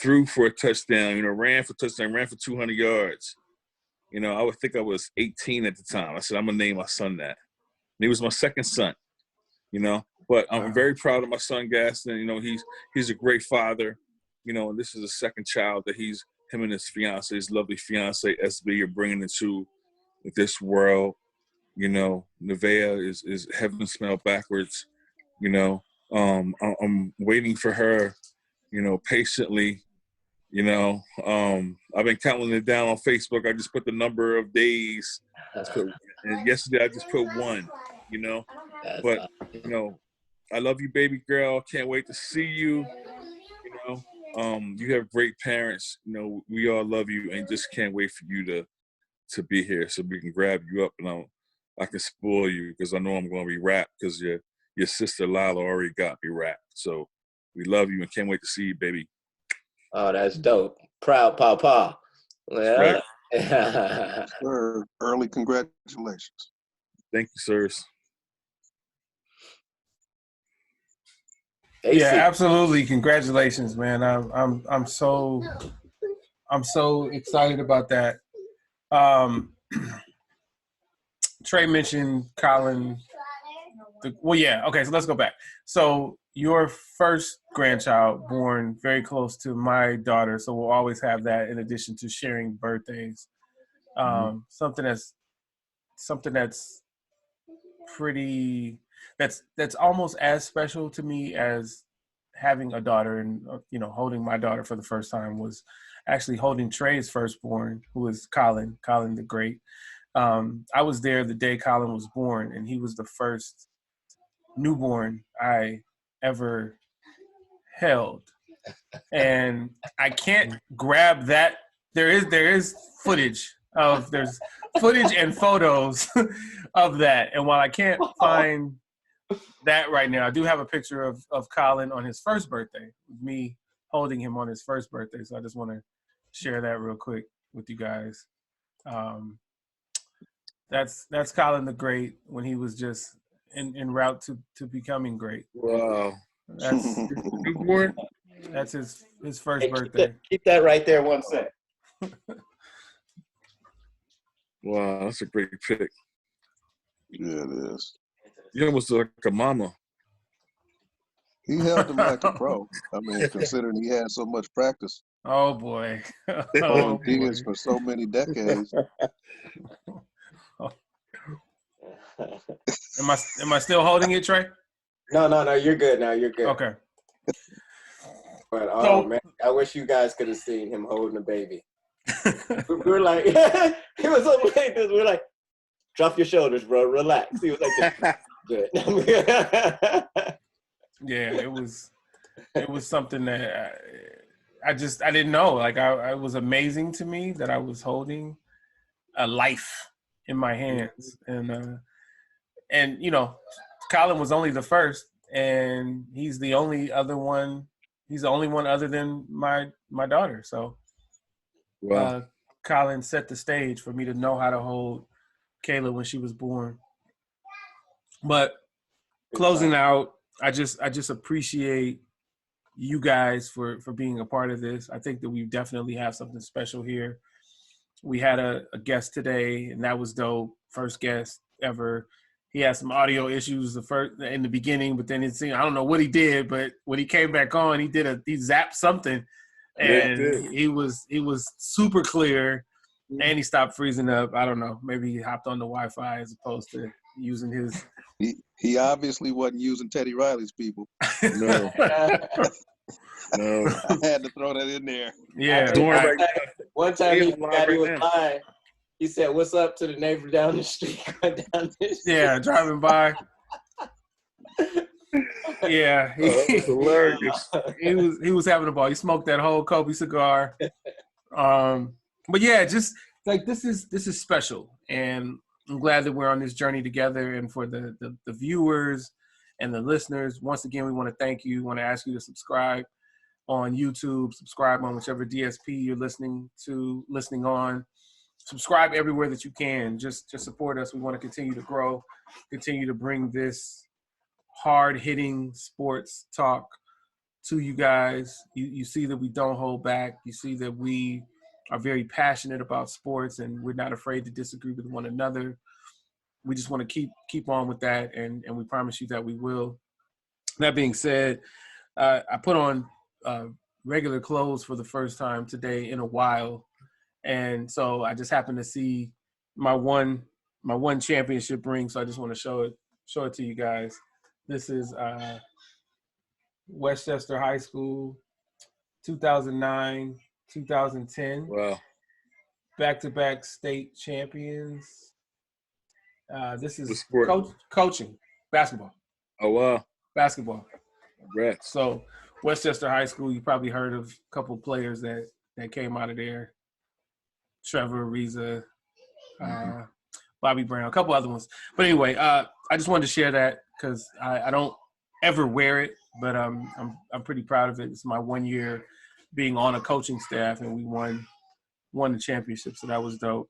threw for a touchdown, ran for touchdown, ran for 200 yards. I would think I was 18 at the time. I said, I'm gonna name my son that. And he was my second son, But I'm very proud of my son Gaston. He's a great father. And this is the second child that him and his fiance, his lovely fiance SB, are bringing into this world. Nevaeh is heaven smelled backwards. I'm waiting for her, patiently. I've been counting it down on Facebook. I just put the number of days. And yesterday I just put 1. But I love you, baby girl. Can't wait to see you. You have great parents. We all love you, and just can't wait for you to be here so we can grab you up and I can spoil you because I know I'm going to be wrapped because your sister Lila already got me wrapped. So we love you and can't wait to see you, baby. Oh, that's dope. Proud papa. Yeah. Right. Sir, early congratulations. Thank you, sirs. Yeah, absolutely. Congratulations, man. I'm so excited about that. Trey mentioned Colin. Okay, so let's go back. So your first grandchild born very close to my daughter, so we'll always have that in addition to sharing birthdays. Something that's pretty that's almost as special to me as having a daughter and holding my daughter for the first time was actually holding Trey's firstborn, who is Colin the Great. I was there the day Colin was born, and he was the first newborn I ever held. And I can't grab that. There's footage and photos of that. And while I can't find that right now, I do have a picture of Colin on his first birthday, with me holding him on his first birthday. So I just want to share that real quick with you guys. That's Colin the Great when he was just en route to becoming great. Wow. That's newborn. That's his first birthday. Keep that right there 1 sec. Wow, that's a great pick. Yeah, it is. You almost look like a mama. He held him like a pro. I mean, considering he had so much practice. Oh boy. Years for so many decades. Am I still holding it, Trey? No, you're good now. You're good. Okay. But man, I wish you guys could have seen him holding a baby. We were like, he was so like this. We were like, drop your shoulders, bro. Relax. He was like, good. Yeah, it was something that I didn't know. Like it was amazing to me that I was holding a life in my hands, and Colin was only the first, and he's the only one other than my daughter. So, wow. Colin set the stage for me to know how to hold Kayla when she was born. But closing out, I just appreciate you guys for being a part of this. I think that we definitely have something special here. We had a guest today, and that was dope. First guest ever. He had some audio issues in the beginning, but then it seemed, I don't know what he did, but when he came back on, he zapped something, and he was super clear, and he stopped freezing up. I don't know, maybe he hopped on the Wi-Fi as opposed to using his. He obviously wasn't using Teddy Riley's people. No. No. I had to throw that in there. Yeah. One time he was lying. He said, "What's up?" to the neighbor down the street. Yeah, driving by. Yeah, that's hilarious. He was having a ball. He smoked that whole Kobe cigar. But yeah, just like this is special, and I'm glad that we're on this journey together. And for the viewers and the listeners, once again, we want to thank you. We want to ask you to subscribe on YouTube, subscribe on whichever DSP you're listening on. subscribe everywhere that you can. Just support us. We want to continue to grow, continue to bring this hard-hitting sports talk to you guys. You see that we don't hold back. You see that we are very passionate about sports, and we're not afraid to disagree with one another. We just want to keep on with that, and we promise you that we will. That being said, I put on regular clothes for the first time today in a while, and so I just happened to see my one championship ring, so I just want to show it to you guys. This is Westchester High School, 2009, 2010. Wow. Back-to-back state champions. This is coaching, basketball. Oh, wow. Basketball. Congrats. So Westchester High School, you probably heard of a couple of players that came out of there. Trevor, Reza, Bobby Brown, a couple other ones. But anyway, I just wanted to share that because I don't ever wear it, but I'm pretty proud of it. It's my 1 year being on a coaching staff, and we won the championship, so that was dope.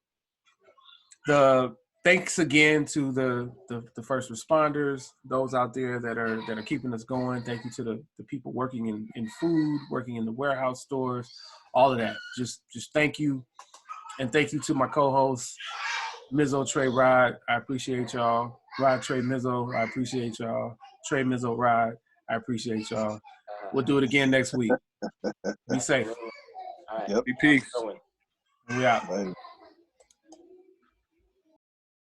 Thanks again to the first responders, those out there that are keeping us going. Thank you to the people working in food, working in the warehouse stores, all of that. Just thank you, and thank you to my co-hosts, Mizzo, Trey, Rod. I appreciate y'all. Rod, Trey, Mizzo. I appreciate y'all. Trey, Mizzo, Rod. I appreciate y'all. We'll do it again next week. Be safe. All right. Yep. Peace. Going. We out. Right.